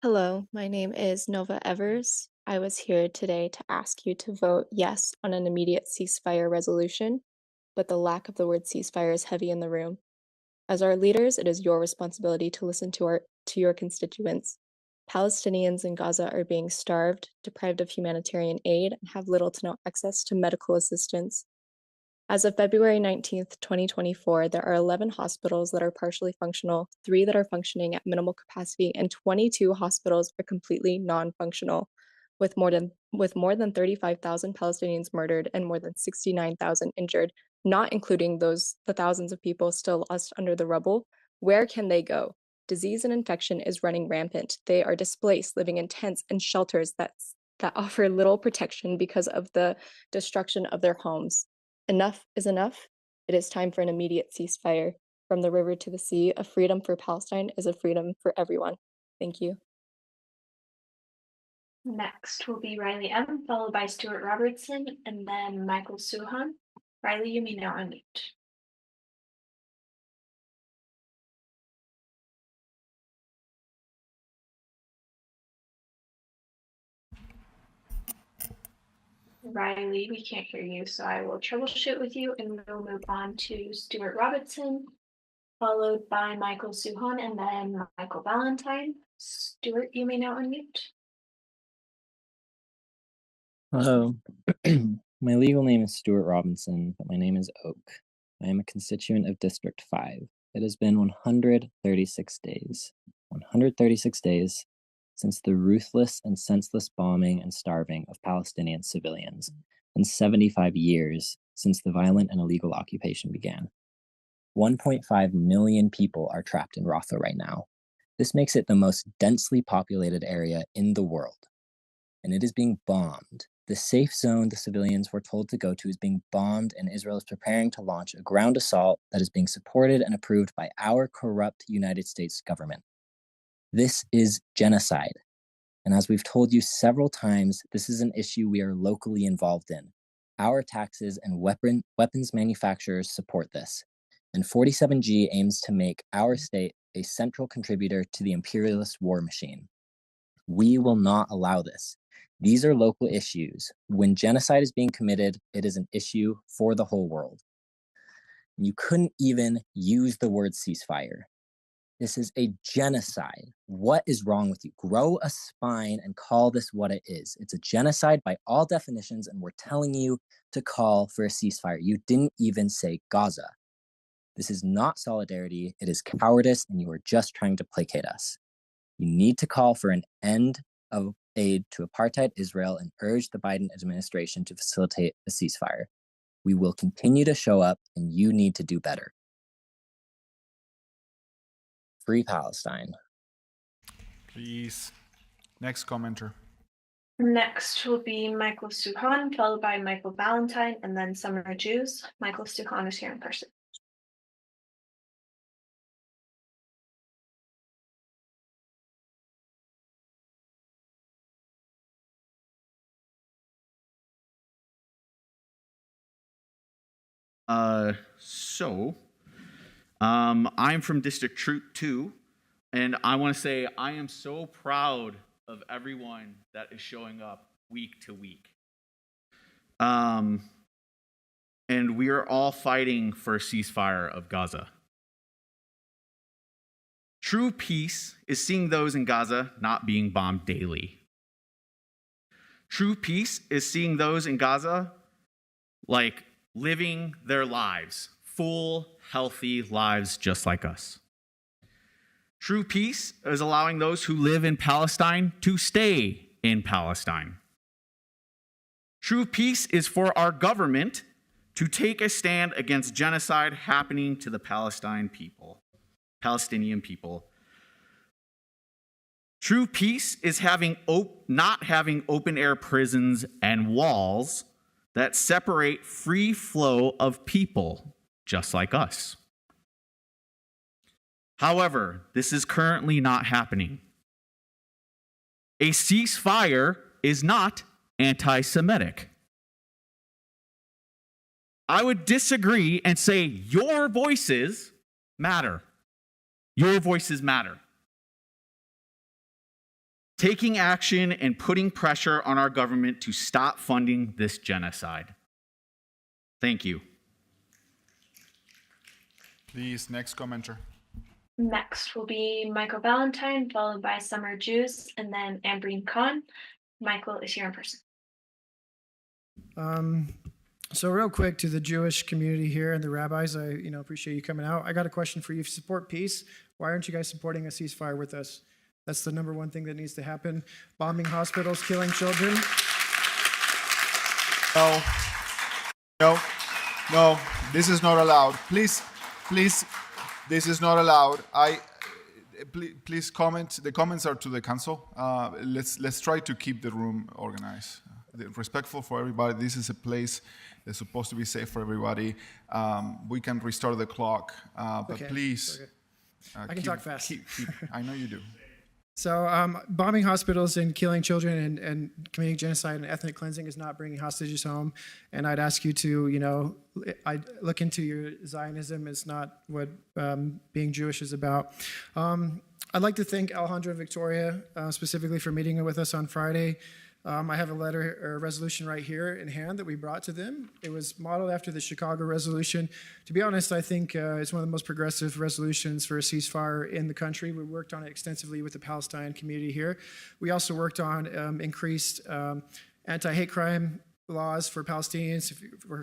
Hello, my name is Nova Evers. I was here today to ask you to vote yes on an immediate ceasefire resolution, but the lack of the word ceasefire is heavy in the room. As our leaders, it is your responsibility to listen to your constituents. Palestinians in Gaza are being starved, deprived of humanitarian aid, and have little to no access to medical assistance. As of February 19th, 2024, there are 11 hospitals that are partially functional, 3 that are functioning at minimal capacity, and 22 hospitals are completely non-functional, with more than 35,000 Palestinians murdered and more than 69,000 injured, not including the thousands of people still lost under the rubble. Where can they go? Disease and infection is running rampant. They are displaced, living in tents and shelters that offer little protection because of the destruction of their homes. Enough is enough. It is time for an immediate ceasefire. From the river to the sea, a freedom for Palestine is a freedom for everyone. Thank you. Next will be Riley M, followed by Stuart Robertson, and then Michael Suhan. Riley, you may now unmute. Riley, we can't hear you, so I will troubleshoot with you, and we'll move on to Stuart Robertson, followed by Michael Suhan, and then Michael Valentine. Stuart, you may now unmute. Hello. My legal name is Stuart Robinson, but my name is Oak. I am a constituent of District 5. It has been 136 days. 136 days since the ruthless and senseless bombing and starving of Palestinian civilians, and 75 years since the violent and illegal occupation began. 1.5 million people are trapped in Rafah right now. This makes it the most densely populated area in the world, and it is being bombed The safe zone the civilians were told to go to is being bombed, and Israel is preparing to launch a ground assault that is being supported and approved by our corrupt United States government. This is genocide. And as we've told you several times, this is an issue we are locally involved in. Our taxes and weapons manufacturers support this. And 47G aims to make our state a central contributor to the imperialist war machine. We will not allow this. These are local issues. When genocide is being committed, it is an issue for the whole world. You couldn't even use the word ceasefire. This is a genocide. What is wrong with you? Grow a spine and call this what it is. It's a genocide by all definitions, and we're telling you to call for a ceasefire. You didn't even say Gaza. This is not solidarity. It is cowardice, and you are just trying to placate us. You need to call for an end of aid to apartheid Israel and urge the Biden administration to facilitate a ceasefire. We will continue to show up, and you need to do better. Free Palestine. Please. Next commenter. Next will be Michael Suhan, followed by Michael Valentine, and then Summer Jews. Michael Suhan is here in person. I'm from District 2, and I want to say I am so proud of everyone that is showing up week to week. And we are all fighting for a ceasefire of Gaza. True peace is seeing those in Gaza not being bombed daily. True peace is seeing those in Gaza like living their lives, full, healthy lives just like us. True peace is allowing those who live in Palestine to stay in Palestine. True peace is for our government to take a stand against genocide happening to the Palestinian people. True peace is not having open-air prisons and walls that separate free flow of people just like us. However, this is currently not happening. A ceasefire is not anti-Semitic. I would disagree and say your voices matter. Your voices matter. Taking action and putting pressure on our government to stop funding this genocide. Thank you. Please, next commenter. Next will be Michael Valentine, followed by Summer Jews, and then Ambreen Khan. Michael is here in person. So real quick to the Jewish community here and the rabbis, I appreciate you coming out. I got a question for you. If you support peace, why aren't you guys supporting a ceasefire with us? That's the number one thing that needs to happen. Bombing hospitals, killing children. No, this is not allowed. Please, this is not allowed. Please comment. The comments are to the council. Let's try to keep the room organized, respectful for everybody. This is a place that's supposed to be safe for everybody. We can restart the clock, but Okay, please. okay. I can talk fast. I know you do. So bombing hospitals and killing children and committing genocide and ethnic cleansing is not bringing hostages home. And I'd ask you to, I look into your Zionism. It's not what being Jewish is about. I'd like to thank Alejandro and Victoria specifically for meeting with us on Friday. I have a letter or a resolution right here in hand that we brought to them. It was modeled after the Chicago resolution. To be honest, I think it's one of the most progressive resolutions for a ceasefire in the country. We worked on it extensively with the Palestine community here. We also worked on increased anti-hate crime laws for Palestinians,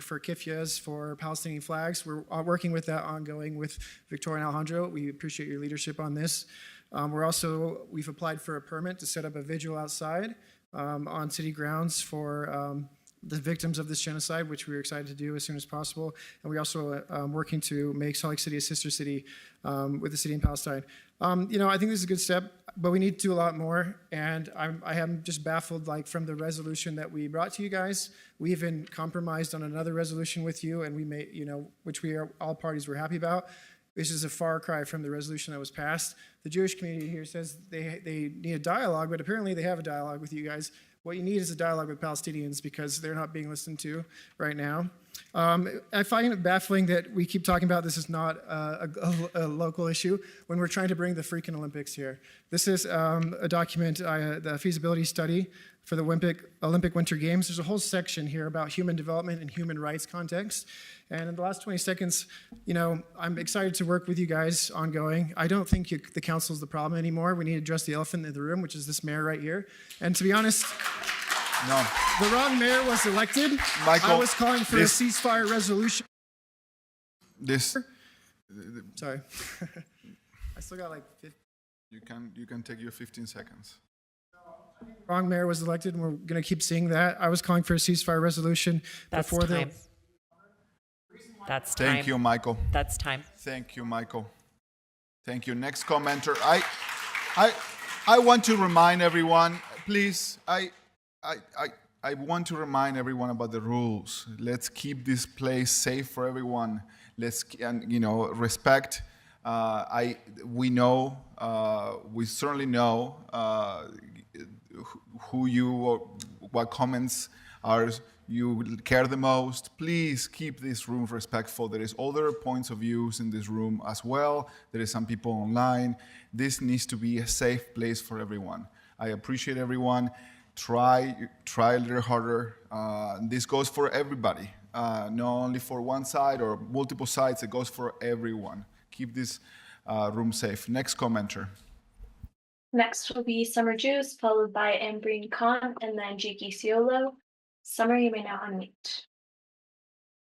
for kifyas, for Palestinian flags. We're working with that ongoing with Victoria and Alejandro. We appreciate your leadership on this. We've applied for a permit to set up a vigil outside on city grounds for the victims of this genocide, which we're excited to do as soon as possible. And we also working to make Salt Lake City a sister city with the city in Palestine. I think this is a good step, but we need to do a lot more. And I am just baffled, like from the resolution that we brought to you guys. We even compromised on another resolution with you, and we made, which all parties were happy about. This is a far cry from the resolution that was passed. The Jewish community here says they need a dialogue, but apparently they have a dialogue with you guys. What you need is a dialogue with Palestinians because they're not being listened to right now. I find it baffling that we keep talking about this is not a local issue when we're trying to bring the freaking Olympics here. This is a document, the feasibility study for the Olympic Winter Games. There's a whole section here about human development and human rights context. And in the last 20 seconds, I'm excited to work with you guys ongoing. I don't think the council is the problem anymore. We need to address the elephant in the room, which is this mayor right here. And to be honest, no, the wrong mayor was elected. Michael, I was calling for a ceasefire resolution. Sorry. I still got like 50. You can take your 15 seconds. Wrong mayor was elected, and we're going to keep seeing that. I was calling for a ceasefire resolution That's before time. That's time. Thank you, Michael. That's time. Thank you, Michael. Thank you. Next commenter. I want to remind everyone, please. I want to remind everyone about the rules. Let's keep this place safe for everyone. Let's respect. We certainly know who you or what comments you care the most. Please keep this room respectful. There is other points of views in this room as well. There is some people online. This needs to be a safe place for everyone. I appreciate everyone. Try a little harder. This goes for everybody, not only for one side or multiple sides. It goes for everyone. Keep this room safe. Next commenter. Next will be Summer Juice, followed by Ambreen Khan, and then Jiki Ciolo. Summer, you may now unmute.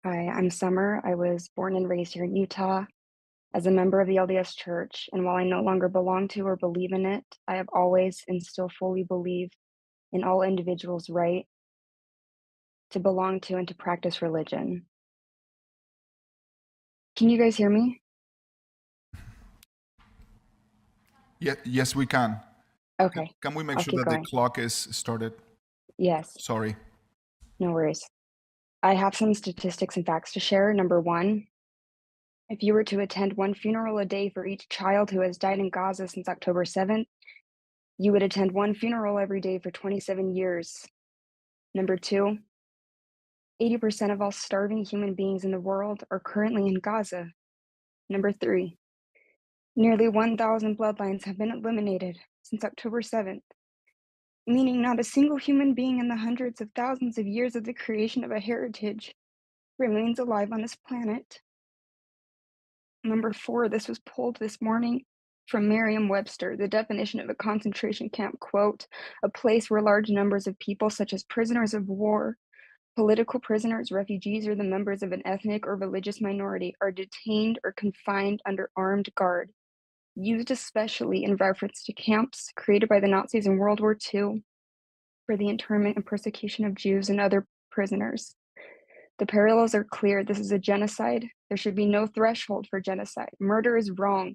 Hi, I'm Summer. I was born and raised here in Utah as a member of the LDS Church, and while I no longer belong to or believe in it, I have always and still fully believed in all individuals' right to belong to and to practice religion. Can you guys hear me? Yes, we can. Okay. Can we make I'll sure keep that going. the clock is started? Yes. Sorry. No worries. I have some statistics and facts to share. Number one, if you were to attend one funeral a day for each child who has died in Gaza since October 7th, you would attend one funeral every day for 27 years. Number two, 80% of all starving human beings in the world are currently in Gaza. Number three, nearly 1,000 bloodlines have been eliminated since October 7th, meaning not a single human being in the hundreds of thousands of years of the creation of a heritage remains alive on this planet. Number four, this was pulled this morning from Merriam-Webster. The definition of a concentration camp, quote, a place where large numbers of people such as prisoners of war, political prisoners, refugees, or the members of an ethnic or religious minority are detained or confined under armed guard, used especially in reference to camps created by the Nazis in World War II for the internment and persecution of Jews and other prisoners. The parallels are clear. This is a genocide. There should be no threshold for genocide. Murder is wrong.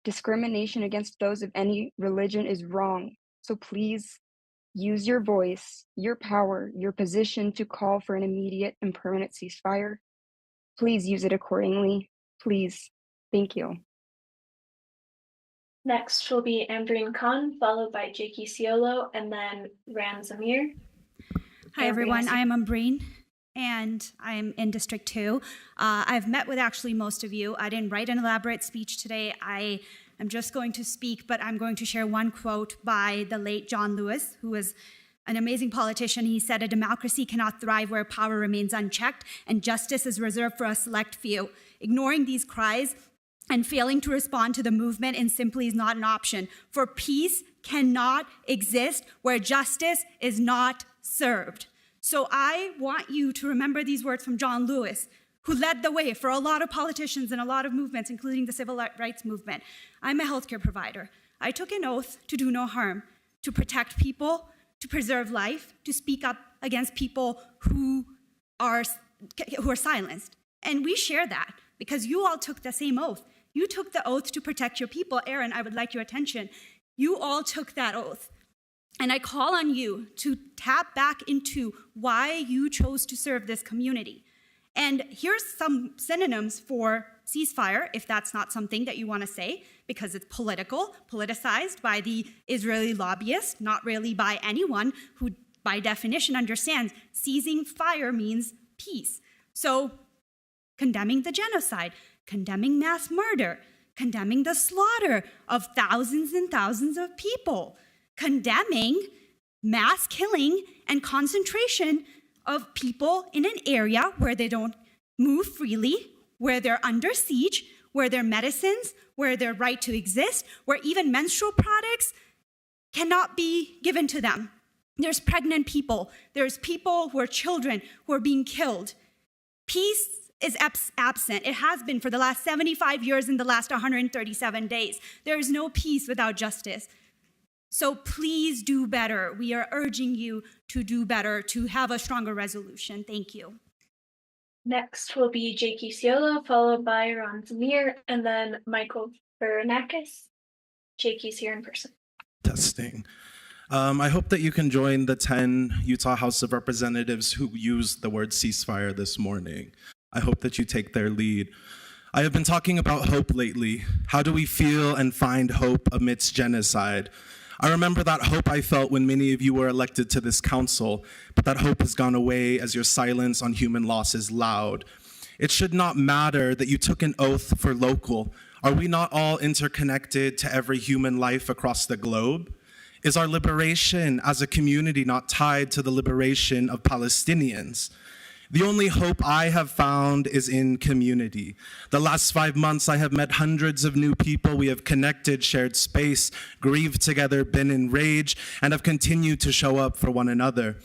Discrimination against those of any religion is wrong. So please use your voice, your power, your position to call for an immediate and permanent ceasefire. Please use it accordingly. Please. Thank you. Next will be Ambreen Khan, followed by Jiki Ciolo, and then Ram Zamir. Hi, everyone. I am Ambreen, and I'm in District 2. I've met with actually most of you. I didn't write an elaborate speech today. I am just going to speak, but I'm going to share one quote by the late John Lewis, who was an amazing politician. He said, "A democracy cannot thrive where power remains unchecked, and justice is reserved for a select few. Ignoring these cries and failing to respond to the movement and simply is not an option. For peace cannot exist where justice is not served." So I want you to remember these words from John Lewis, who led the way for a lot of politicians and a lot of movements, including the civil rights movement. I'm a healthcare provider. I took an oath to do no harm, to protect people, to preserve life, to speak up against people who are silenced. And we share that because you all took the same oath. You took the oath to protect your people. Aaron, I would like your attention. You all took that oath. And I call on you to tap back into why you chose to serve this community. And here's some synonyms for ceasefire, if that's not something that you want to say, because it's political, politicized by the Israeli lobbyists, not really by anyone who, by definition, understands ceasing fire means peace. So, condemning the genocide, condemning mass murder, condemning the slaughter of thousands and thousands of people, condemning mass killing and concentration of people in an area where they don't move freely, where they're under siege, where their medicines, where their right to exist, where even menstrual products cannot be given to them. There's pregnant people, there's people who are children who are being killed. Peace is absent. It has been for the last 75 years and the last 137 days. There is no peace without justice. So please do better. We are urging you to do better, to have a stronger resolution. Thank you. Next will be Jakey Ciola, followed by Ron Zamir, and then Michael Veronakis. Jakey's here in person. Testing. I hope that you can join the 10 Utah House of Representatives who used the word ceasefire this morning. I hope that you take their lead. I have been talking about hope lately. How do we feel and find hope amidst genocide? I remember that hope I felt when many of you were elected to this council, but that hope has gone away as your silence on human loss is loud. It should not matter that you took an oath for local. Are we not all interconnected to every human life across the globe? Is our liberation as a community not tied to the liberation of Palestinians? The only hope I have found is in community. The last 5 months, I have met hundreds of new people. We have connected, shared space, grieved together, been enraged, and have continued to show up for one another.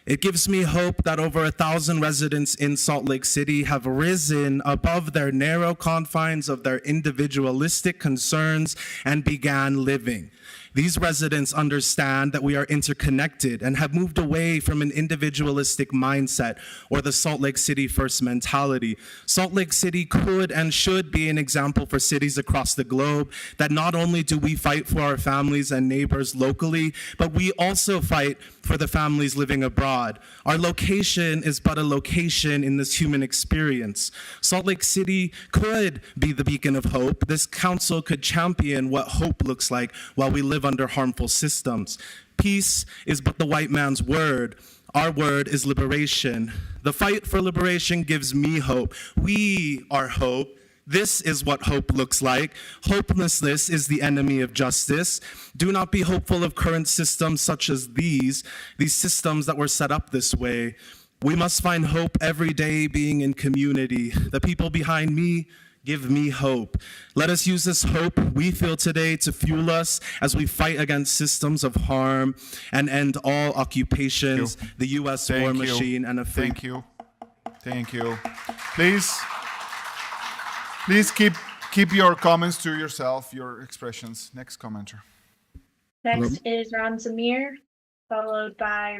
It gives me hope that over 1,000 residents in Salt Lake City have risen above their narrow confines of their individualistic concerns and began living. These residents understand that we are interconnected and have moved away from an individualistic mindset or the Salt Lake City first mentality. Salt Lake City could and should be an example for cities across the globe that not only do we fight for our families and neighbors locally, but we also fight for the families living abroad. Our location is but a location in this human experience. Salt Lake City could be the beacon of hope. This council could champion what hope looks like while we live under harmful systems. Peace is but the white man's word. Our word is liberation. The fight for liberation gives me hope. We are hope. This is what hope looks like. Hopelessness is the enemy of justice. Do not be hopeful of current systems such as these systems that were set up this way. We must find hope every day being in community. The people behind me give me hope. Let us use this hope we feel today to fuel us as we fight against systems of harm and end all occupations, the U.S. war machine, and a free. Thank you. Thank you. Please keep your comments to yourself, your expressions. Next commenter. Next is Ron Zamir, followed by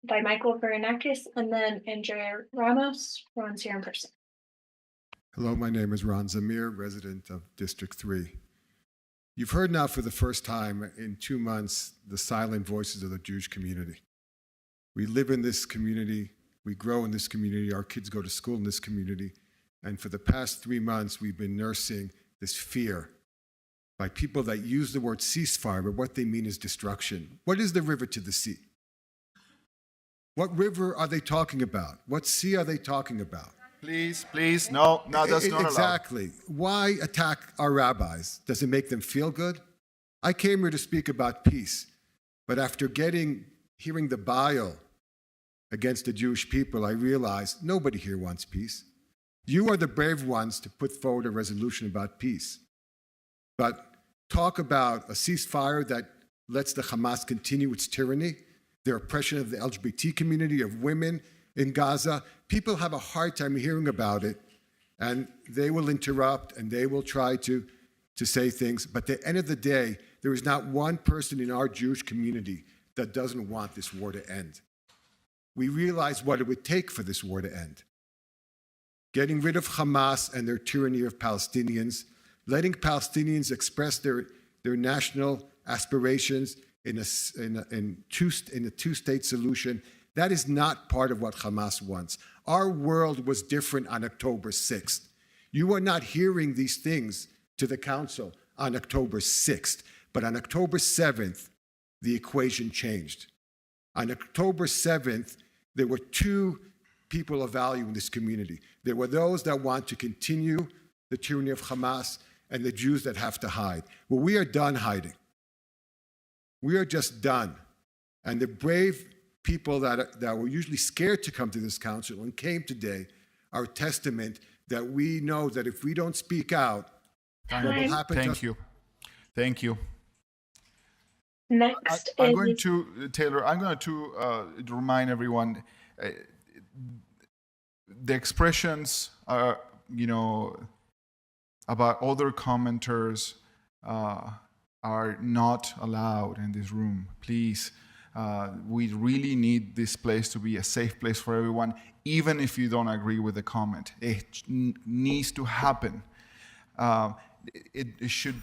Michael Veronakis, and then Andrea Ramos. Ron's here in person. Hello, my name is Ron Zamir, resident of District 3. You've heard now for the first time in 2 months the silent voices of the Jewish community. We live in this community, we grow in this community, our kids go to school in this community, and for the past 3 months we've been nursing this fear by people that use the word ceasefire, but what they mean is destruction. What is the river to the sea? What river are they talking about? What sea are they talking about? Please, no, that's not allowed. Exactly. Why attack our rabbis? Does it make them feel good? I came here to speak about peace, but after hearing the bile against the Jewish people, I realized nobody here wants peace. You are the brave ones to put forward a resolution about peace. But talk about a ceasefire that lets the Hamas continue its tyranny, their oppression of the LGBT community, of women in Gaza. People have a hard time hearing about it, and they will interrupt and they will try to say things. But at the end of the day, there is not one person in our Jewish community that doesn't want this war to end. we realized what it would take for this war to end. Getting rid of Hamas and their tyranny of Palestinians, letting Palestinians express their national aspirations in a two-state solution, that is not part of what Hamas wants. Our world was different on October 6th. You are not hearing these things to the council on October 6th, but on October 7th, the equation changed. On October 7th, there were two people of value in this community. There were those that want to continue the tyranny of Hamas and the Jews that have to hide. Well, we are done hiding. We are just done. And the brave people that were usually scared to come to this council and came today are a testament that we know that if we don't speak out, what will happen to us? Thank you. Thank you. Next I'm is going to, Taylor, I'm going to remind everyone, the expressions are, about other commenters are not allowed in this room. Please, we really need this place to be a safe place for everyone, even if you don't agree with the comment. It needs to happen.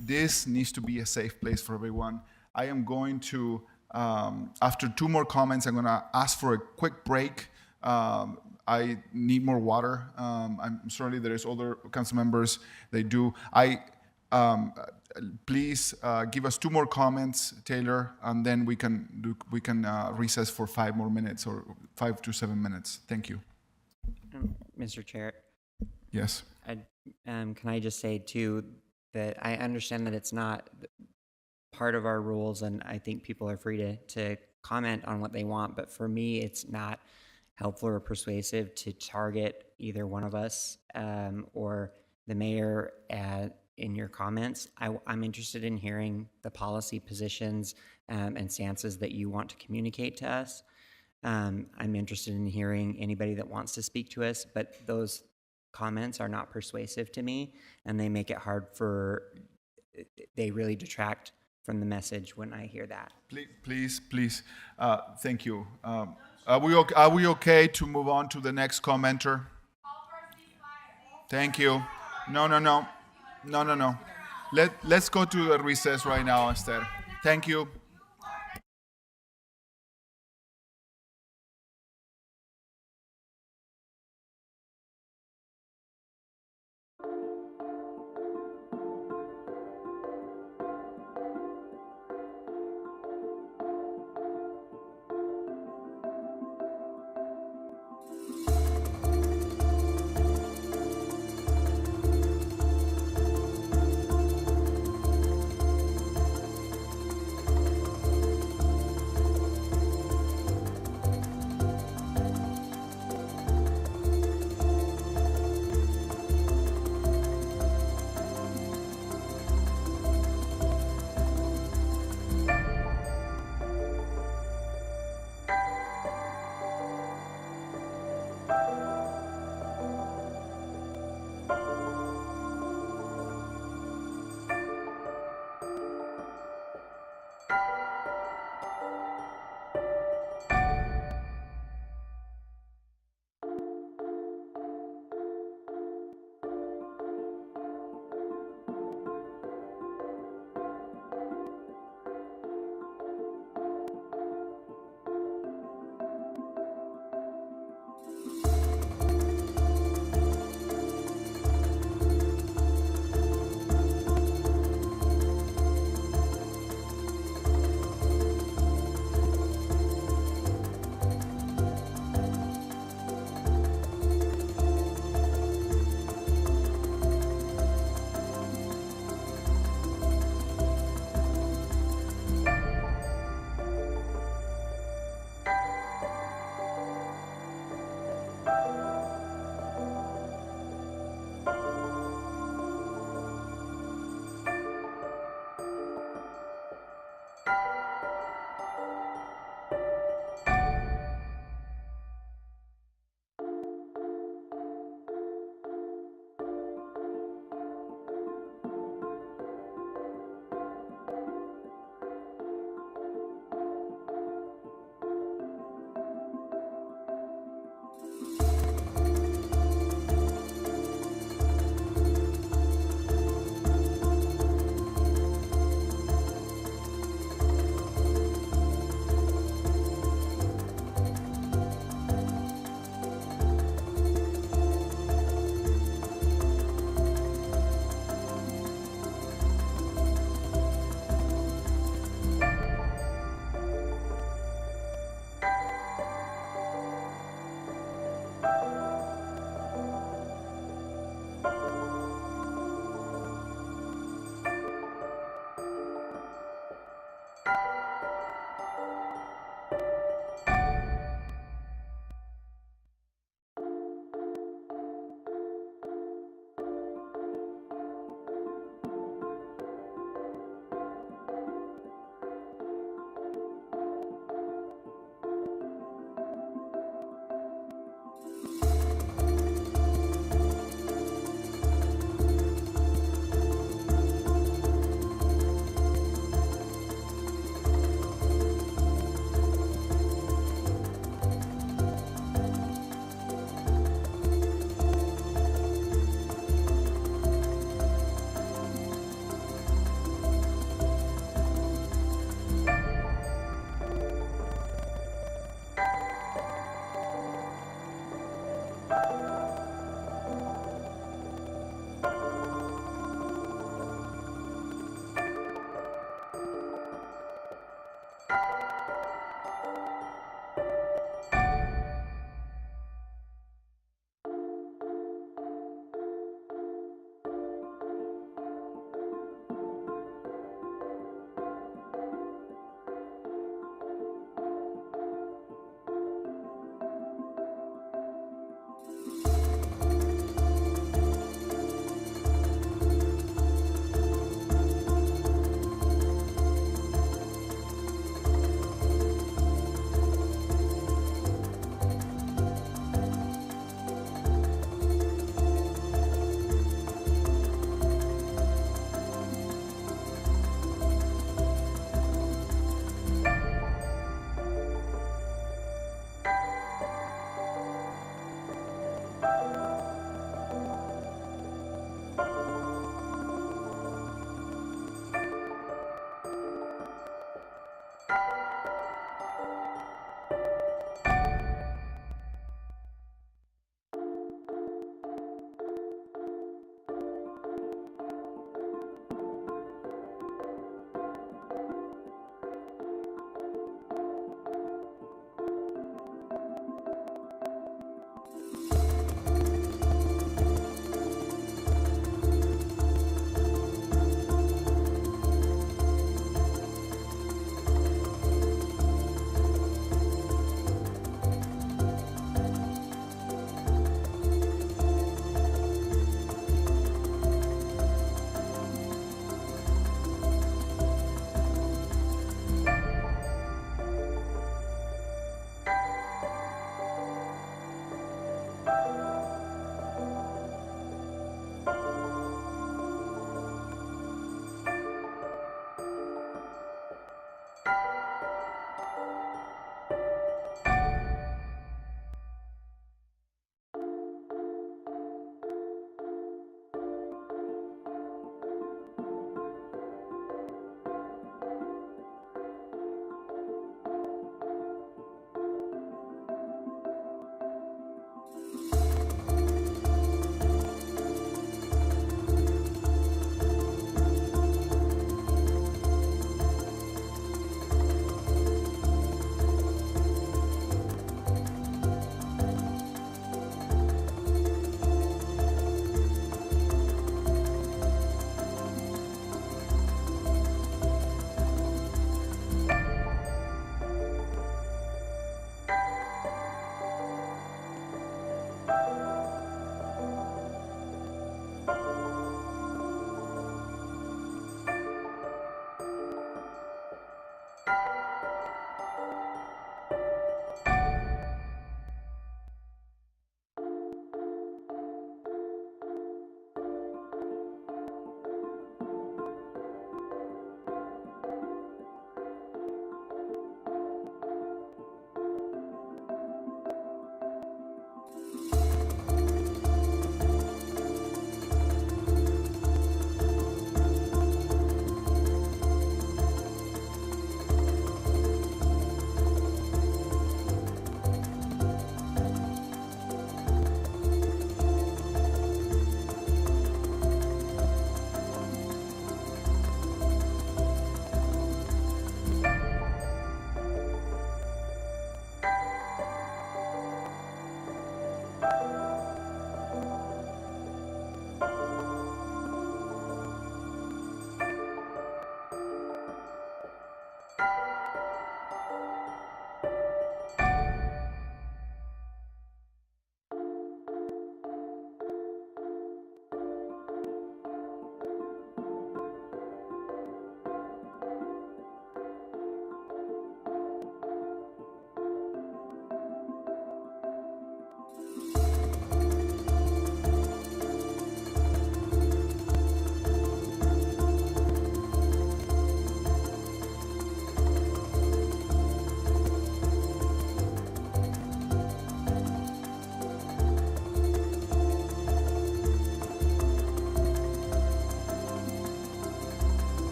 This needs to be a safe place for everyone. I am going to, after two more comments, I'm going to ask for a quick break. I need more water. I'm sorry, there is other council members, they do. Please give us two more comments, Taylor, and then we can recess for 5 more minutes or 5 to 7 minutes. Thank you. Mr. Chair. Yes. Can I just say too that I understand that it's not part of our rules, and I think people are free to comment on what they want. But for me, it's not helpful or persuasive to target either one of us or the mayor in your comments. I'm interested in hearing the policy positions and stances that you want to communicate to us. I'm interested in hearing anybody that wants to speak to us, but those comments are not persuasive to me, and they make it hard they really detract from the message when I hear that. Please, thank you. Are we okay to move on to the next commenter? Thank you. No. Let's go to the recess right now instead. Thank you.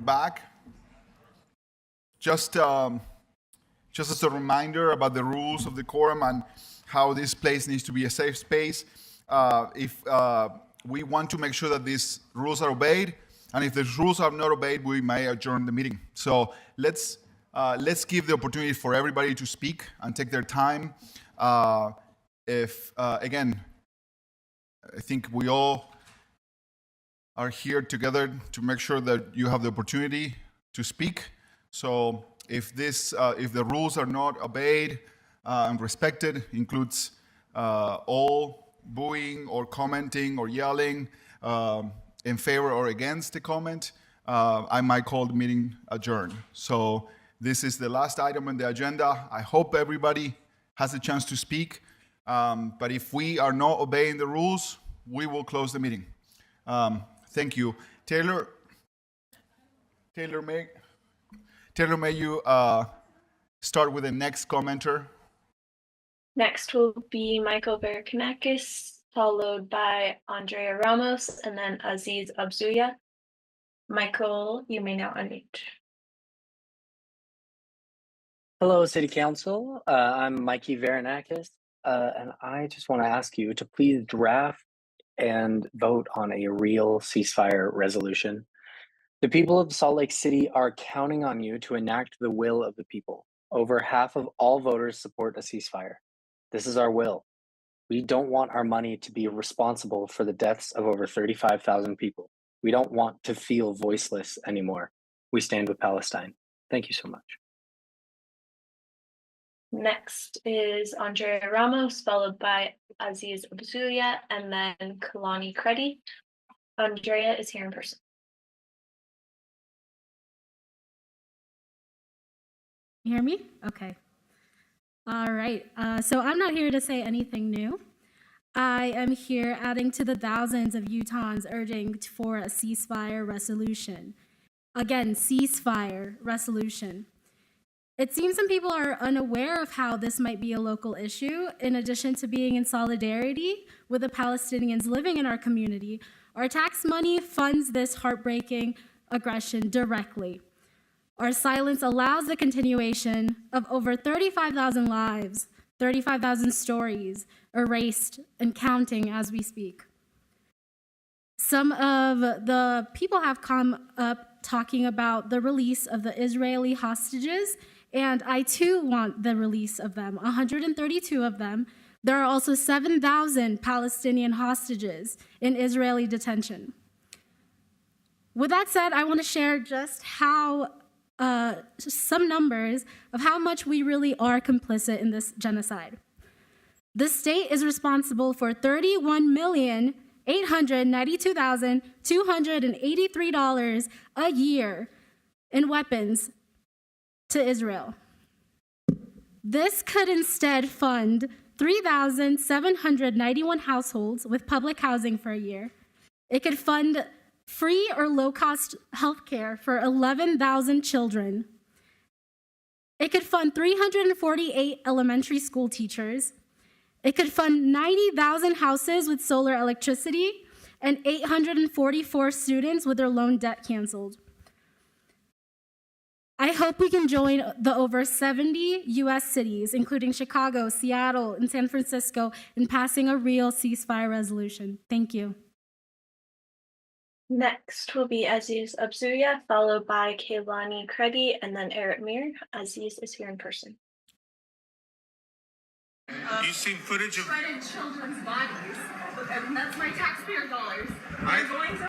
back. Just as a reminder about the rules of decorum and how this place needs to be a safe space. If we want to make sure that these rules are obeyed, and if the rules are not obeyed, we may adjourn the meeting. So let's give the opportunity for everybody to speak and take their time. Again, I think we all are here together to make sure that you have the opportunity to speak. So if the rules are not obeyed and respected, includes all booing or commenting or yelling in favor or against the comment, I might call the meeting adjourned. So this is the last item on the agenda. I hope everybody has a chance to speak. But if we are not obeying the rules, we will close the meeting. Thank you. Taylor, may you start with the next commenter? Next will be Michael Barakanakis, followed by Andrea Ramos, and then Aziz Abzuya. Michael, you may now unmute. Hello, City Council. I'm Mikey Varanakis, and I just want to ask you to please draft and vote on a real ceasefire resolution. The people of Salt Lake City are counting on you to enact the will of the people. Over half of all voters support a ceasefire. This is our will. We don't want our money to be responsible for the deaths of over 35,000 people. We don't want to feel voiceless anymore. We stand with Palestine. Thank you so much. Next is Andrea Ramos, followed by Aziz Abzuya, and then Kalani Kredi. Andrea is here in person. You hear me? Okay. All right. So I'm not here to say anything new. I am here adding to the thousands of Utahns urging for a ceasefire resolution. Again, ceasefire resolution. It seems some people are unaware of how this might be a local issue. In addition to being in solidarity with the Palestinians living in our community, our tax money funds this heartbreaking aggression directly. Our silence allows the continuation of over 35,000 lives, 35,000 stories erased and counting as we speak. Some of the people have come up talking about the release of the Israeli hostages, and I too want the release of them, 132 of them. There are also 7,000 Palestinian hostages in Israeli detention. With that said, I want to share just how some numbers of how much we really are complicit in this genocide. The state is responsible for $31,892,283 a year in weapons to Israel. This could instead fund 3,791 households with public housing for a year. It could fund free or low-cost health care for 11,000 children. It could fund 348 elementary school teachers. It could fund 90,000 houses with solar electricity and 844 students with their loan debt canceled. I hope we can join the over 70 US cities, including Chicago, Seattle, and San Francisco, in passing a real ceasefire resolution. Thank you. Next will be Aziz Abzuya, followed by Kaylani Kredi, and then Eric Mir. Aziz is here in person. You've seen footage of shredded children's bodies, and that's my taxpayer dollars. They're going to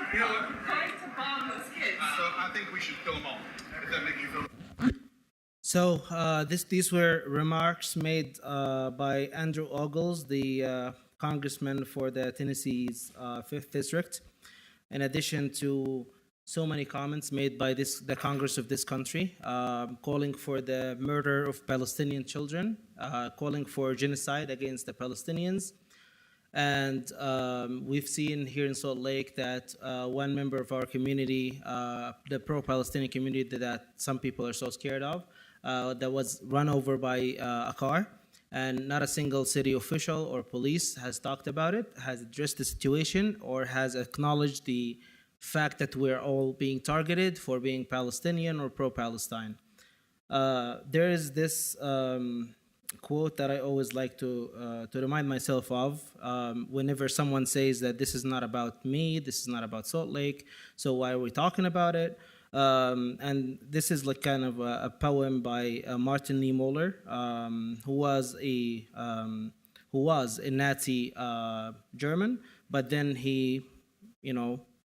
bomb those kids. So I think we should kill them all. If that makes you feel. So these were remarks made by Andrew Ogles, the congressman for the Tennessee's 5th District, in addition to so many comments made by the Congress of this country, calling for the murder of Palestinian children, calling for genocide against the Palestinians. And we've seen here in Salt Lake that one member of our community, the pro-Palestinian community that some people are so scared of, that was run over by a car. And not a single city official or police has talked about it, has addressed the situation, or has acknowledged the fact that we're all being targeted for being Palestinian or pro-Palestine. There is this quote that I always like to remind myself of whenever someone says that this is not about me, this is not about Salt Lake, so why are we talking about it? And this is like kind of a poem by Martin Niemöller, who was a Nazi German, but then he,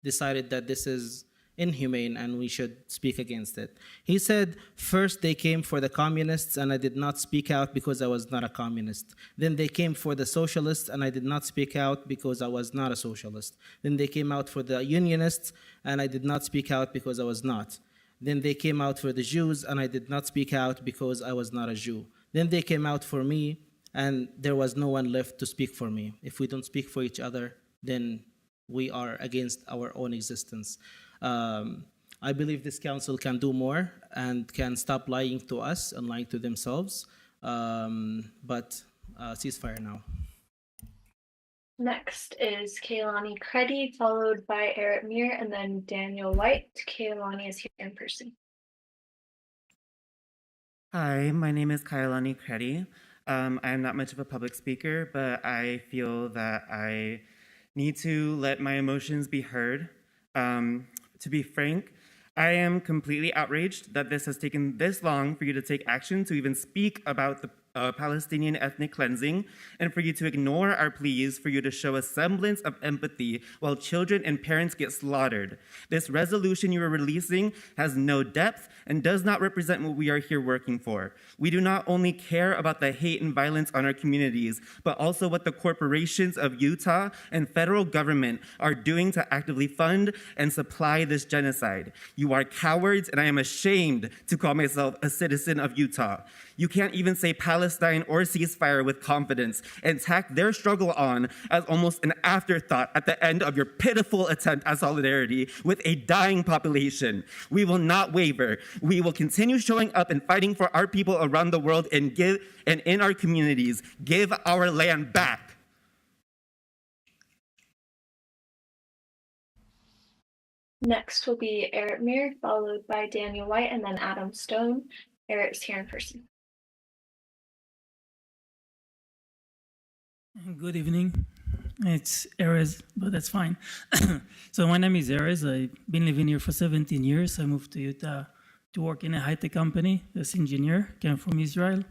decided that this is inhumane and we should speak against it. He said, first they came for the communists and I did not speak out because I was not a communist. Then they came for the socialists and I did not speak out because I was not a socialist. Then they came out for the unionists and I did not speak out because I was not. Then they came out for the Jews and I did not speak out because I was not a Jew. Then they came out for me and there was no one left to speak for me. If we don't speak for each other, then we are against our own existence. I believe this council can do more and can stop lying to us and lying to themselves. But ceasefire now. Next is Kaylani Creddy, followed by Eric Muir, and then Daniel White. Kaylani is here in person. Hi, my name is Kailani Creddy. I am not much of a public speaker, but I feel that I need to let my emotions be heard. To be frank, I am completely outraged that this has taken this long for you to take action to even speak about the Palestinian ethnic cleansing, and for you to ignore our pleas for you to show a semblance of empathy while children and parents get slaughtered. This resolution you are releasing has no depth and does not represent what we are here working for. We do not only care about the hate and violence on our communities, but also what the corporations of Utah and federal government are doing to actively fund and supply this genocide. You are cowards, and I am ashamed to call myself a citizen of Utah. You can't even say Palestine or ceasefire with confidence and tack their struggle on as almost an afterthought at the end of your pitiful attempt at solidarity with a dying population. We will not waver. We will continue showing up and fighting for our people around the world and in our communities. Give our land back. Next will be Eric Muir, followed by Daniel White, and then Adam Stone. Eric's here in person. Good evening. It's Erez, but that's fine. So my name is Erez. I've been living here for 17 years. I moved to Utah to work in a high-tech company as engineer, came from Israel.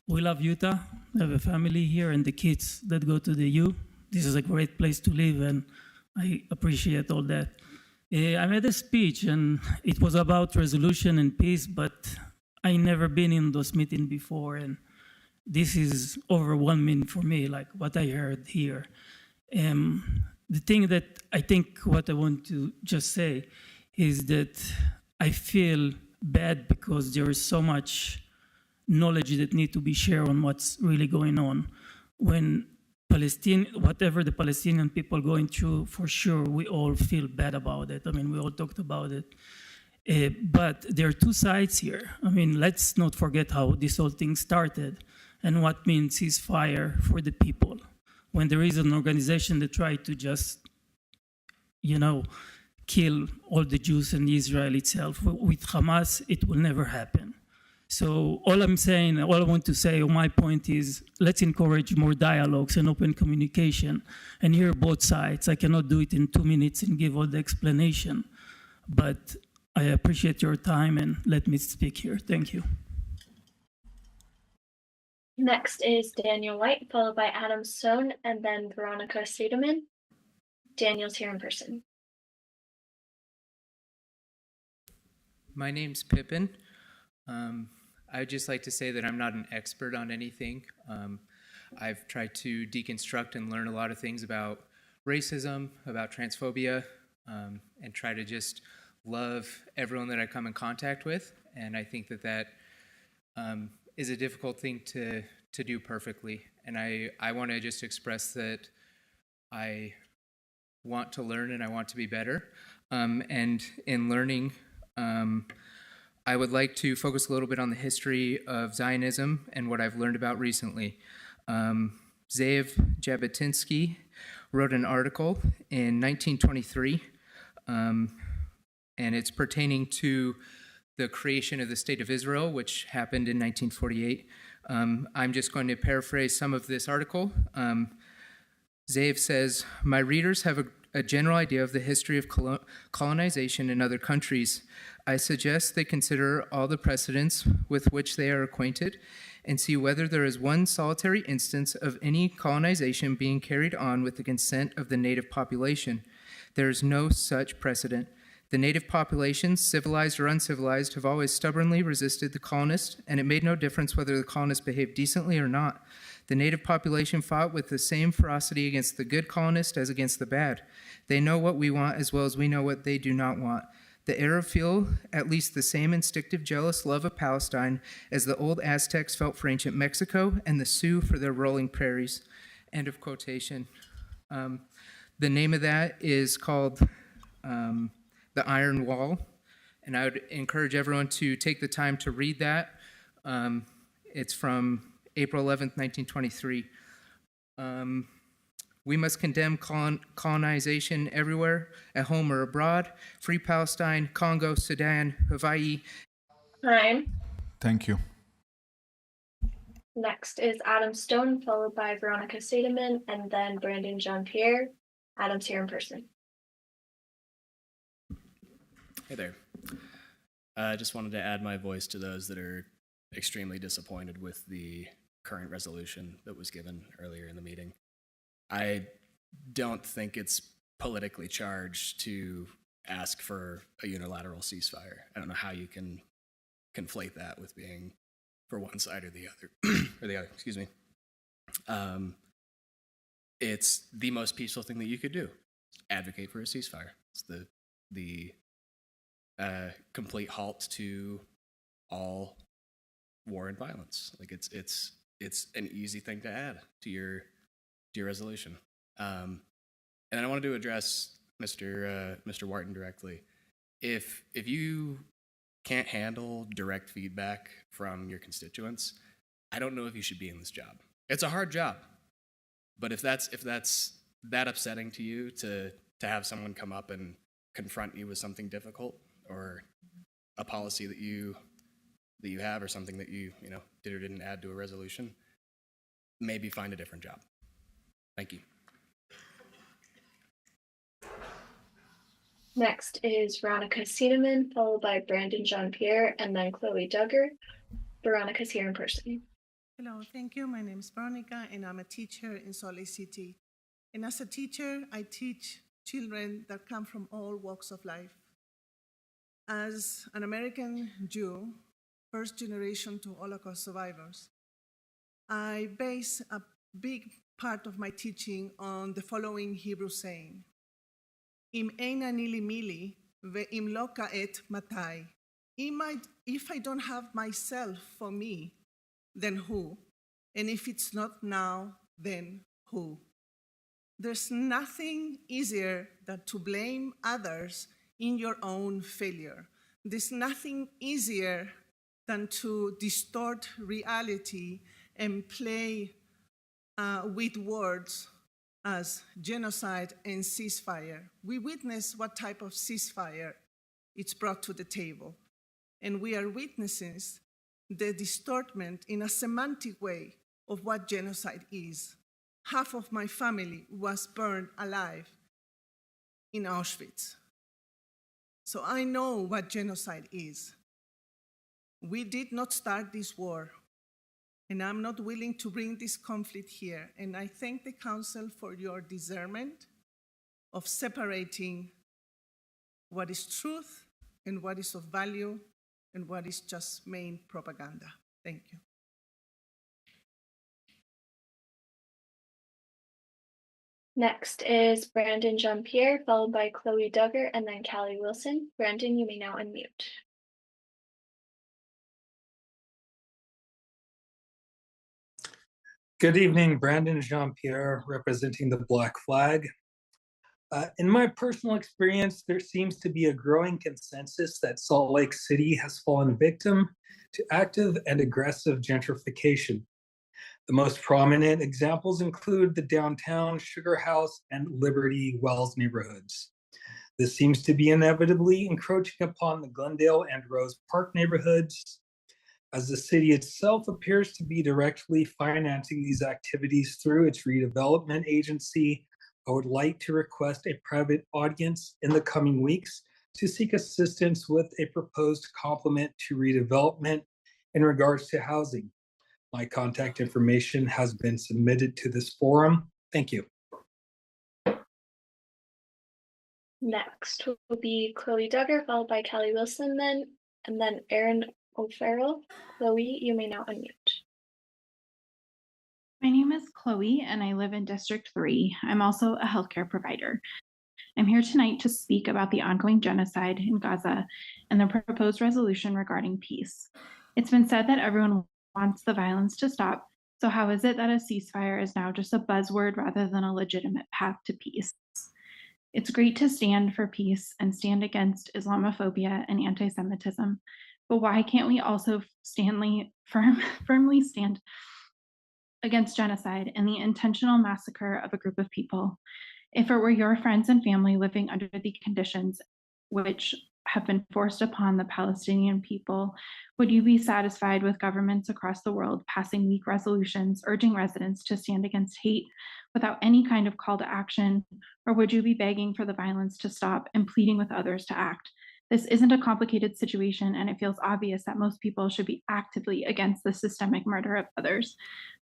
We love Utah. We have a family here and the kids that go to the U. This is a great place to live, and I appreciate all that. I made a speech, and it was about resolution and peace, but I never been in those meetings before, and this is overwhelming for me, like what I heard here. The thing that I think what I want to just say is that I feel bad because there is so much knowledge that need to be shared on what's really going on. When whatever the Palestinian people going through, for sure, we all feel bad about it. I mean, we all talked about it. But there are two sides here. I mean, let's not forget how this whole thing started and what means ceasefire for the people. When there is an organization that tried to just, kill all the Jews in Israel itself, with Hamas, it will never happen. So all I want to say, my point is, let's encourage more dialogues and open communication and hear both sides. I cannot do it in 2 minutes and give all the explanation, but I appreciate your time and let me speak here. Thank you. Next is Daniel White, followed by Adam Stone, and then Veronica Sederman. Daniel's here in person. My name's Pippin. I'd just like to say that I'm not an expert on anything. I've tried to deconstruct and learn a lot of things about racism, about transphobia, and try to just love everyone that I come in contact with. And I think that is a difficult thing to do perfectly. And I want to just express that I want to learn and I want to be better. And in learning, I would like to focus a little bit on the history of Zionism and what I've learned about recently. Ze'ev Jabotinsky wrote an article in 1923 and it's pertaining to the creation of the State of Israel, which happened in 1948. I'm just going to paraphrase some of this article. Zaev says, "My readers have a general idea of the history of colonization in other countries. I suggest they consider all the precedents with which they are acquainted and see whether there is one solitary instance of any colonization being carried on with the consent of the native population. There is no such precedent. The native populations, civilized or uncivilized, have always stubbornly resisted the colonists, and it made no difference whether the colonists behaved decently or not. The native population fought with the same ferocity against the good colonists as against the bad. They know what we want as well as we know what they do not want. The Arab feel at least the same instinctive, jealous love of Palestine as the old Aztecs felt for ancient Mexico and the Sioux for their rolling prairies." End of quotation. The name of that is called The Iron Wall, and I would encourage everyone to take the time to read that. It's from April 11th, 1923. We must condemn colonization everywhere, at home or abroad. Free Palestine, Congo, Sudan, Hawaii. Time. Thank you. Next is Adam Stone, followed by Veronica Sademan, and then Brandon Jean-Pierre. Adam's here in person. Hey there. I just wanted to add my voice to those that are extremely disappointed with the current resolution that was given earlier in the meeting. I don't think it's politically charged to ask for a unilateral ceasefire. I don't know how you can conflate that with being for one side or the other, excuse me. It's the most peaceful thing that you could do. Advocate for a ceasefire. It's the complete halt to all war and violence. Like it's an easy thing to add to your resolution. And I wanted to address Mr. Wharton directly. If you can't handle direct feedback from your constituents, I don't know if you should be in this job. It's a hard job, but if that's that upsetting to you to have someone come up and confront you with something difficult or a policy that you have or something that you did or didn't add to a resolution, maybe find a different job. Thank you. Next is Veronica Siedemann, followed by Brandon Jean-Pierre, and then Chloe Duggar. Veronica's here in person. Hello, thank you. My name is Veronica, and I'm a teacher in Salt Lake City. And as a teacher, I teach children that come from all walks of life. As an American Jew, first generation to Holocaust survivors, I base a big part of my teaching on the following Hebrew saying: Im eina nili mili, ve'im lo ka'et matai. If I don't have myself for me, then who? And if it's not now, then who? There's nothing easier than to blame others in your own failure. There's nothing easier than to distort reality and play with words as genocide and ceasefire. We witness what type of ceasefire it's brought to the table. And we are witnesses the distortment in a semantic way of what genocide is. Half of my family was burned alive in Auschwitz. So I know what genocide is. We did not start this war, and I'm not willing to bring this conflict here. And I thank the Council for your discernment of separating what is truth and what is of value and what is just main propaganda. Thank you. Next is Brandon Jean-Pierre, followed by Chloe Duggar, and then Callie Wilson. Brandon, you may now unmute. Good evening, Brandon Jean-Pierre, representing the Black Flag. In my personal experience, there seems to be a growing consensus that Salt Lake City has fallen victim to active and aggressive gentrification. The most prominent examples include the downtown Sugar House and Liberty Wells neighborhoods. This seems to be inevitably encroaching upon the Glendale and Rose Park neighborhoods, as the city itself appears to be directly financing these activities through its redevelopment agency. I would like to request a private audience in the coming weeks to seek assistance with a proposed complement to redevelopment in regards to housing. My contact information has been submitted to this forum. Thank you. Next will be Chloe Duggar, followed by Kelly Wilson, and then Aaron O'Farrell. Chloe, you may now unmute. My name is Chloe, and I live in District 3. I'm also a healthcare provider. I'm here tonight to speak about the ongoing genocide in Gaza and the proposed resolution regarding peace. It's been said that everyone wants the violence to stop, so how is it that a ceasefire is now just a buzzword rather than a legitimate path to peace? It's great to stand for peace and stand against Islamophobia and anti-Semitism, but why can't we also firmly stand against genocide and the intentional massacre of a group of people? If it were your friends and family living under the conditions which have been forced upon the Palestinian people, would you be satisfied with governments across the world passing weak resolutions urging residents to stand against hate without any kind of call to action? Or would you be begging for the violence to stop and pleading with others to act? This isn't a complicated situation, and it feels obvious that most people should be actively against the systemic murder of others.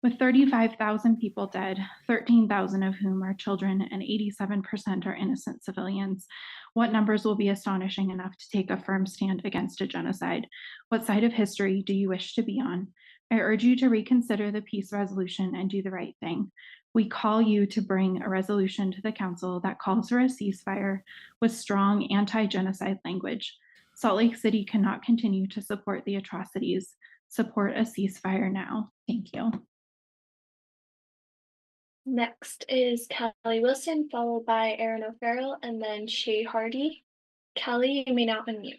With 35,000 people dead, 13,000 of whom are children and 87% are innocent civilians, what numbers will be astonishing enough to take a firm stand against a genocide? What side of history do you wish to be on? I urge you to reconsider the peace resolution and do the right thing. We call you to bring a resolution to the council that calls for a ceasefire with strong anti-genocide language. Salt Lake City cannot continue to support the atrocities. Support a ceasefire now. Thank you. Next is Kelly Wilson, followed by Aaron O'Farrell, and then Shay Hardy. Kelly, you may now unmute.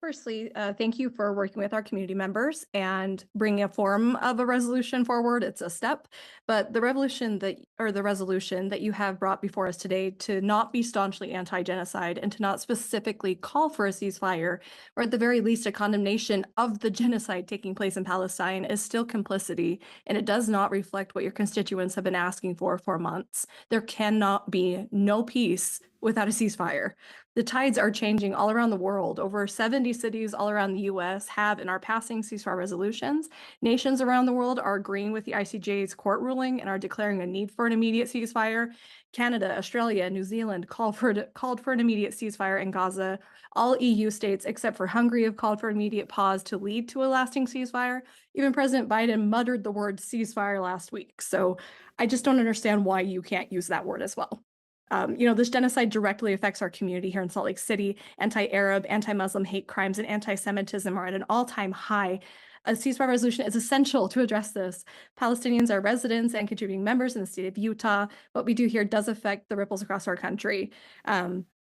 Firstly, thank you for working with our community members and bringing a form of a resolution forward. It's a step, but the resolution that you have brought before us today to not be staunchly anti-genocide and to not specifically call for a ceasefire, or at the very least a condemnation of the genocide taking place in Palestine, is still complicity, and it does not reflect what your constituents have been asking for months. There cannot be no peace without a ceasefire. The tides are changing all around the world. Over 70 cities all around the US have and are passing ceasefire resolutions. Nations around the world are agreeing with the ICJ's court ruling and are declaring a need for an immediate ceasefire. Canada, Australia, New Zealand called for an immediate ceasefire in Gaza. All EU states except for Hungary have called for immediate pause to lead to a lasting ceasefire. Even President Biden muttered the word ceasefire last week. So I just don't understand why you can't use that word as well. This genocide directly affects our community here in Salt Lake City. Anti-Arab, anti-Muslim hate crimes, and anti-Semitism are at an all-time high. A ceasefire resolution is essential to address this. Palestinians are residents and contributing members in the state of Utah. What we do here does affect the ripples across our country.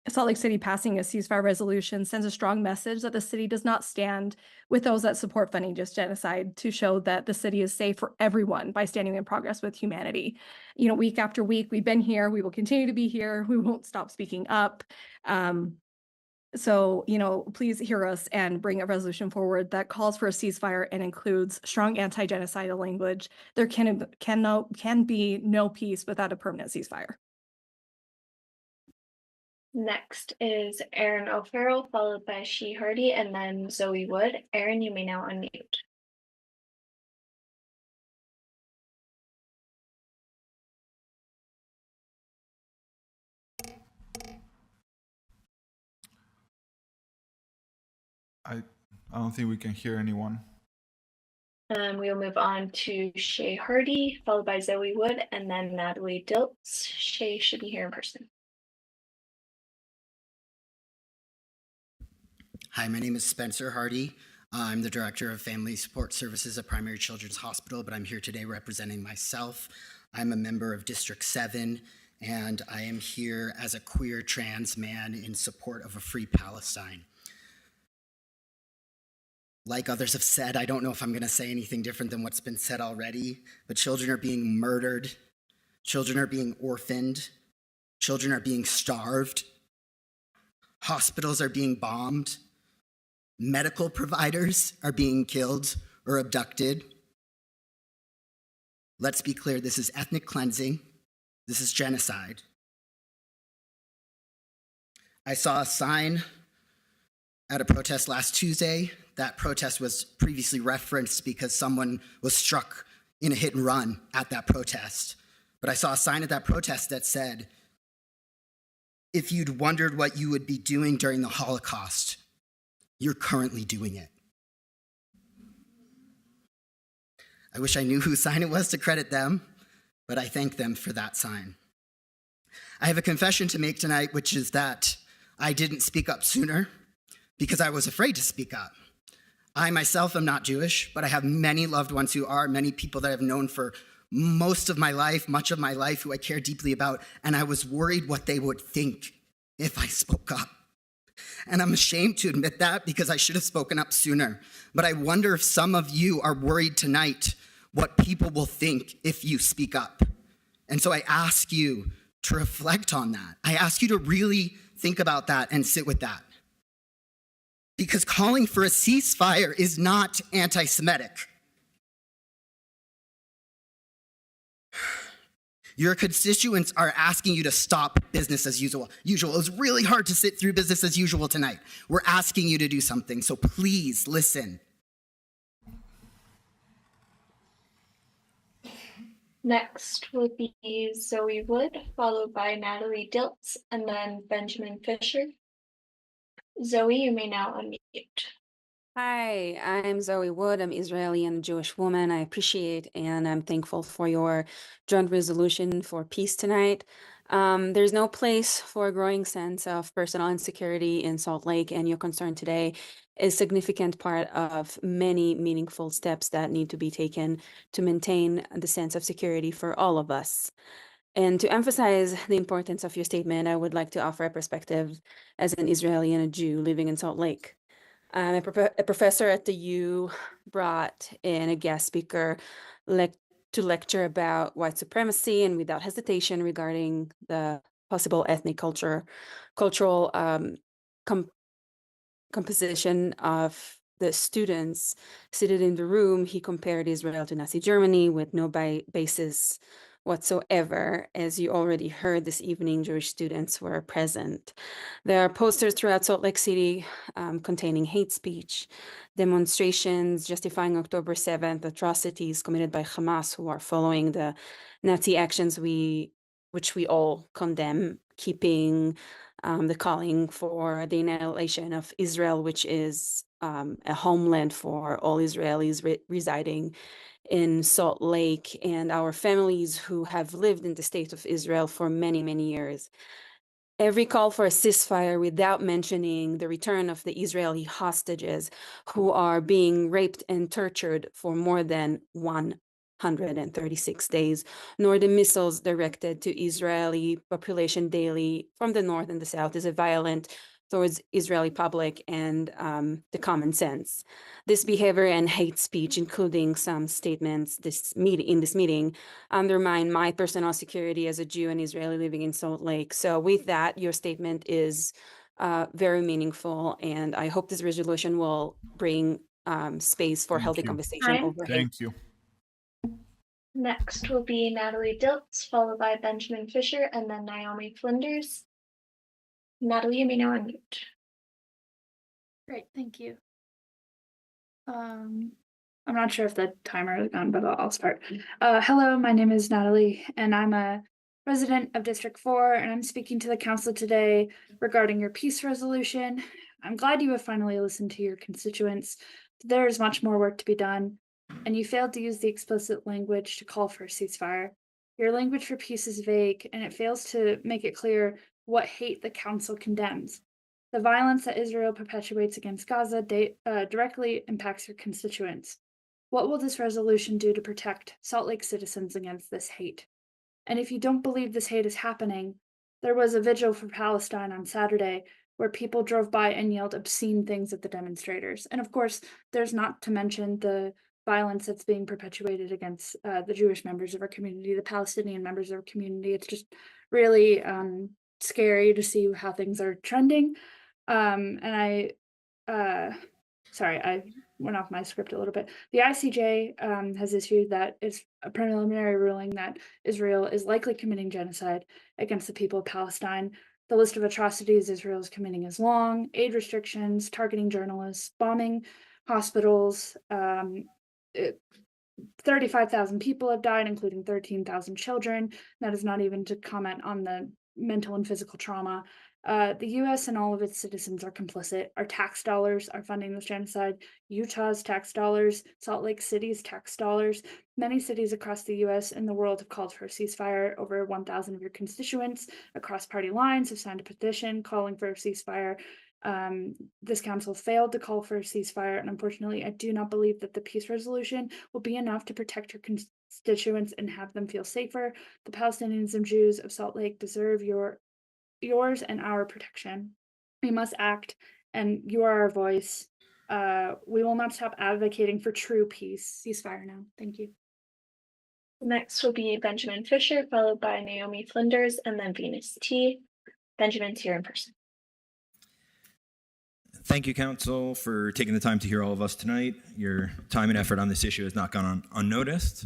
Salt Lake City passing a ceasefire resolution sends a strong message that the city does not stand with those that support funding just genocide, to show that the city is safe for everyone by standing in progress with humanity. Week after week, we've been here, we will continue to be here, we won't stop speaking up. So, please hear us and bring a resolution forward that calls for a ceasefire and includes strong anti-genocidal language. There can be no peace without a permanent ceasefire. Next is Aaron O'Farrell, followed by Shay Hardy, and then Zoe Wood. Aaron, you may now unmute. I don't think we can hear anyone. We'll move on to Shay Hardy, followed by Zoe Wood, and then Natalie Diltz. Shay should be here in person. Hi, my name is Spencer Hardy. I'm the Director of Family Support Services at Primary Children's Hospital, but I'm here today representing myself. I'm a member of District 7, and I am here as a queer trans man in support of a free Palestine. Like others have said, I don't know if I'm going to say anything different than what's been said already, but children are being murdered, children are being orphaned, Children are being starved. Hospitals are being bombed. Medical providers are being killed or abducted. Let's be clear, this is ethnic cleansing. This is genocide. I saw a sign at a protest last Tuesday. That protest was previously referenced because someone was struck in a hit and run at that protest. But I saw a sign at that protest that said, if you'd wondered what you would be doing during the Holocaust, you're currently doing it. I wish I knew whose sign it was to credit them, but I thank them for that sign. I have a confession to make tonight, which is that I didn't speak up sooner because I was afraid to speak up. I myself am not Jewish, but I have many loved ones who are, many people that I've known for most of my life, much of my life, who I care deeply about, and I was worried what they would think if I spoke up. And I'm ashamed to admit that because I should have spoken up sooner. But I wonder if some of you are worried tonight what people will think if you speak up. And so I ask you to reflect on that. I ask you to really think about that and sit with that. Because calling for a ceasefire is not anti-Semitic. Your constituents are asking you to stop business as usual. It was really hard to sit through business as usual tonight. We're asking you to do something, so please listen. Next will be Zoe Wood, followed by Natalie Diltz, and then Benjamin Fisher. Zoe, you may now unmute. Hi, I'm Zoe Wood. I'm Israeli and Jewish woman. I appreciate and I'm thankful for your joint resolution for peace tonight. There's no place for a growing sense of personal insecurity in Salt Lake, and your concern today is a significant part of many meaningful steps that need to be taken to maintain the sense of security for all of us. And to emphasize the importance of your statement, I would like to offer a perspective as an Israeli and a Jew living in Salt Lake. A professor at the U brought in a guest speaker to lecture about white supremacy and without hesitation regarding the possible ethnic cultural composition of the students seated in the room. He compared Israel to Nazi Germany with no basis whatsoever. As you already heard this evening, Jewish students were present. There are posters throughout Salt Lake City containing hate speech, demonstrations justifying October 7th atrocities committed by Hamas, who are following the Nazi actions which we all condemn, keeping the calling for the annihilation of Israel, which is a homeland for all Israelis residing in Salt Lake and our families who have lived in the state of Israel for many, many years. Every call for a ceasefire without mentioning the return of the Israeli hostages who are being raped and tortured for more than 136 days, nor the missiles directed to Israeli population daily from the north and the south is a violent towards Israeli public and the common sense. This behavior and hate speech, including some statements in this meeting, undermine my personal security as a Jew and Israeli living in Salt Lake. So with that, your statement is very meaningful, and I hope this resolution will bring space for healthy conversation over hate. Thank you. Next will be Natalie Diltz, followed by Benjamin Fisher, and then Naomi Flinders. Natalie, you may now unmute. Great, thank you. I'm not sure if the timer is on, but I'll start. Hello, my name is Natalie, and I'm a resident of District 4, and I'm speaking to the council today regarding your peace resolution. I'm glad you have finally listened to your constituents. There is much more work to be done, and you failed to use the explicit language to call for a ceasefire. Your language for peace is vague, and it fails to make it clear what hate the council condemns. The violence that Israel perpetuates against Gaza directly impacts your constituents. What will this resolution do to protect Salt Lake citizens against this hate? And if you don't believe this hate is happening, there was a vigil for Palestine on Saturday where people drove by and yelled obscene things at the demonstrators. And of course, there's not to mention the violence that's being perpetuated against the Jewish members of our community, the Palestinian members of our community. It's just really scary to see how things are trending. Sorry, I went off my script a little bit. The ICJ has issued that it's a preliminary ruling that Israel is likely committing genocide against the people of Palestine. The list of atrocities Israel is committing is long: aid restrictions, targeting journalists, bombing hospitals. 35,000 people have died, including 13,000 children. That is not even to comment on the mental and physical trauma. The US and all of its citizens are complicit. Our tax dollars are funding this genocide. Utah's tax dollars, Salt Lake City's tax dollars. Many cities across the US and the world have called for a ceasefire. Over 1,000 of your constituents across party lines have signed a petition calling for a ceasefire. This council failed to call for a ceasefire, and unfortunately, I do not believe that the peace resolution will be enough to protect your constituents and have them feel safer. The Palestinians and Jews of Salt Lake deserve yours and our protection. We must act, and you are our voice. We will not stop advocating for true peace. Ceasefire now. Thank you. Next will be Benjamin Fisher, followed by Naomi Flinders, and then Venus T. Benjamin's here in person. Thank you, Council, for taking the time to hear all of us tonight. Your time and effort on this issue has not gone unnoticed.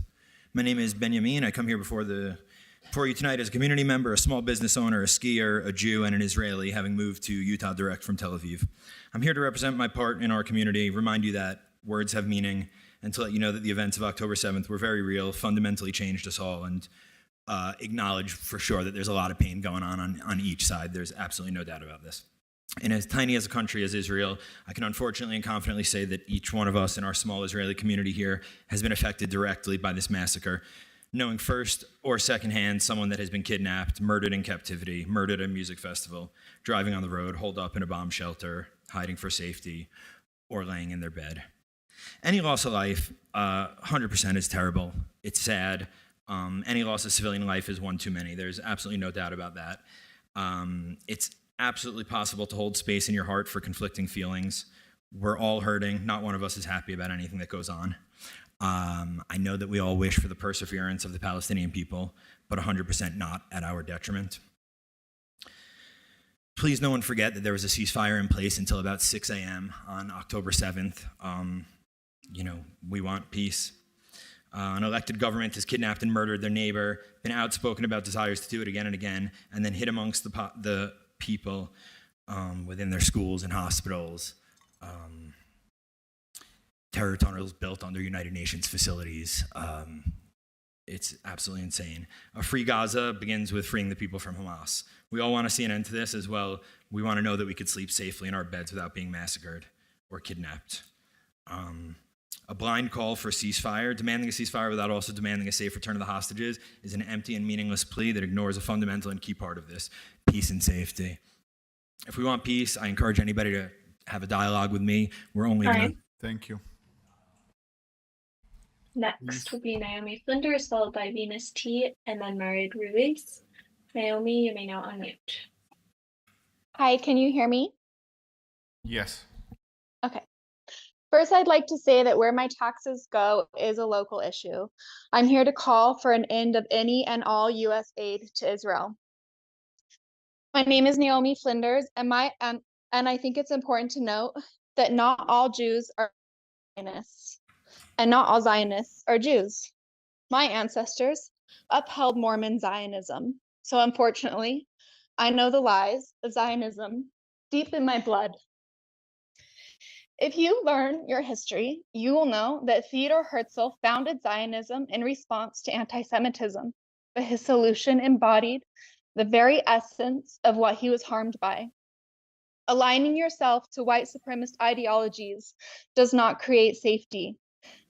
My name is Benjamin. I come here before you tonight as a community member, a small business owner, a skier, a Jew, and an Israeli, having moved to Utah direct from Tel Aviv. I'm here to represent my part in our community, remind you that words have meaning, and to let you know that the events of October 7th were very real, fundamentally changed us all, and acknowledge for sure that there's a lot of pain going on each side. There's absolutely no doubt about this. And as tiny as a country as Israel, I can unfortunately and confidently say that each one of us in our small Israeli community here has been affected directly by this massacre, knowing first or secondhand someone that has been kidnapped, murdered in captivity, murdered at a music festival, driving on the road, holed up in a bomb shelter, hiding for safety, or laying in their bed. Any loss of life, 100% is terrible. It's sad. Any loss of civilian life is one too many. There's absolutely no doubt about that. It's absolutely possible to hold space in your heart for conflicting feelings. We're all hurting. Not one of us is happy about anything that goes on. I know that we all wish for the perseverance of the Palestinian people, but 100% not at our detriment. Please no one forget that there was a ceasefire in place until about 6 a.m. on October 7th. We want peace. An elected government has kidnapped and murdered their neighbor, been outspoken about desires to do it again and again, and then hid amongst the people within their schools and hospitals. Terror tunnels built under United Nations facilities. It's absolutely insane. A free Gaza begins with freeing the people from Hamas. We all want to see an end to this as well. We want to know that we could sleep safely in our beds without being massacred or kidnapped. A blind call for a ceasefire, demanding a ceasefire without also demanding a safe return of the hostages, is an empty and meaningless plea that ignores a fundamental and key part of this: peace and safety. If we want peace, I encourage anybody to have a dialogue with me. We're only going to... Thank you. Next will be Naomi Flinders, followed by Venus T, and then Marid Ruiz. Naomi, you may now unmute. Hi, can you hear me? Yes. Okay. First, I'd like to say that where my taxes go is a local issue. I'm here to call for an end of any and all U.S. aid to Israel. My name is Naomi Flinders, and I think it's important to note that not all Jews are Zionists, and not all Zionists are Jews. My ancestors upheld Mormon Zionism, so unfortunately, I know the lies of Zionism deep in my blood. If you learn your history, you will know that Theodor Herzl founded Zionism in response to anti-Semitism, but his solution embodied the very essence of what he was harmed by. Aligning yourself to white supremacist ideologies does not create safety.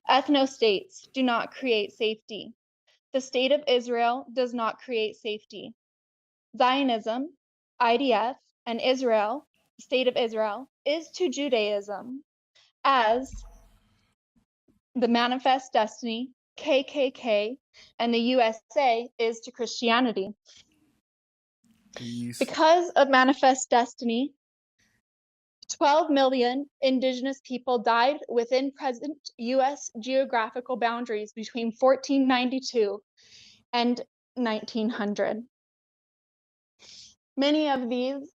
Ethno-states do not create safety. The state of Israel does not create safety. Zionism, IDF, and Israel, the state of Israel, is to Judaism as the Manifest Destiny, KKK, and the USA is to Christianity. Please. Because of Manifest Destiny, 12 million indigenous people died within present U.S. geographical boundaries between 1492 and 1900. Many of these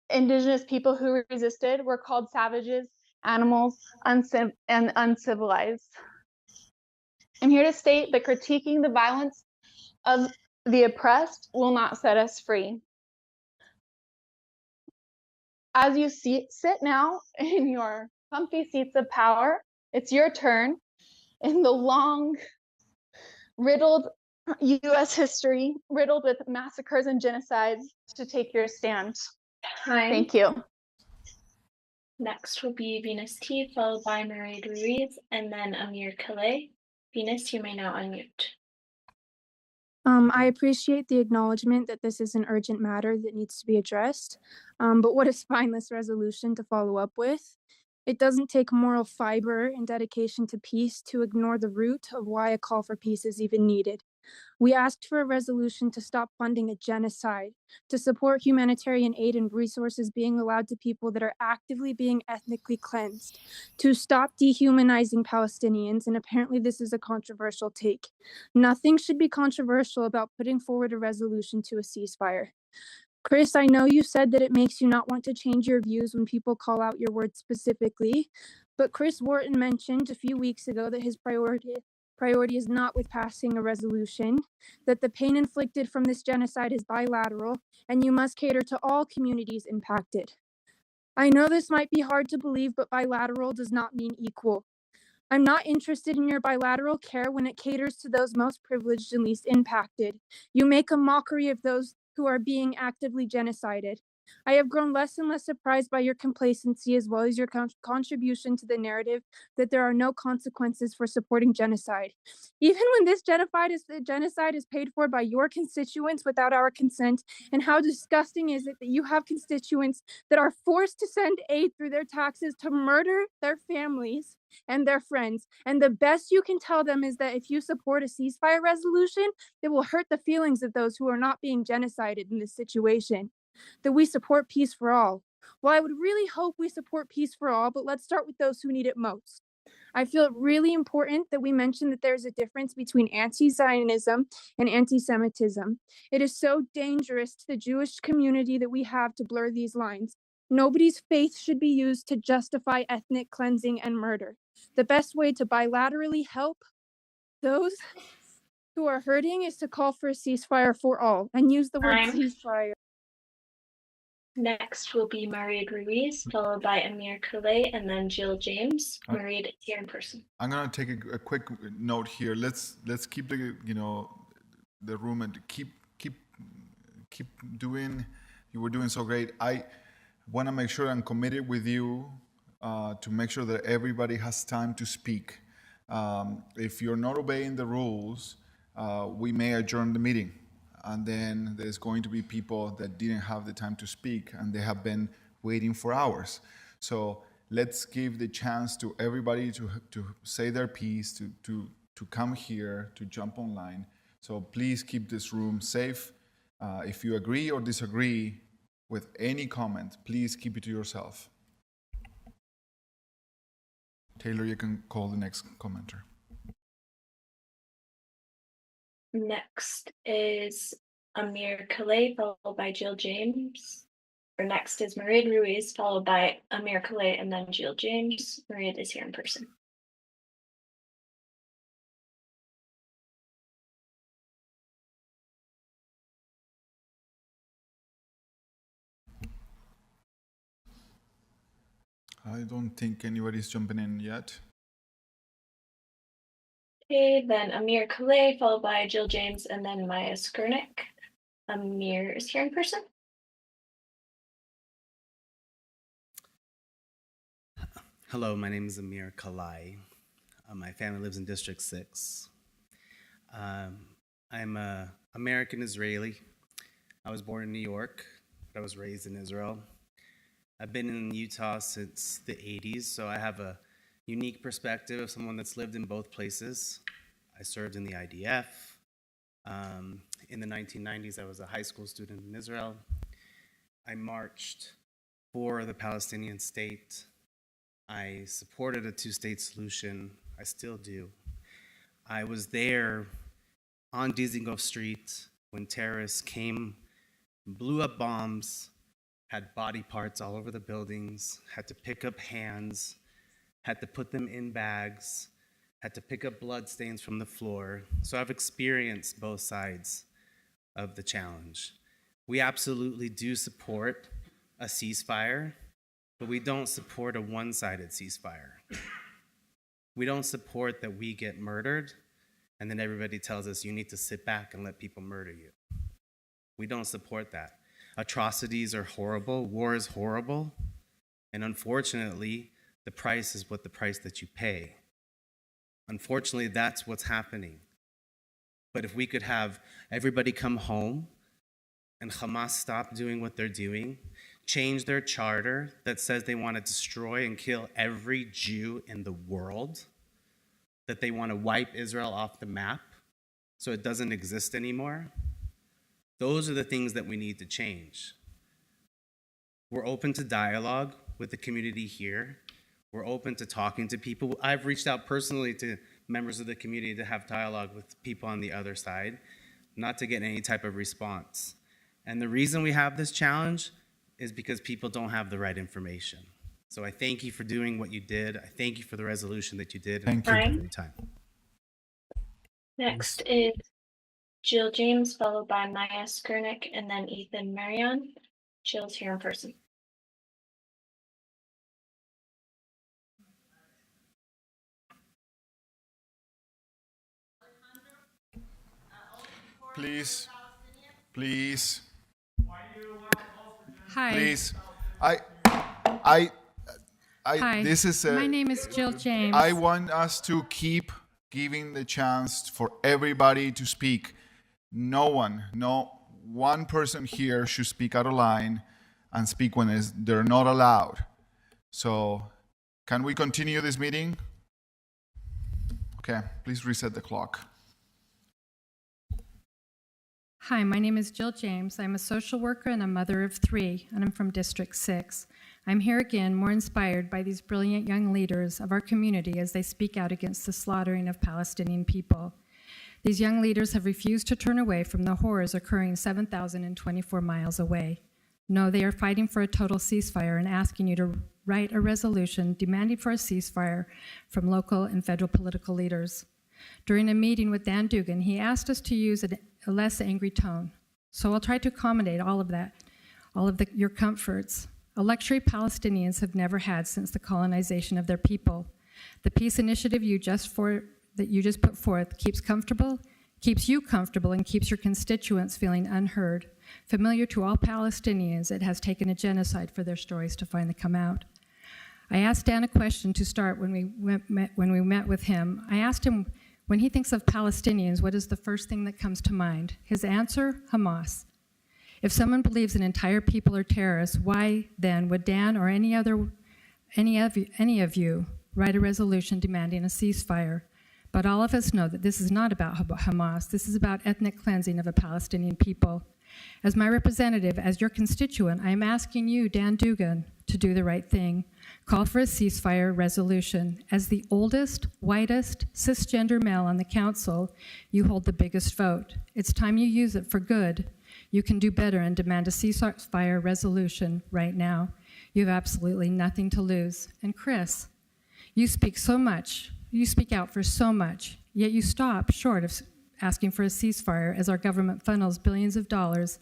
indigenous people who resisted were called savages, animals, and uncivilized. I'm here to state that critiquing the violence of the oppressed will not set us free. As you sit now in your comfy seats of power, it's your turn in the long, riddled U.S. history, riddled with massacres and genocides, to take your stand. Time. Thank you. Next will be Venus T, followed by Marie Ruiz, and then Amir Khaleh. Venus, you may now unmute. I appreciate the acknowledgement that this is an urgent matter that needs to be addressed, but what a spineless resolution to follow up with. It doesn't take moral fiber and dedication to peace to ignore the root of why a call for peace is even needed. We asked for a resolution to stop funding a genocide, to support humanitarian aid and resources being allowed to people that are actively being ethnically cleansed, to stop dehumanizing Palestinians, and apparently this is a controversial take. Nothing should be controversial about putting forward a resolution to a ceasefire. Chris, I know you said that it makes you not want to change your views when people call out your words specifically, but Chris Wharton mentioned a few weeks ago that his priority is not with passing a resolution, that the pain inflicted from this genocide is bilateral, and you must cater to all communities impacted. I know this might be hard to believe, but bilateral does not mean equal. I'm not interested in your bilateral care when it caters to those most privileged and least impacted. You make a mockery of those who are being actively genocided. I have grown less and less surprised by your complacency as well as your contribution to the narrative that there are no consequences for supporting genocide. Even when this genocide is paid for by your constituents without our consent, and how disgusting is it that you have constituents that are forced to send aid through their taxes to murder their families and their friends, and the best you can tell them is that if you support a ceasefire resolution, it will hurt the feelings of those who are not being genocided in this situation. That we support peace for all. Well, I would really hope we support peace for all, but let's start with those who need it most. I feel it really important that we mention that there's a difference between anti-Zionism and anti-Semitism. It is so dangerous to the Jewish community that we have to blur these lines. Nobody's faith should be used to justify ethnic cleansing and murder. The best way to bilaterally help those who are hurting is to call for a ceasefire for all and use the word Time. ceasefire. Next will be Marie Ruiz, followed by Amir Khaleh, and then Jill James. Marie is here in person. I'm gonna take a quick note here. Let's keep the the room and keep doing. You were doing so great. I want to make sure I'm committed with you to make sure that everybody has time to speak. If you're not obeying the rules, we may adjourn the meeting. And then there's going to be people that didn't have the time to speak, and they have been waiting for hours. So let's give the chance to everybody to say their piece, to come here, to jump online. So please keep this room safe. If you agree or disagree with any comment, please keep it to yourself. Taylor, you can call the next commenter. Next is Amir Khaleh, followed by Jill James. Or next is Marie Ruiz, followed by Amir Khaleh, and then Jill James. Marie is here in person. I don't think anybody's jumping in yet. Okay, then Amir Khaleh, followed by Jill James, and then Maya Skurnik. Amir is here in person. Hello, my name is Amir Khaleh. My family lives in District 6. I'm an American Israeli. I was born in New York, but I was raised in Israel. I've been in Utah since the 80s, so I have a unique perspective of someone that's lived in both places. I served in the IDF. In the 1990s, I was a high school student in Israel. I marched for the Palestinian state. I supported a two-state solution. I still do. I was there on Dizengoff Street when terrorists came blew up bombs, had body parts all over the buildings, had to pick up hands, had to put them in bags, had to pick up blood stains from the floor. So I've experienced both sides of the challenge. We absolutely do support a ceasefire, but we don't support a one-sided ceasefire. We don't support that we get murdered and then everybody tells us you need to sit back and let people murder you. We don't support that. Atrocities are horrible, war is horrible, and unfortunately, the price is what the price that you pay. Unfortunately, that's what's happening. But if we could have everybody come home and Hamas stop doing what they're doing, change their charter that says they want to destroy and kill every Jew in the world, that they want to wipe Israel off the map so it doesn't exist anymore, those are the things that we need to change. We're open to dialogue with the community here. We're open to talking to people. I've reached out personally to members of the community to have dialogue with people on the other side, not to get any type of response. And the reason we have this challenge is because people don't have the right information. So I thank you for doing what you did. I thank you for the resolution that you did. Thank you. For your time. Next is Jill James, followed by Maya Skurnick, and then Ethan Marion. Jill's here in person. Please, please, Hi. please. Hi. This is My name is Jill James. I want us to keep giving the chance for everybody to speak. No one person here should speak out of line and speak when they're not allowed. So, can we continue this meeting? Okay, please reset the clock. Hi, my name is Jill James. I'm a social worker and a mother of 3, and I'm from District 6. I'm here again more inspired by these brilliant young leaders of our community as they speak out against the slaughtering of Palestinian people. These young leaders have refused to turn away from the horrors occurring 7,024 miles away. No, they are fighting for a total ceasefire and asking you to write a resolution demanding for a ceasefire from local and federal political leaders. During a meeting with Dan Dugan, he asked us to use a less angry tone. So I'll try to accommodate all of that, your comforts. A luxury Palestinians have never had since the colonization of their people. The peace initiative that you just put forth keeps you comfortable, and keeps your constituents feeling unheard. Familiar to all Palestinians, it has taken a genocide for their stories to finally come out. I asked Dan a question to start when we met with him. I asked him, when he thinks of Palestinians, what is the first thing that comes to mind? His answer, Hamas. If someone believes an entire people are terrorists, why then would Dan or any of you write a resolution demanding a ceasefire? But all of us know that this is not about Hamas. This is about ethnic cleansing of a Palestinian people. As my representative, as your constituent, I am asking you, Dan Dugan, to do the right thing. Call for a ceasefire resolution. As the oldest, whitest, cisgender male on the council, you hold the biggest vote. It's time you use it for good. You can do better and demand a ceasefire resolution right now. You have absolutely nothing to lose. And Chris, you speak so much. You speak out for so much, yet you stop short of asking for a ceasefire as our government funnels billions of dollars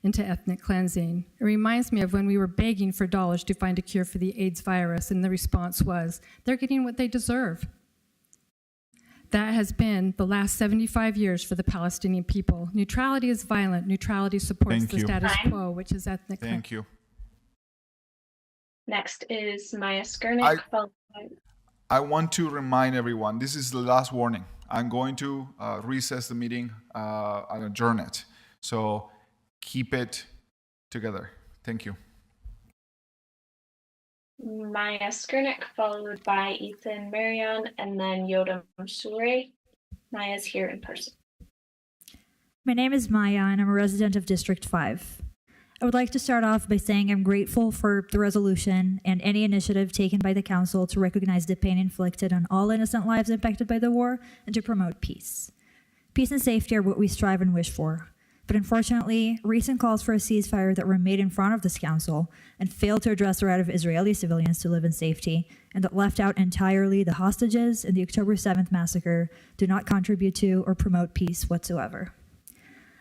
into ethnic cleansing. It reminds me of when we were begging for dollars to find a cure for the AIDS virus, and the response was, they're getting what they deserve. That has been the last 75 years for the Palestinian people. Neutrality is violent. Neutrality supports the status quo, which is ethnic cleansing. Thank you. Next is Maya Skurnick, followed by... I want to remind everyone, this is the last warning. I'm going to recess the meeting and adjourn it. So keep it together. Thank you. Maya Skurnick, followed by Ethan Marion, and then Yotam Sure. Maya's here in person. My name is Maya, and I'm a resident of District 5. I would like to start off by saying I'm grateful for the resolution and any initiative taken by the Council to recognize the pain inflicted on all innocent lives impacted by the war and to promote peace. Peace and safety are what we strive and wish for. But unfortunately, recent calls for a ceasefire that were made in front of this council and failed to address the right of Israeli civilians to live in safety, and that left out entirely the hostages in the October 7th massacre, do not contribute to or promote peace whatsoever.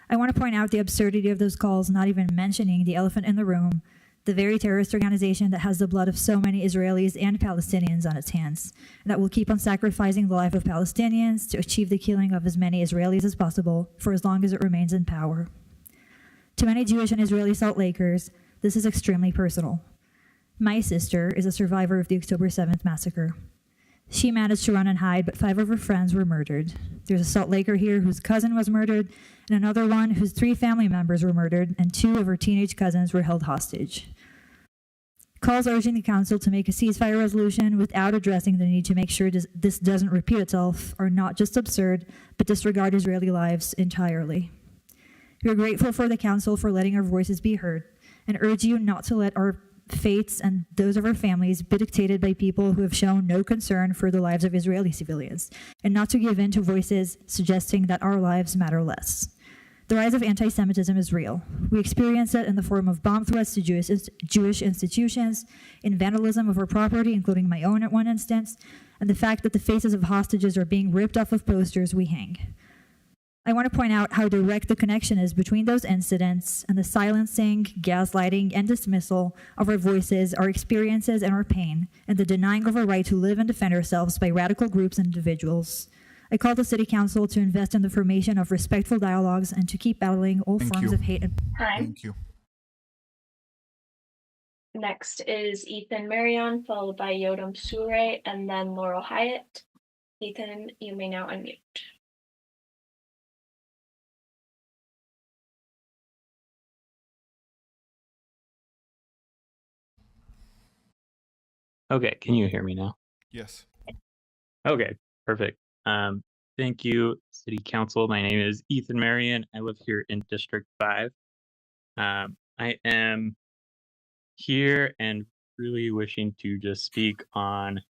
I want to point out the absurdity of those calls, not even mentioning the elephant in the room, the very terrorist organization that has the blood of so many Israelis and Palestinians on its hands, and that will keep on sacrificing the life of Palestinians to achieve the killing of as many Israelis as possible for as long as it remains in power. To many Jewish and Israeli Salt Lakers, this is extremely personal. My sister is a survivor of the October 7th massacre. She managed to run and hide, but 5 of her friends were murdered. There's a Salt Laker here whose cousin was murdered, and another one whose 3 family members were murdered, and 2 of her teenage cousins were held hostage. Calls urging the council to make a ceasefire resolution without addressing the need to make sure this doesn't repeat itself are not just absurd, but disregard Israeli lives entirely. We are grateful for the council for letting our voices be heard, and urge you not to let our fates and those of our families be dictated by people who have shown no concern for the lives of Israeli civilians, and not to give in to voices suggesting that our lives matter less. The rise of anti-Semitism is real. We experience it in the form of bomb threats to Jewish institutions, in vandalism of our property, including my own at one instance, and the fact that the faces of hostages are being ripped off of posters we hang. I want to point out how direct the connection is between those incidents and the silencing, gaslighting, and dismissal of our voices, our experiences, and our pain, and the denying of our right to live and defend ourselves by radical groups and individuals. I call the City Council to invest in the formation of respectful dialogues and to keep battling all forms of hate and Thank you. Next is Ethan Marion, followed by Yodam Sure, and then Laurel Hyatt. Ethan, you may now unmute. Okay, can you hear me now? Yes. Okay, perfect. Thank you, City Council. My name is Ethan Marion. I live here in District 5. I am here and really wishing to just speak on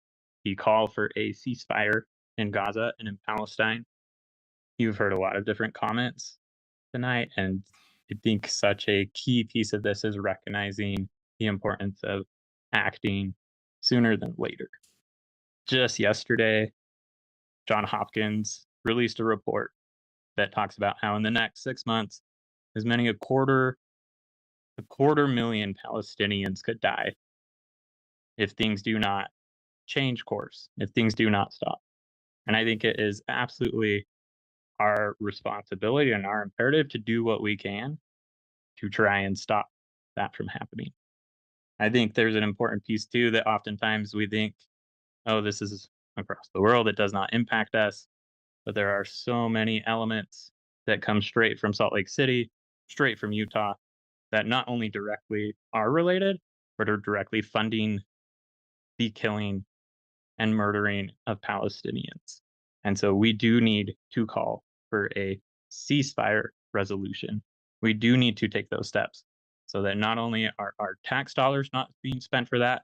the call for a ceasefire in Gaza and in Palestine. You've heard a lot of different comments tonight, and I think such a key piece of this is recognizing the importance of acting sooner than later. Just yesterday, Johns Hopkins released a report that talks about how in the next 6 months, as many a quarter million Palestinians could die if things do not change course, if things do not stop. And I think it is absolutely our responsibility and our imperative to do what we can to try and stop that from happening. I think there's an important piece too that oftentimes we think, oh, this is across the world, it does not impact us. But there are so many elements that come straight from Salt Lake City, straight from Utah, that not only directly are related, but are directly funding the killing and murdering of Palestinians. And so we do need to call for a ceasefire resolution. We do need to take those steps so that not only are our tax dollars not being spent for that,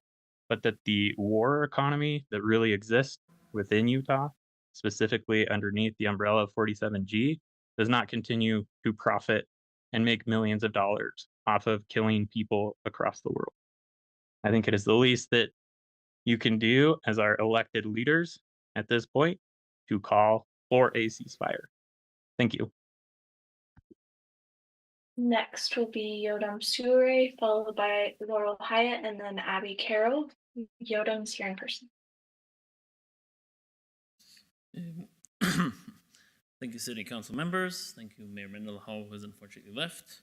but that the war economy that really exists within Utah, specifically underneath the umbrella of 47G, does not continue to profit and make millions of dollars off of killing people across the world. I think it is the least that you can do as our elected leaders at this point to call for a ceasefire. Thank you. Next will be Yodam Sure, followed by Laurel Hyatt, and then Abby Carroll. Yodam's here in person. Thank you, City Council members. Thank you, Mayor Mendenhall, who has unfortunately left.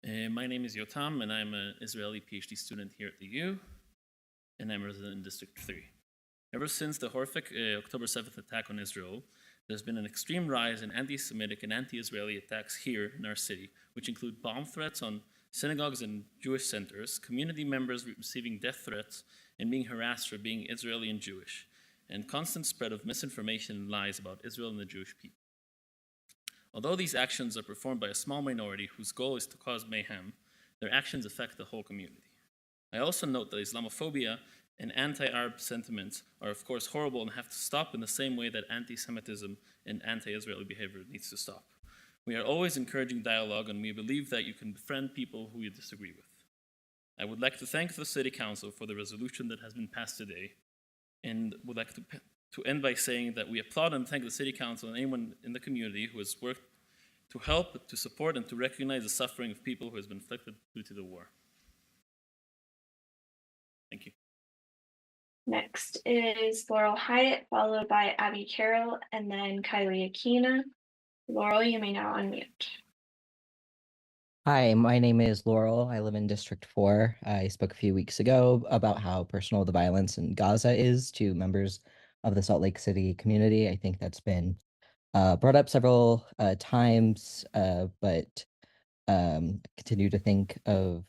My name is Yotam, and I'm an Israeli PhD student here at the U, and I'm a resident in District 3. Ever since the horrific October 7th attack on Israel, there's been an extreme rise in anti-Semitic and anti-Israeli attacks here in our city, which include bomb threats on synagogues and Jewish centers, community members receiving death threats and being harassed for being Israeli and Jewish, and constant spread of misinformation and lies about Israel and the Jewish people. Although these actions are performed by a small minority whose goal is to cause mayhem, their actions affect the whole community. I also note that Islamophobia and anti-Arab sentiments are of course horrible and have to stop in the same way that anti-Semitism and anti-Israeli behavior needs to stop. We are always encouraging dialogue, and we believe that you can befriend people who you disagree with. I would like to thank the City Council for the resolution that has been passed today, and would like to end by saying that we applaud and thank the City Council and anyone in the community who has worked to help, to support, and to recognize the suffering of people who has been inflicted due to the war. Thank you. Next is Laurel Hyatt, followed by Abby Carroll, and then Kylie Aquina. Laurel, you may now unmute. Hi, my name is Laurel. I live in District 4. I spoke a few weeks ago about how personal the violence in Gaza is to members of the Salt Lake City community. I think that's been brought up several times, but continue to think of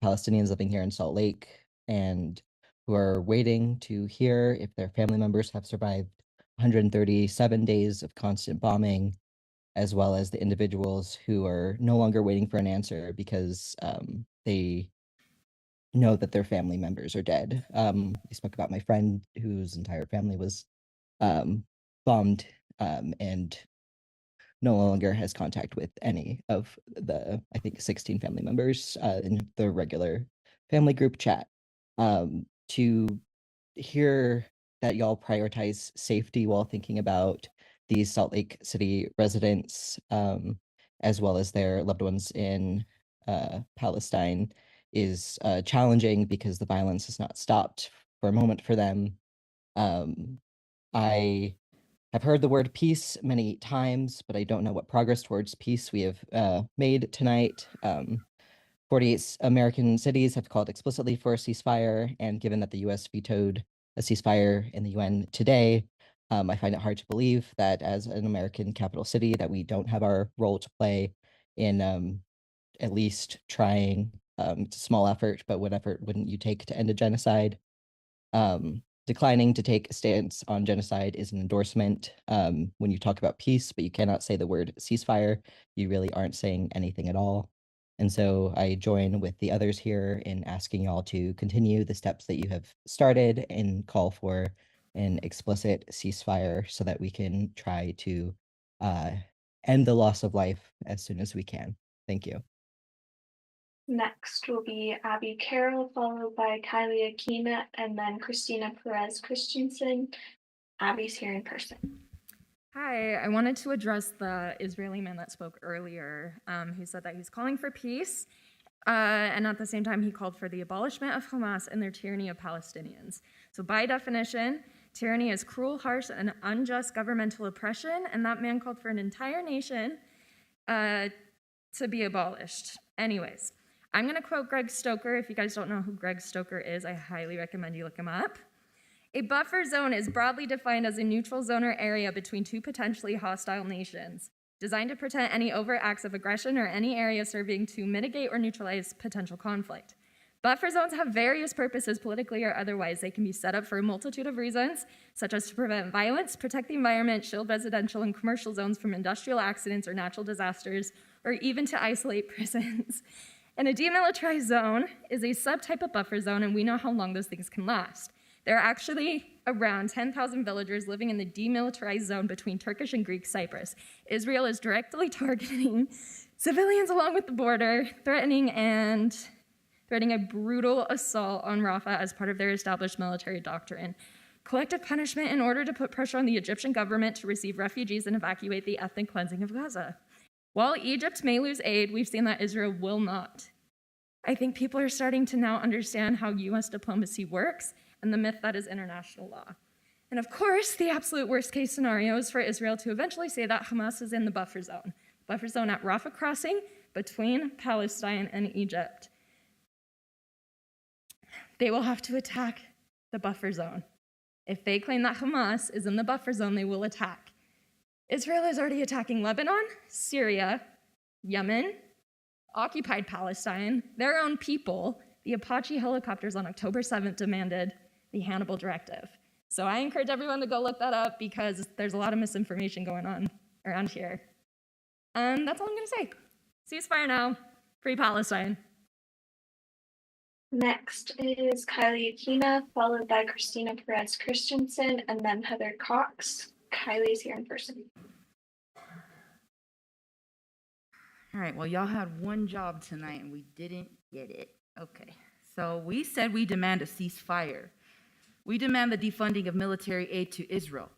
Palestinians living here in Salt Lake and who are waiting to hear if their family members have survived 137 days of constant bombing, as well as the individuals who are no longer waiting for an answer because they know that their family members are dead. I spoke about my friend whose entire family was bombed and no longer has contact with any of the, I think, 16 family members in the regular family group chat. To hear that y'all prioritize safety while thinking about these Salt Lake City residents, as well as their loved ones in Palestine, is challenging because the violence has not stopped for a moment for them. I have heard the word peace many times, but I don't know what progress towards peace we have made tonight. 48 American cities have called explicitly for a ceasefire, and given that the US vetoed a ceasefire in the UN today, I find it hard to believe that as an American capital city that we don't have our role to play in at least trying. It's a small effort, but what effort wouldn't you take to end a genocide? Declining to take a stance on genocide is an endorsement. When you talk about peace, but you cannot say the word ceasefire, you really aren't saying anything at all. And so I join with the others here in asking y'all to continue the steps that you have started and call for an explicit ceasefire so that we can try to end the loss of life as soon as we can. Thank you. Next will be Abby Carroll, followed by Kylie Aquina, and then Christina Perez Christensen. Abby's here in person. Hi, I wanted to address the Israeli man that spoke earlier, who said that he's calling for peace, and at the same time he called for the abolishment of Hamas and their tyranny of Palestinians. So by definition, tyranny is cruel, harsh, and unjust governmental oppression, and that man called for an entire nation to be abolished. Anyways, I'm going to quote Greg Stoker. If you guys don't know who Greg Stoker is, I highly recommend you look him up. A buffer zone is broadly defined as a neutral zone or area between two potentially hostile nations, designed to prevent any overt acts of aggression or any area serving to mitigate or neutralize potential conflict. Buffer zones have various purposes, politically or otherwise. They can be set up for a multitude of reasons, such as to prevent violence, protect the environment, shield residential and commercial zones from industrial accidents or natural disasters, or even to isolate prisons. And a demilitarized zone is a subtype of buffer zone, and we know how long those things can last. There are actually around 10,000 villagers living in the demilitarized zone between Turkish and Greek Cyprus. Israel is directly targeting civilians along with the border, threatening a brutal assault on Rafah as part of their established military doctrine. Collective punishment in order to put pressure on the Egyptian government to receive refugees and evacuate the ethnic cleansing of Gaza. While Egypt may lose aid, we've seen that Israel will not. I think people are starting to now understand how US diplomacy works and the myth that is international law. And of course, the absolute worst case scenario is for Israel to eventually say that Hamas is in the buffer zone at Rafah crossing between Palestine and Egypt. They will have to attack the buffer zone. If they claim that Hamas is in the buffer zone, they will attack. Israel is already attacking Lebanon, Syria, Yemen, occupied Palestine, their own people. The Apache helicopters on October 7th demanded the Hannibal Directive. So I encourage everyone to go look that up because there's a lot of misinformation going on around here. And that's all I'm going to say. Ceasefire now. Free Palestine. Next is Kylie Aquina, followed by Christina Perez Christensen, and then Heather Cox. Kylie's here in person. All right, well, y'all had one job tonight and we didn't get it. Okay, so we said we demand a ceasefire. We demand the defunding of military aid to Israel.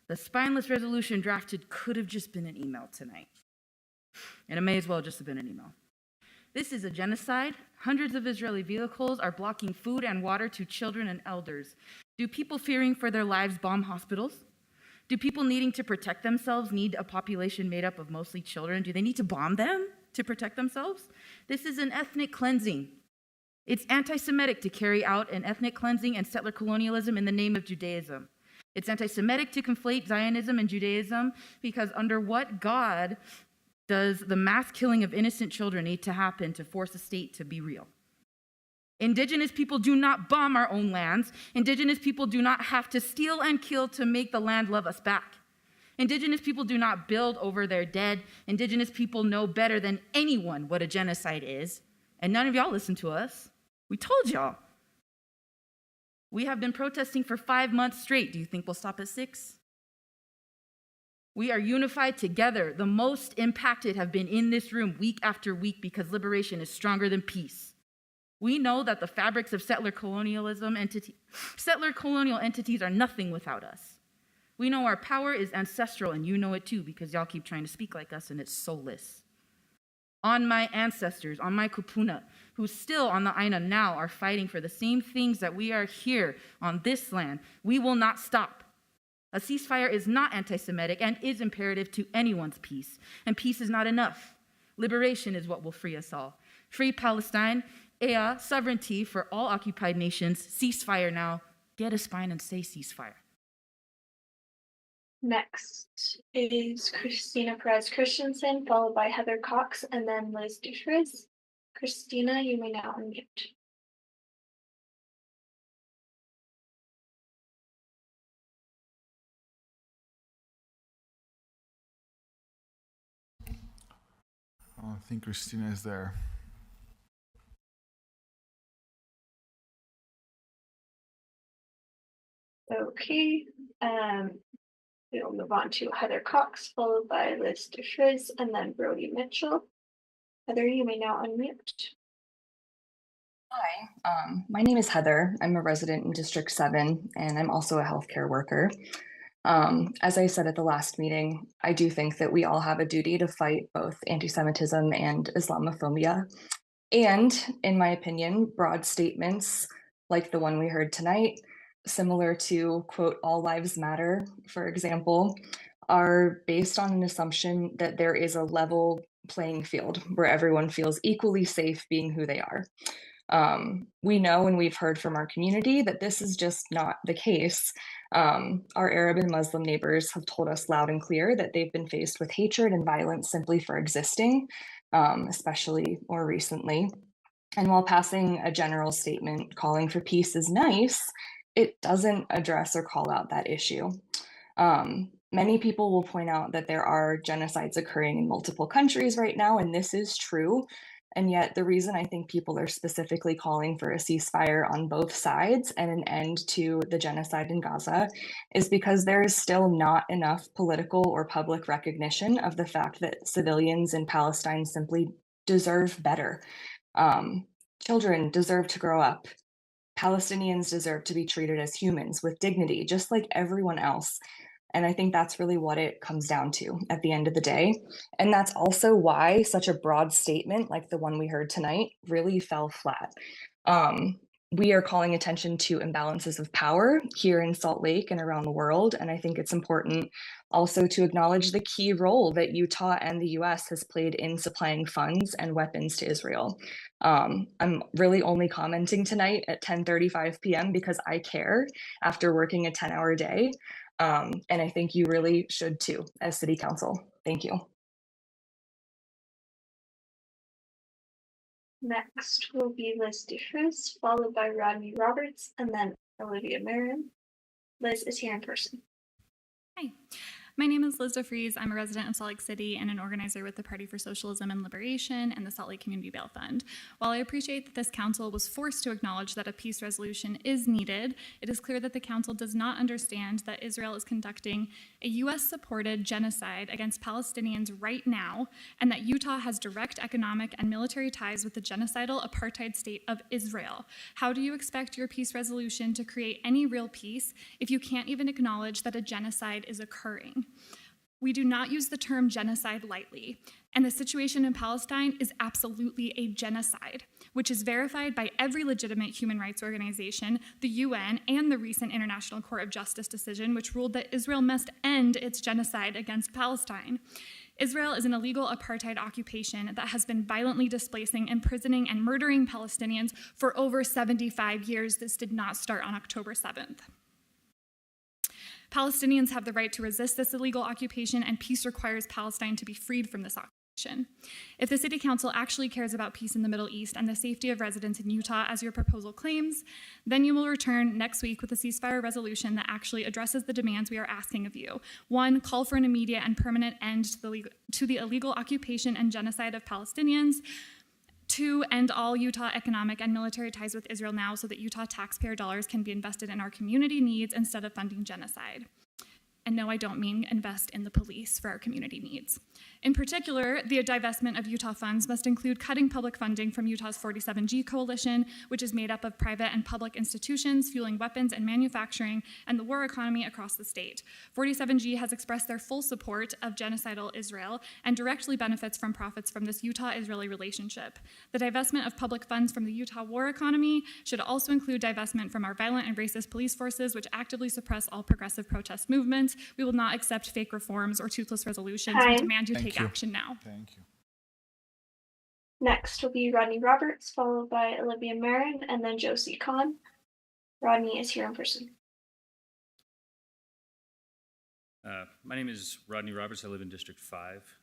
The spineless resolution drafted could have just been an email tonight. And it may as well just have been an email. This is a genocide. Hundreds of Israeli vehicles are blocking food and water to children and elders. Do people fearing for their lives bomb hospitals? Do people needing to protect themselves need a population made up of mostly children? Do they need to bomb them to protect themselves? This is an ethnic cleansing. It's anti-Semitic to carry out an ethnic cleansing and settler colonialism in the name of Judaism. It's anti-Semitic to conflate Zionism and Judaism, because under what God does the mass killing of innocent children need to happen to force a state to be real? Indigenous people do not bomb our own lands. Indigenous people do not have to steal and kill to make the land love us back. Indigenous people do not build over their dead. Indigenous people know better than anyone what a genocide is. And none of y'all listen to us. We told y'all. We have been protesting for 5 months straight. Do you think we'll stop at 6? We are unified together. The most impacted have been in this room week after week because liberation is stronger than peace. We know that the fabrics of settler colonial entities are nothing without us. We know our power is ancestral, and you know it too, because y'all keep trying to speak like us, and it's soulless. On my ancestors, on my kupuna, who still on the Aina now are fighting for the same things that we are here on this land, we will not stop. A ceasefire is not anti-Semitic and is imperative to anyone's peace, and peace is not enough. Liberation is what will free us all. Free Palestine, sovereignty for all occupied nations, ceasefire now, get a spine and say ceasefire. Next is Christina Perez Christensen, followed by Heather Cox, and then Liz Dufresne. Christina, you may now unmute. I think Christina is there. Okay, we'll move on to Heather Cox, followed by Liz Dufresne, and then Brody Mitchell. Heather, you may now unmute. Hi, my name is Heather. I'm a resident in District 7, and I'm also a healthcare worker. As I said at the last meeting, I do think that we all have a duty to fight both anti-Semitism and Islamophobia. And in my opinion, broad statements like the one we heard tonight, similar to, quote, all lives matter, for example, are based on an assumption that there is a level playing field where everyone feels equally safe being who they are. We know and we've heard from our community that this is just not the case. Our Arab and Muslim neighbors have told us loud and clear that they've been faced with hatred and violence simply for existing, especially more recently. And while passing a general statement calling for peace is nice, it doesn't address or call out that issue. Many people will point out that there are genocides occurring in multiple countries right now, and this is true. And yet the reason I think people are specifically calling for a ceasefire on both sides and an end to the genocide in Gaza is because there is still not enough political or public recognition of the fact that civilians in Palestine simply deserve better. Children deserve to grow up. Palestinians deserve to be treated as humans with dignity, just like everyone else. And I think that's really what it comes down to at the end of the day. And that's also why such a broad statement like the one we heard tonight really fell flat. We are calling attention to imbalances of power here in Salt Lake and around the world. And I think it's important also to acknowledge the key role that Utah and the US has played in supplying funds and weapons to Israel. I'm really only commenting tonight at 10:35 p.m. because I care after working a 10-hour day. And I think you really should too as City Council. Thank you. Next will be Liz Dufresne, followed by Rodney Roberts, and then Olivia Marion. Liz is here in person. Hi. My name is Liz DeFries. I'm a resident of Salt Lake City and an organizer with the Party for Socialism and Liberation and the Salt Lake Community Bail Fund. While I appreciate that this council was forced to acknowledge that a peace resolution is needed, it is clear that the council does not understand that Israel is conducting a U.S.-supported genocide against Palestinians right now, and that Utah has direct economic and military ties with the genocidal apartheid state of Israel. How do you expect your peace resolution to create any real peace if you can't even acknowledge that a genocide is occurring? We do not use the term genocide lightly, and the situation in Palestine is absolutely a genocide, which is verified by every legitimate human rights organization, the UN, and the recent International Court of Justice decision, which ruled that Israel must end its genocide against Palestine. Israel is an illegal apartheid occupation that has been violently displacing, imprisoning, and murdering Palestinians for over 75 years. This did not start on October 7th. Palestinians have the right to resist this illegal occupation, and peace requires Palestine to be freed from this occupation. If the City Council actually cares about peace in the Middle East and the safety of residents in Utah, as your proposal claims, then you will return next week with a ceasefire resolution that actually addresses the demands we are asking of you. 1, call for an immediate and permanent end to the illegal occupation and genocide of Palestinians. 2, end all Utah economic and military ties with Israel now so that Utah taxpayer dollars can be invested in our community needs instead of funding genocide. And no, I don't mean invest in the police for our community needs. In particular, the divestment of Utah funds must include cutting public funding from Utah's 47G coalition, which is made up of private and public institutions fueling weapons and manufacturing and the war economy across the state. 47G has expressed their full support of genocidal Israel and directly benefits from profits from this Utah-Israeli relationship. The divestment of public funds from the Utah war economy should also include divestment from our violent and racist police forces, which actively suppress all progressive protest movements. We will not accept fake reforms or toothless resolutions. We demand you take action now. Thank you. Next will be Rodney Roberts, followed by Olivia Marin, and then Josie Kahn. Rodney is here in person. My name is Rodney Roberts. I live in District 5.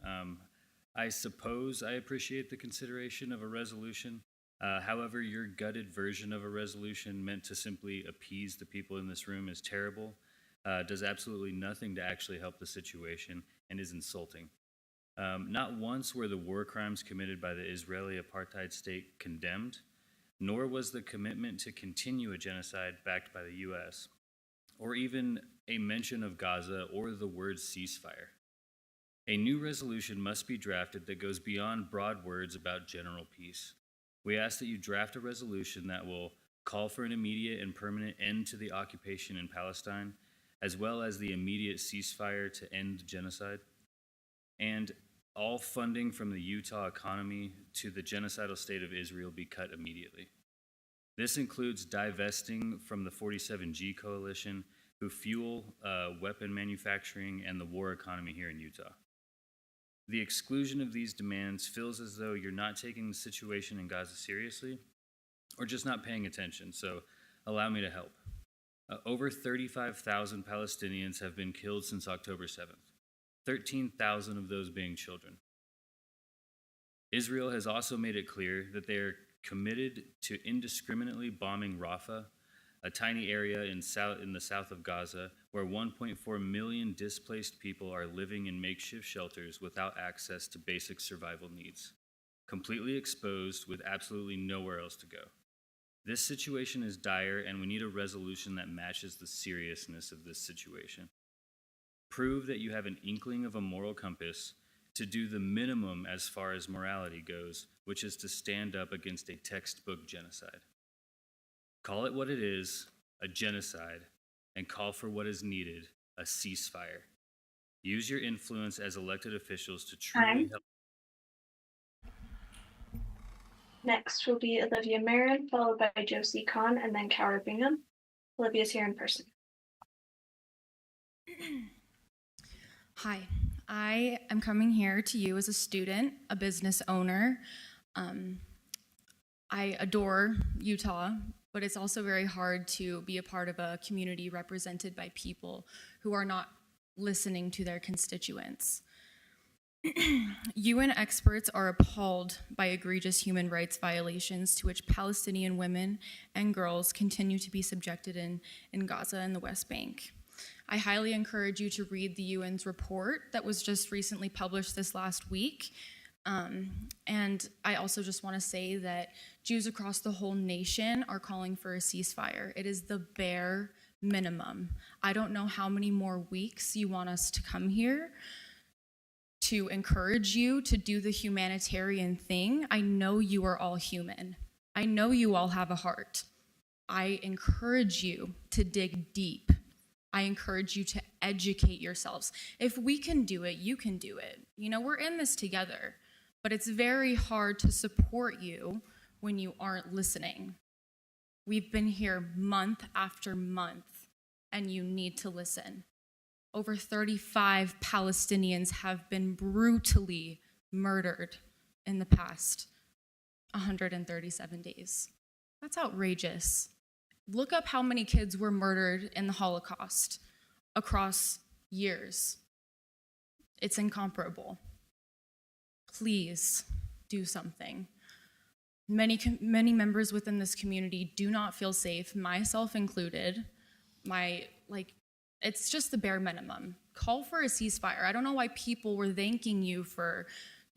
I suppose I appreciate the consideration of a resolution. However, your gutted version of a resolution meant to simply appease the people in this room is terrible, does absolutely nothing to actually help the situation, and is insulting. Not once were the war crimes committed by the Israeli apartheid state condemned, nor was the commitment to continue a genocide backed by the U.S., or even a mention of Gaza or the word ceasefire. A new resolution must be drafted that goes beyond broad words about general peace. We ask that you draft a resolution that will call for an immediate and permanent end to the occupation in Palestine, as well as the immediate ceasefire to end the genocide, and all funding from the Utah economy to the genocidal state of Israel be cut immediately. This includes divesting from the 47G coalition, who fuel weapon manufacturing and the war economy here in Utah. The exclusion of these demands feels as though you're not taking the situation in Gaza seriously, or just not paying attention, so allow me to help. Over 35,000 Palestinians have been killed since October 7th, 13,000 of those being children. Israel has also made it clear that they are committed to indiscriminately bombing Rafah, a tiny area in the south of Gaza, where 1.4 million displaced people are living in makeshift shelters without access to basic survival needs, completely exposed with absolutely nowhere else to go. This situation is dire, and we need a resolution that matches the seriousness of this situation. Prove that you have an inkling of a moral compass to do the minimum as far as morality goes, which is to stand up against a textbook genocide. Call it what it is, a genocide, and call for what is needed, a ceasefire. Use your influence as elected officials to truly help. Next will be Olivia Marin, followed by Josie Kahn, and then Coward Bingham. Olivia's here in person. Hi, I am coming here to you as a student, a business owner. I adore Utah, but it's also very hard to be a part of a community represented by people who are not listening to their constituents. UN experts are appalled by egregious human rights violations to which Palestinian women and girls continue to be subjected in Gaza and the West Bank. I highly encourage you to read the UN's report that was just recently published this last week. And I also just want to say that Jews across the whole nation are calling for a ceasefire. It is the bare minimum. I don't know how many more weeks you want us to come here to encourage you to do the humanitarian thing. I know you are all human. I know you all have a heart. I encourage you to dig deep. I encourage you to educate yourselves. If we can do it, you can do it. You know, we're in this together, but it's very hard to support you when you aren't listening. We've been here month after month, and you need to listen. Over 35 Palestinians have been brutally murdered in the past 137 days. That's outrageous. Look up how many kids were murdered in the Holocaust across years. It's incomparable. Please do something. Many members within this community do not feel safe, myself included. It's just the bare minimum. Call for a ceasefire. I don't know why people were thanking you for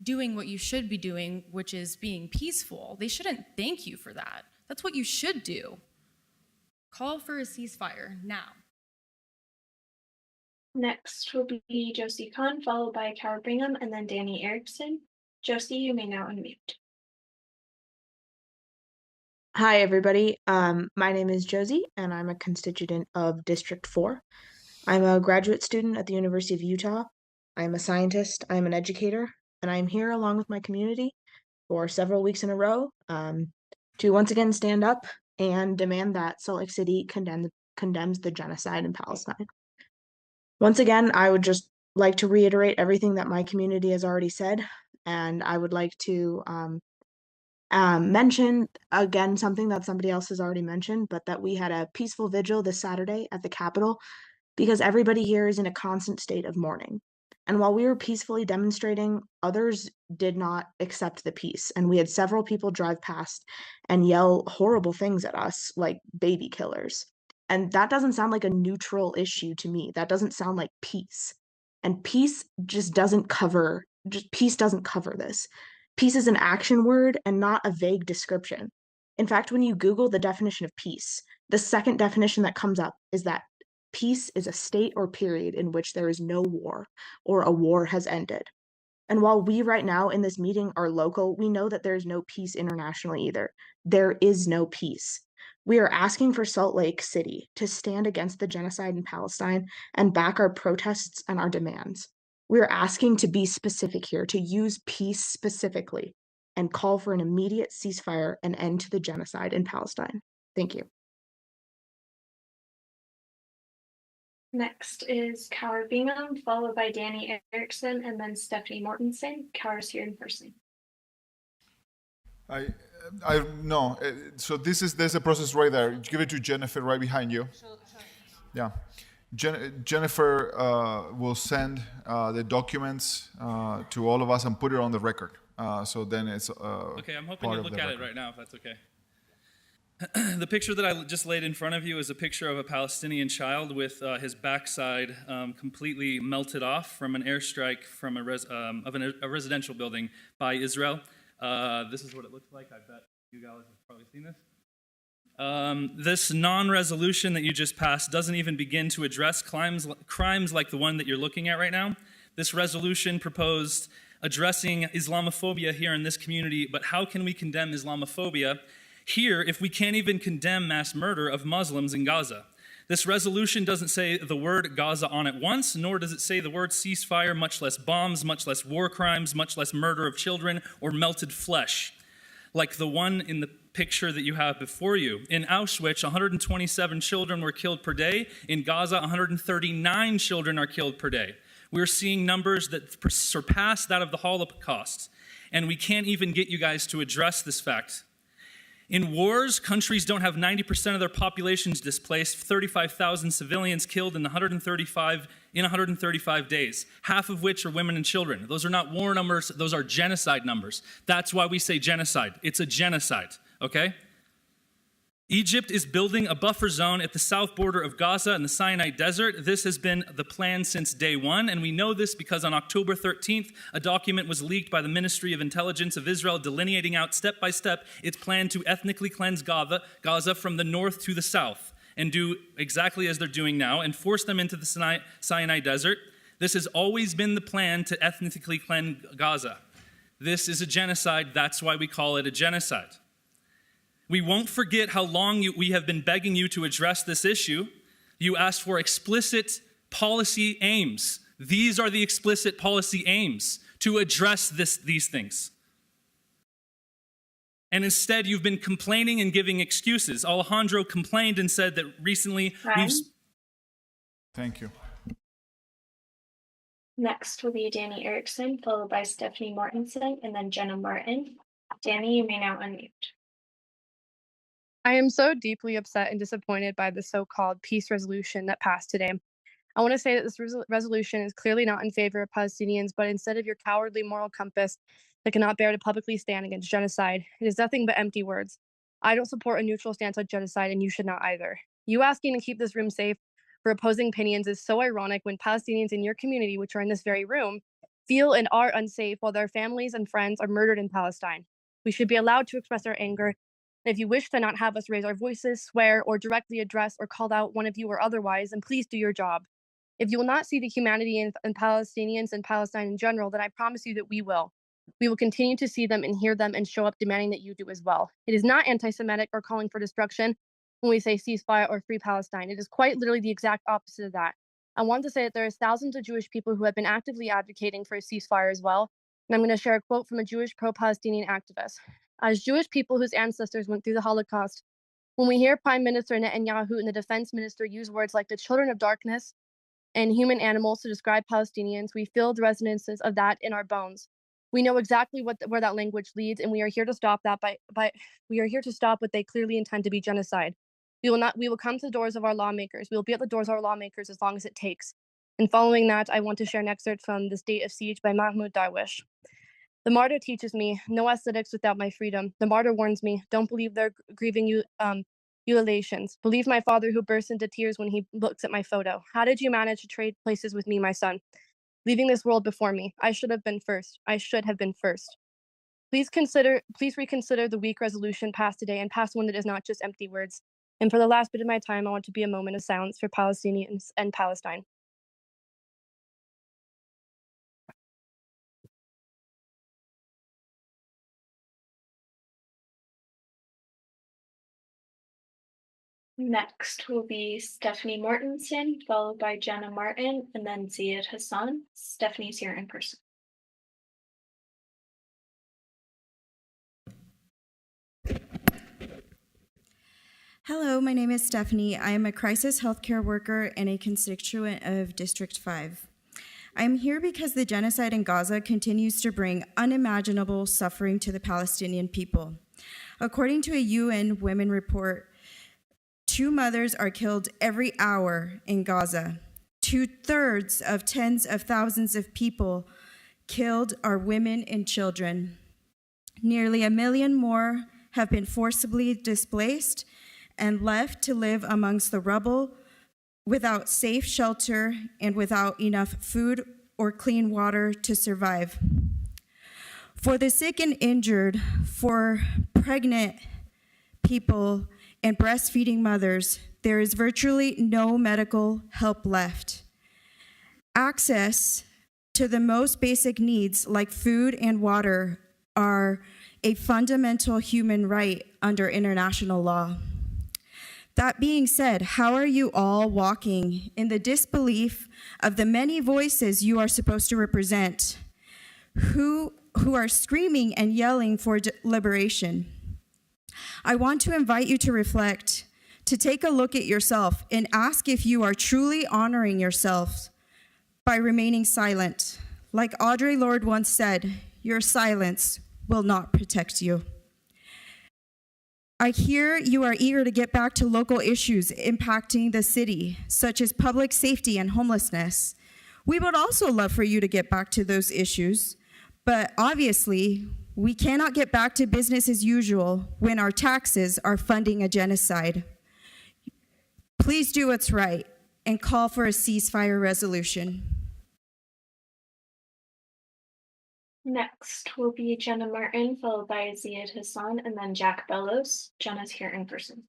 doing what you should be doing, which is being peaceful. They shouldn't thank you for that. That's what you should do. Call for a ceasefire now. Next will be Josie Kahn, followed by Coward Bingham, and then Danny Erickson. Josie, you may now unmute. Hi, everybody. My name is Josie, and I'm a constituent of District 4. I'm a graduate student at the University of Utah. I'm a scientist, I'm an educator, and I'm here along with my community for several weeks in a row to once again stand up and demand that Salt Lake City condemns the genocide in Palestine. Once again, I would just like to reiterate everything that my community has already said, and I would like to mention again something that somebody else has already mentioned, but that we had a peaceful vigil this Saturday at the Capitol because everybody here is in a constant state of mourning. And while we were peacefully demonstrating, others did not accept the peace. And we had several people drive past and yell horrible things at us, like baby killers. And that doesn't sound like a neutral issue to me. That doesn't sound like peace. And peace doesn't cover this. Peace is an action word and not a vague description. In fact, when you Google the definition of peace, the second definition that comes up is that peace is a state or period in which there is no war or a war has ended. And while we right now in this meeting are local, we know that there is no peace internationally either. There is no peace. We are asking for Salt Lake City to stand against the genocide in Palestine and back our protests and our demands. We are asking to be specific here, to use peace specifically and call for an immediate ceasefire and end to the genocide in Palestine. Thank you. Next is Coward Bingham, followed by Danny Erickson, and then Stephanie Mortensen. Coward's here in person. No. So there's a process right there. Give it to Jennifer right behind you. Sure. Yeah. Jennifer will send the documents to all of us and put it on the record. So then it's okay. I'm hoping you look at it right now, if that's okay. The picture that I just laid in front of you is a picture of a Palestinian child with his backside completely melted off from an airstrike from a residential building by Israel. This is what it looks like. I bet you guys have probably seen this. This non-resolution that you just passed doesn't even begin to address crimes like the one that you're looking at right now. This resolution proposed addressing Islamophobia here in this community, but how can we condemn Islamophobia here if we can't even condemn mass murder of Muslims in Gaza? This resolution doesn't say the word Gaza on it once, nor does it say the word ceasefire, much less bombs, much less war crimes, much less murder of children or melted flesh, like the one in the picture that you have before you. In Auschwitz, 127 children were killed per day. In Gaza, 139 children are killed per day. We're seeing numbers that surpass that of the Holocaust, and we can't even get you guys to address this fact. In wars, countries don't have 90% of their populations displaced, 35,000 civilians killed in 135 days, half of which are women and children. Those are not war numbers, those are genocide numbers. That's why we say genocide. It's a genocide, okay? Egypt is building a buffer zone at the south border of Gaza and the Sinai Desert. This has been the plan since day one, and we know this because on October 13th, a document was leaked by the Ministry of Intelligence of Israel delineating out step by step its plan to ethnically cleanse Gaza from the north to the south and do exactly as they're doing now and force them into the Sinai Desert. This has always been the plan to ethnically cleanse Gaza. This is a genocide. That's why we call it a genocide. We won't forget how long we have been begging you to address this issue. You asked for explicit policy aims. These are the explicit policy aims to address these things. And instead, you've been complaining and giving excuses. Alejandro complained and said that recently Thank you. Next will be Danny Erickson, followed by Stephanie Mortensen, and then Jenna Martin. Danny, you may now unmute. I am so deeply upset and disappointed by the so-called peace resolution that passed today. I want to say that this resolution is clearly not in favor of Palestinians, but instead of your cowardly moral compass that cannot bear to publicly stand against genocide, it is nothing but empty words. I don't support a neutral stance on genocide, and you should not either. You asking to keep this room safe for opposing opinions is so ironic when Palestinians in your community, which are in this very room, feel and are unsafe while their families and friends are murdered in Palestine. We should be allowed to express our anger. And if you wish to not have us raise our voices, swear, or directly address or call out one of you or otherwise, then please do your job. If you will not see the humanity in Palestinians and Palestine in general, then I promise you that we will. We will continue to see them and hear them and show up demanding that you do as well. It is not anti-Semitic or calling for destruction when we say ceasefire or free Palestine. It is quite literally the exact opposite of that. I want to say that there is thousands of Jewish people who have been actively advocating for a ceasefire as well. And I'm going to share a quote from a Jewish pro-Palestinian activist. As Jewish people whose ancestors went through the Holocaust, when we hear Prime Minister Netanyahu and the Defense Minister use words like the children of darkness and human animals to describe Palestinians, we feel the resonances of that in our bones. We know exactly where that language leads, and we are here to stop that we are here to stop what they clearly intend to be genocide. We will come to the doors of our lawmakers. We will be at the doors of our lawmakers as long as it takes. And following that, I want to share an excerpt from The State of Siege by Mahmoud Darwish. The martyr teaches me, no aesthetics without my freedom. The martyr warns me, don't believe their grieving ululations. Believe my father who bursts into tears when he looks at my photo. How did you manage to trade places with me, my son? Leaving this world before me. I should have been first. I should have been first. Please reconsider the weak resolution passed today and pass one that is not just empty words. And for the last bit of my time, I want to be a moment of silence for Palestinians and Palestine. Next will be Stephanie Mortensen, followed by Jenna Martin, and then Ziad Hassan. Stephanie's here in person. Hello, my name is Stephanie. I am a crisis healthcare worker and a constituent of District 5. I am here because the genocide in Gaza continues to bring unimaginable suffering to the Palestinian people. According to a UN Women report, 2 mothers are killed every hour in Gaza. 2/3 of tens of thousands of people killed are women and children. Nearly 1 million more have been forcibly displaced and left to live amongst the rubble without safe shelter and without enough food or clean water to survive. For the sick and injured, for pregnant people, and breastfeeding mothers, there is virtually no medical help left. Access to the most basic needs like food and water are a fundamental human right under international law. That being said, how are you all walking in the disbelief of the many voices you are supposed to represent, who are screaming and yelling for liberation? I want to invite you to reflect, to take a look at yourself and ask if you are truly honoring yourself by remaining silent. Like Audre Lorde once said, your silence will not protect you. I hear you are eager to get back to local issues impacting the city, such as public safety and homelessness. We would also love for you to get back to those issues, but obviously, We cannot get back to business as usual when our taxes are funding a genocide. Please do what's right and call for a ceasefire resolution. Next will be Jenna Martin, followed by Ziad Hassan, and then Jack Bellows. Jenna's here in person.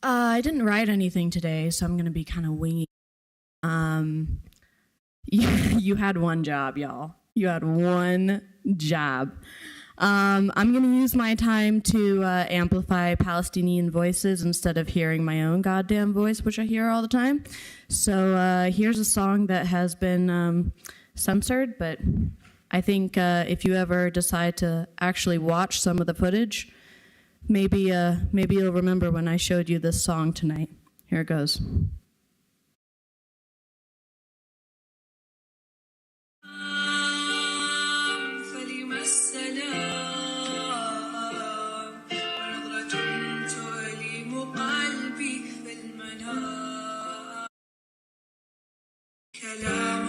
I didn't write anything today, so I'm going to be kind of winging. You had one job, y'all. You had one job. I'm going to use my time to amplify Palestinian voices instead of hearing my own goddamn voice, which I hear all the time. So here's a song that has been censored, but I think if you ever decide to actually watch some of the footage, maybe you'll remember when I showed you this song tonight. Here it goes. كلام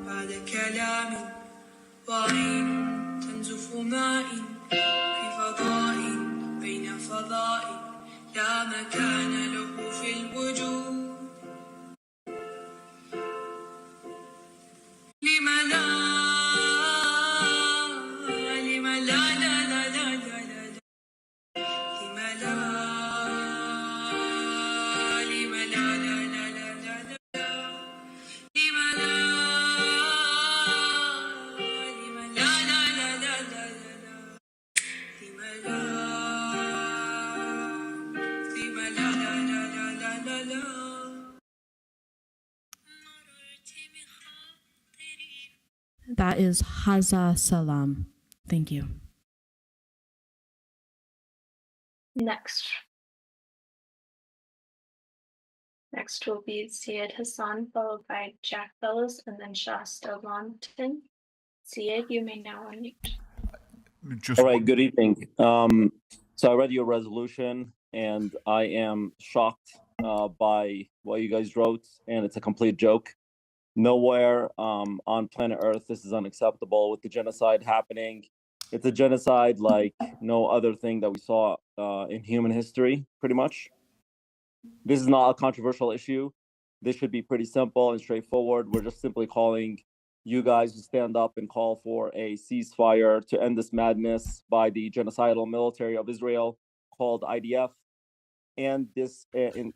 بعد كلام وعين تنزف ماء في فضاء بين فضاء لا مكان له في الوجود لم لا لم لا لا لا لا لا لا لم لا لم لا لا لا لا لا لم لا لم لا لا لا لا لا لم لا لم لا لا لا لا لا لا That is Haza Salam. Thank you. Next will be Ziad Hassan, followed by Jack Bellows, and then Shasta Longton. Ziad, you may now unmute. Just All right, good evening. So I read your resolution and I am shocked by what you guys wrote, and it's a complete joke. Nowhere on planet Earth this is unacceptable with the genocide happening. It's a genocide like no other thing that we saw in human history, pretty much. This is not a controversial issue. This should be pretty simple and straightforward. We're just simply calling you guys to stand up and call for a ceasefire to end this madness by the genocidal military of Israel called IDF and this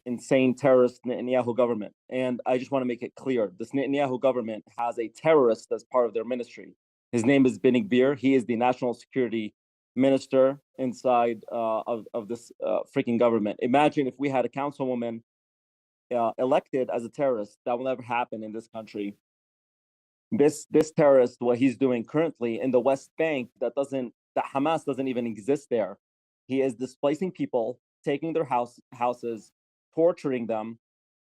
insane terrorist Netanyahu government. And I just want to make it clear, this Netanyahu government has a terrorist as part of their ministry. His name is Benny Gvir. He is the national security minister inside of this freaking government. Imagine if we had a councilwoman elected as a terrorist. That will never happen in this country. This terrorist, what he's doing currently in the West Bank, that Hamas doesn't even exist there. He is displacing people, taking their houses, torturing them,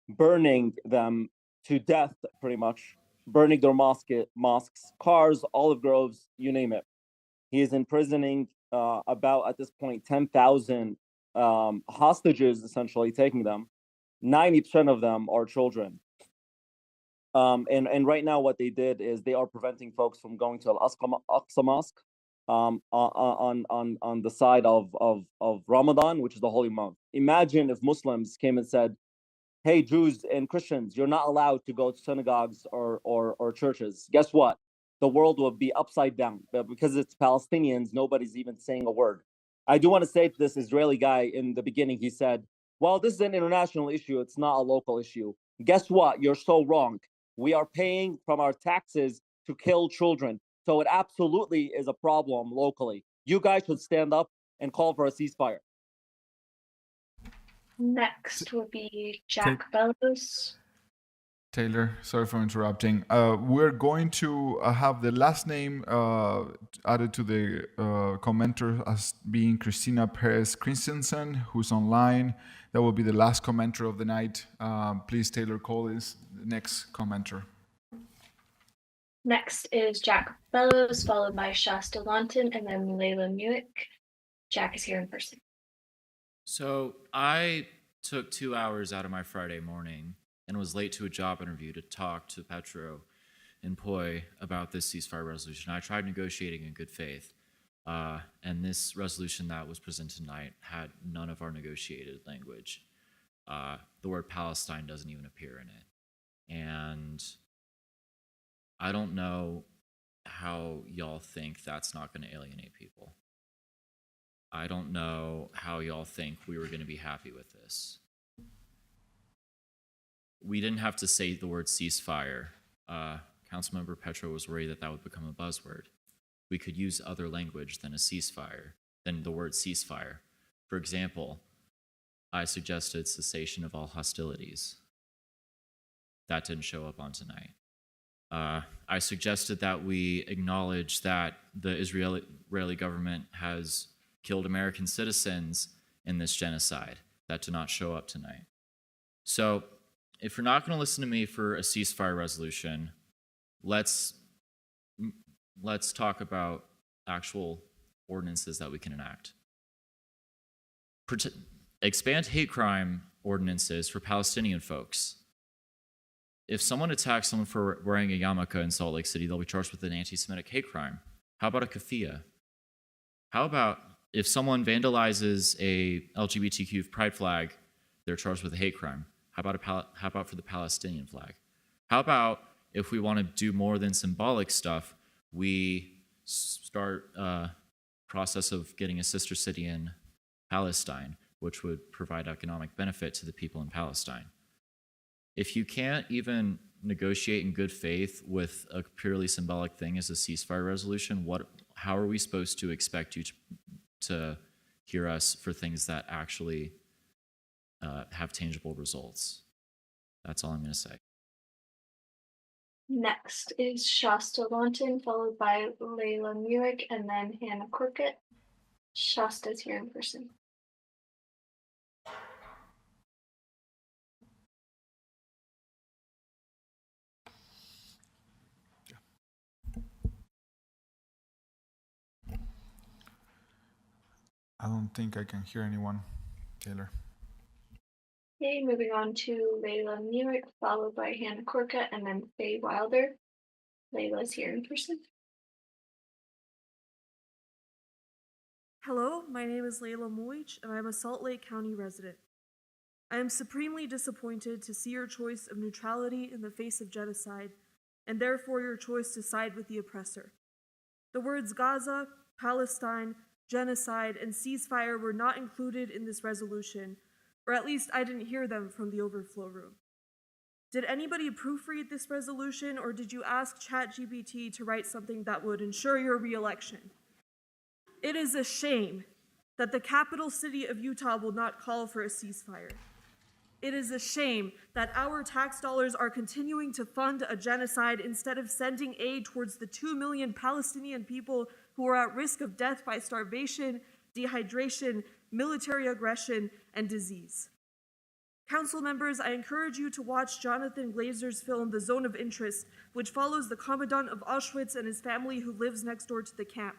burning them to death, pretty much, burning their mosques, cars, olive groves, you name it. He is imprisoning about, at this point, 10,000 hostages, essentially taking them. 90% of them are children. And right now what they did is they are preventing folks from going to Al-Aqsa Mosque on the side of Ramadan, which is the holy month. Imagine if Muslims came and said, hey, Jews and Christians, you're not allowed to go to synagogues or churches. Guess what? The world will be upside down. But because it's Palestinians, nobody's even saying a word. I do want to say to this Israeli guy in the beginning, he said, well, this is an international issue. It's not a local issue. Guess what? You're so wrong. We are paying from our taxes to kill children. So it absolutely is a problem locally. You guys should stand up and call for a ceasefire. Next will be Jack Bellows. Taylor, sorry for interrupting. We're going to have the last name added to the commenter as being Christina Perez Christensen, who's online. That will be the last commenter of the night. Please, Taylor, call this the next commenter. Next is Jack Bellows, followed by Shasta Longton, and then Layla Muick. Jack is here in person. So I took 2 hours out of my Friday morning and was late to a job interview to talk to Petro and Poi about this ceasefire resolution. I tried negotiating in good faith, and this resolution that was presented tonight had none of our negotiated language. The word Palestine doesn't even appear in it. And I don't know how y'all think that's not going to alienate people. I don't know how y'all think we were going to be happy with this. We didn't have to say the word ceasefire. Councilmember Petro was worried that that would become a buzzword. We could use other language than a ceasefire, than the word ceasefire. For example, I suggested cessation of all hostilities. That didn't show up on tonight. I suggested that we acknowledge that the Israeli government has killed American citizens in this genocide. That did not show up tonight. So if you're not going to listen to me for a ceasefire resolution, let's talk about actual ordinances that we can enact. Expand hate crime ordinances for Palestinian folks. If someone attacks someone for wearing a yarmulke in Salt Lake City, they'll be charged with an anti-Semitic hate crime. How about a keffiyeh? How about if someone vandalizes a LGBTQ pride flag, they're charged with a hate crime? How about for the Palestinian flag? How about if we want to do more than symbolic stuff, we start a process of getting a sister city in Palestine, which would provide economic benefit to the people in Palestine. If you can't even negotiate in good faith with a purely symbolic thing as a ceasefire resolution, how are we supposed to expect you to hear us for things that actually have tangible results? That's all I'm going to say. Next is Shasta Lawton, followed by Layla Muick, and then Hannah Corkett. Shasta's here in person. I don't think I can hear anyone, Taylor. Okay, moving on to Layla Muick, followed by Hannah Corkett, and then Faye Wilder. Layla's here in person. Hello, my name is Layla Muick, and I'm a Salt Lake County resident. I am supremely disappointed to see your choice of neutrality in the face of genocide, and therefore your choice to side with the oppressor. The words Gaza, Palestine, genocide, and ceasefire were not included in this resolution, or at least I didn't hear them from the overflow room. Did anybody proofread this resolution, or did you ask ChatGPT to write something that would ensure your re-election? It is a shame that the capital city of Utah will not call for a ceasefire. It is a shame that our tax dollars are continuing to fund a genocide instead of sending aid towards the 2 million Palestinian people who are at risk of death by starvation, dehydration, military aggression, and disease. Council members, I encourage you to watch Jonathan Glazer's film, The Zone of Interest, which follows the commandant of Auschwitz and his family who lives next door to the camp.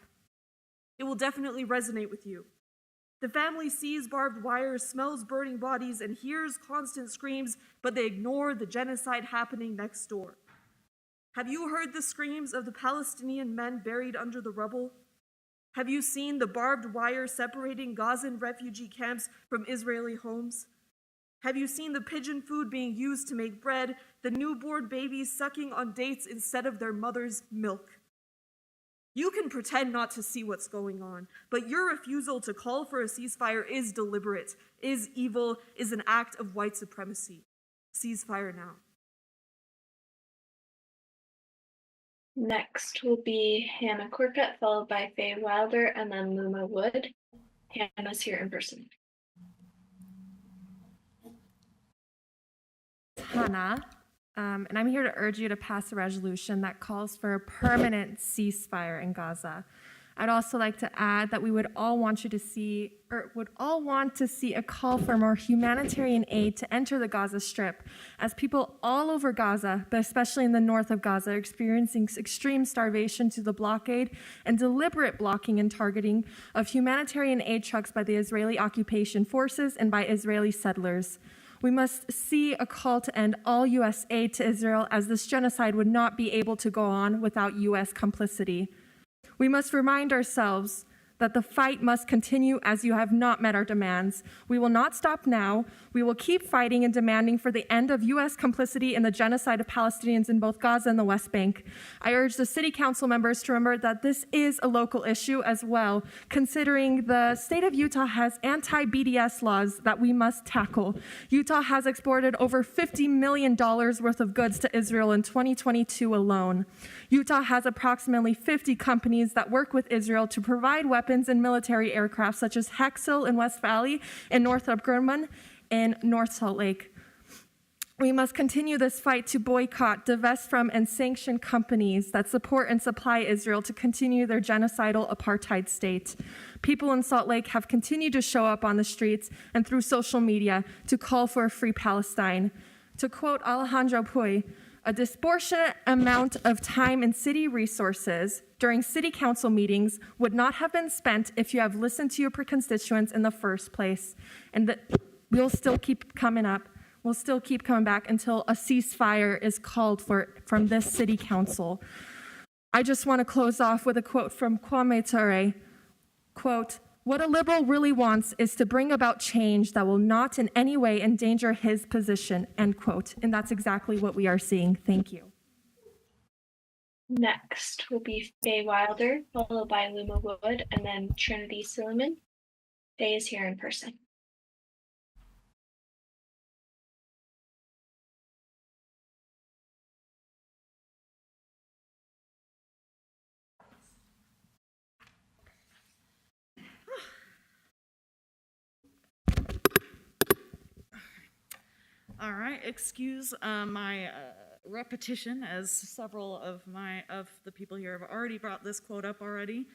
It will definitely resonate with you. The family sees barbed wire, smells burning bodies, and hears constant screams, but they ignore the genocide happening next door. Have you heard the screams of the Palestinian men buried under the rubble? Have you seen the barbed wire separating Gazan refugee camps from Israeli homes? Have you seen the pigeon food being used to make bread, the newborn babies sucking on dates instead of their mother's milk? You can pretend not to see what's going on, but your refusal to call for a ceasefire is deliberate, is evil, is an act of white supremacy. Ceasefire now. Next will be Hannah Corkett, followed by Faye Wilder, and then Luma Wood. Hannah's here in person. Hannah, and I'm here to urge you to pass a resolution that calls for a permanent ceasefire in Gaza. I'd also like to add that we would all want to see a call for more humanitarian aid to enter the Gaza Strip, as people all over Gaza, but especially in the north of Gaza, are experiencing extreme starvation due to the blockade and deliberate blocking and targeting of humanitarian aid trucks by the Israeli occupation forces and by Israeli settlers. We must see a call to end all U.S. aid to Israel, as this genocide would not be able to go on without U.S. complicity. We must remind ourselves that the fight must continue, as you have not met our demands. We will not stop now. We will keep fighting and demanding for the end of U.S. complicity in the genocide of Palestinians in both Gaza and the West Bank. I urge the City Council members to remember that this is a local issue as well, considering the state of Utah has anti-BDS laws that we must tackle. Utah has exported over $50 million worth of goods to Israel in 2022 alone. Utah has approximately 50 companies that work with Israel to provide weapons and military aircraft, such as Hexel in West Valley and Northrop Grumman in North Salt Lake. We must continue this fight to boycott, divest from, and sanction companies that support and supply Israel to continue their genocidal apartheid state. People in Salt Lake have continued to show up on the streets and through social media to call for a free Palestine. To quote Alejandro Puy, "A disproportionate amount of time and city resources during city council meetings would not have been spent if you have listened to your constituents in the first place." And that we'll still keep coming up. We'll still keep coming back until a ceasefire is called for from this city council. I just want to close off with a quote from Kwame Ture. Quote, "What a liberal really wants is to bring about change that will not in any way endanger his position," end quote. And that's exactly what we are seeing. Thank you. Next will be Faye Wilder, followed by Luma Wood, and then Trinity Silliman. Faye is here in person. All right, excuse my repetition, as several of the people here have already brought this quote up already.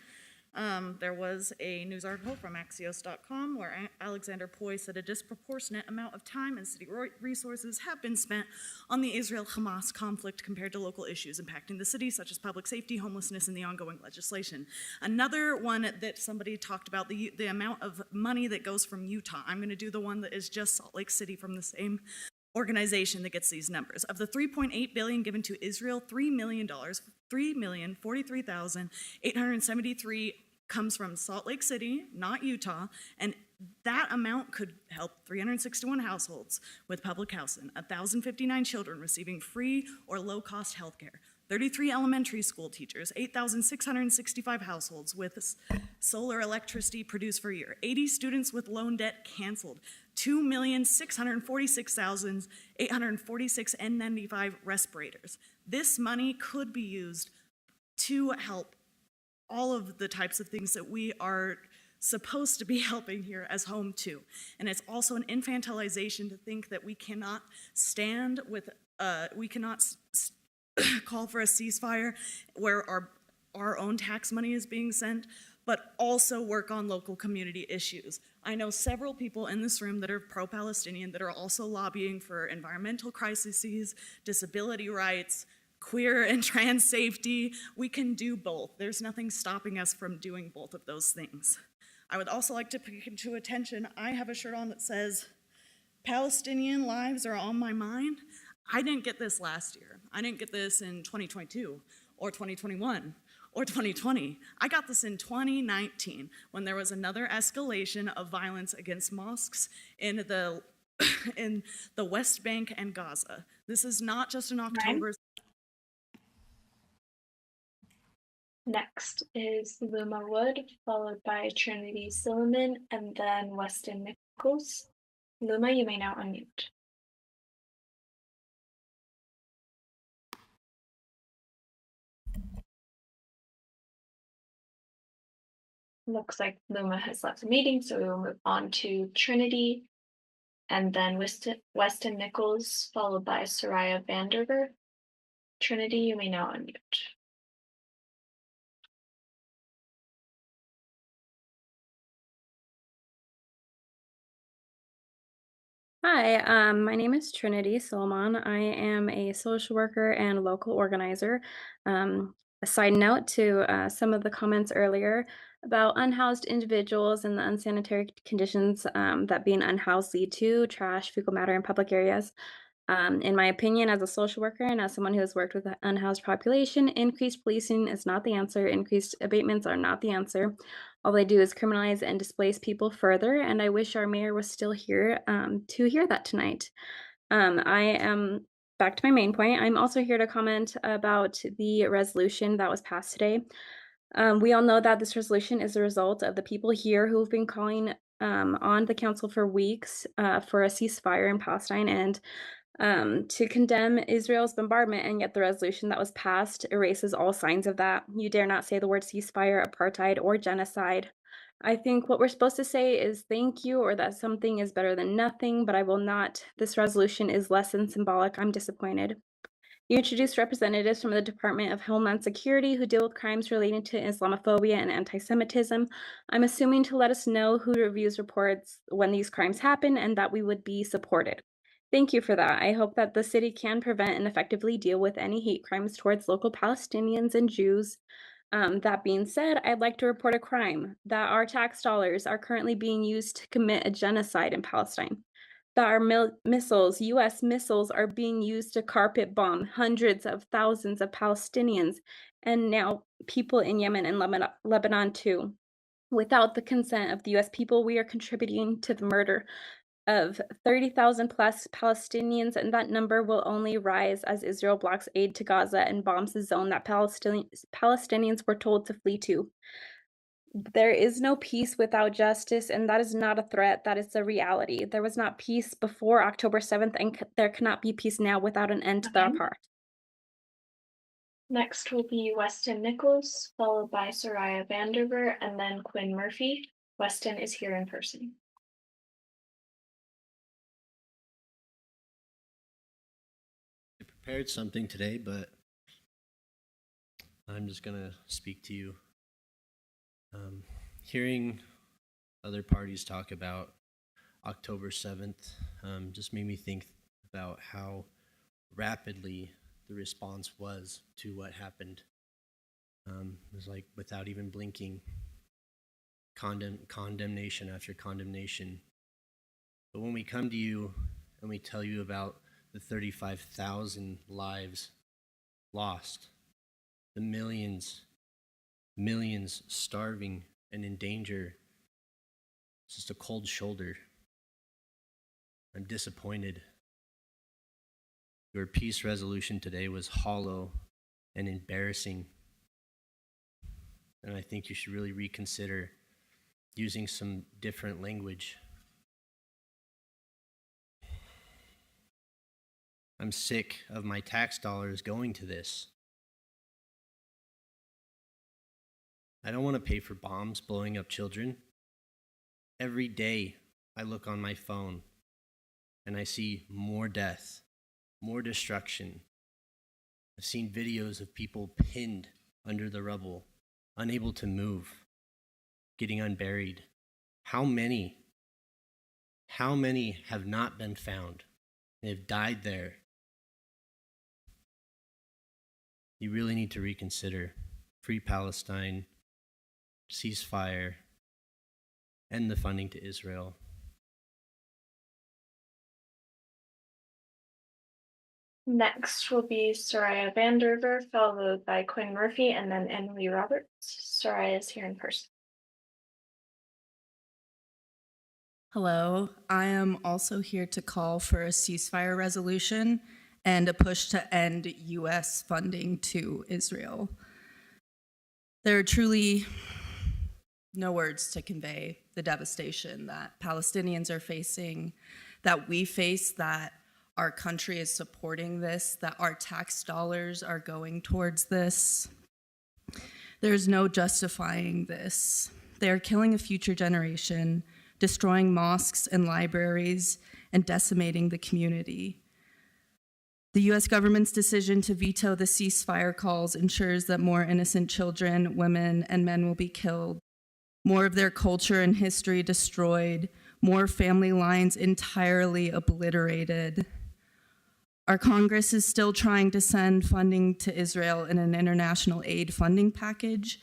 There was a news article from Axios.com where Alexander Puy said a disproportionate amount of time and city resources have been spent on the Israel-Hamas conflict compared to local issues impacting the city, such as public safety, homelessness, and the ongoing legislation. Another one that somebody talked about, the amount of money that goes from Utah. I'm going to do the one that is just Salt Lake City from the same organization that gets these numbers. Of the $3.8 billion given to Israel, $3,043,873 comes from Salt Lake City, not Utah, and that amount could help 361 households with public housing, 1,059 children receiving free or low-cost health care, 33 elementary school teachers, 8,665 households with solar electricity produced for a year, 80 students with loan debt canceled, 2,646,846 N95 respirators. This money could be used to help all of the types of things that we are supposed to be helping here as home too. And it's also an infantilization to think that we cannot stand with, call for a ceasefire where our own tax money is being sent, but also work on local community issues. I know several people in this room that are pro-Palestinian that are also lobbying for environmental crises, disability rights, queer and trans safety. We can do both. There's nothing stopping us from doing both of those things. I would also like to bring to attention, I have a shirt on that says, "Palestinian lives are on my mind." I didn't get this last year. I didn't get this in 2022 or 2021 or 2020. I got this in 2019 when there was another escalation of violence against mosques in the West Bank and Gaza. This is not just an October. Next is Luma Wood, followed by Trinity Silliman, and then Weston Nichols. Luma, you may now unmute. Looks like Luma has left the meeting, so we will move on to Trinity, and then Weston Nichols, followed by Soraya Vanderver. Trinity, you may now unmute. Hi, my name is Trinity Solomon. I am a social worker and local organizer. A side note to some of the comments earlier about unhoused individuals and the unsanitary conditions that being unhoused lead to, trash, fecal matter in public areas. In my opinion, as a social worker and as someone who has worked with the unhoused population, increased policing is not the answer. Increased abatements are not the answer. All they do is criminalize and displace people further. And I wish our mayor was still here to hear that tonight. I am back to my main point. I'm also here to comment about the resolution that was passed today. We all know that this resolution is a result of the people here who have been calling on the council for weeks for a ceasefire in Palestine and to condemn Israel's bombardment, and yet the resolution that was passed erases all signs of that. You dare not say the word ceasefire, apartheid, or genocide. I think what we're supposed to say is thank you or that something is better than nothing, but I will not. This resolution is less than symbolic. I'm disappointed. You introduced representatives from the Department of Homeland Security who deal with crimes relating to Islamophobia and anti-Semitism. I'm assuming to let us know who reviews reports when these crimes happen and that we would be supported. Thank you for that. I hope that the city can prevent and effectively deal with any hate crimes towards local Palestinians and Jews. That being said, I'd like to report a crime that our tax dollars are currently being used to commit a genocide in Palestine. That our missiles, US missiles, are being used to carpet bomb hundreds of thousands of Palestinians and now people in Yemen and Lebanon too. Without the consent of the US people, we are contributing to the murder of 30,000 plus Palestinians, and that number will only rise as Israel blocks aid to Gaza and bombs the zone that Palestinians were told to flee to. There is no peace without justice, and that is not a threat, that is a reality. There was not peace before October 7th, and there cannot be peace now without an end to the apartheid. Next will be Weston Nichols, followed by Soraya Vanderver, and then Quinn Murphy. Weston is here in person. Prepared something today, but I'm just gonna speak to you. Hearing other parties talk about October 7th just made me think about how rapidly the response was to what happened. It was like without even blinking, condemnation after condemnation. But when we come to you and we tell you about the 35,000 lives lost, the millions starving and in danger, it's just a cold shoulder. I'm disappointed. Your peace resolution today was hollow and embarrassing. And I think you should really reconsider using some different language. I'm sick of my tax dollars going to this. I don't want to pay for bombs blowing up children. Every day I look on my phone and I see more death, more destruction. I've seen videos of people pinned under the rubble, unable to move, getting unburied. How many have not been found and have died there? You really need to reconsider. Free Palestine, ceasefire, end the funding to Israel. Next will be Soraya Vanderver, followed by Quinn Murphy, and then Emily Roberts. Soraya is here in person. Hello, I am also here to call for a ceasefire resolution and a push to end U.S. funding to Israel. There are truly no words to convey the devastation that Palestinians are facing, that we face, that our country is supporting this, that our tax dollars are going towards this. There's no justifying this. They are killing a future generation, destroying mosques and libraries, and decimating the community. The US government's decision to veto the ceasefire calls ensures that more innocent children, women, and men will be killed, more of their culture and history destroyed, more family lines entirely obliterated. Our Congress is still trying to send funding to Israel in an international aid funding package,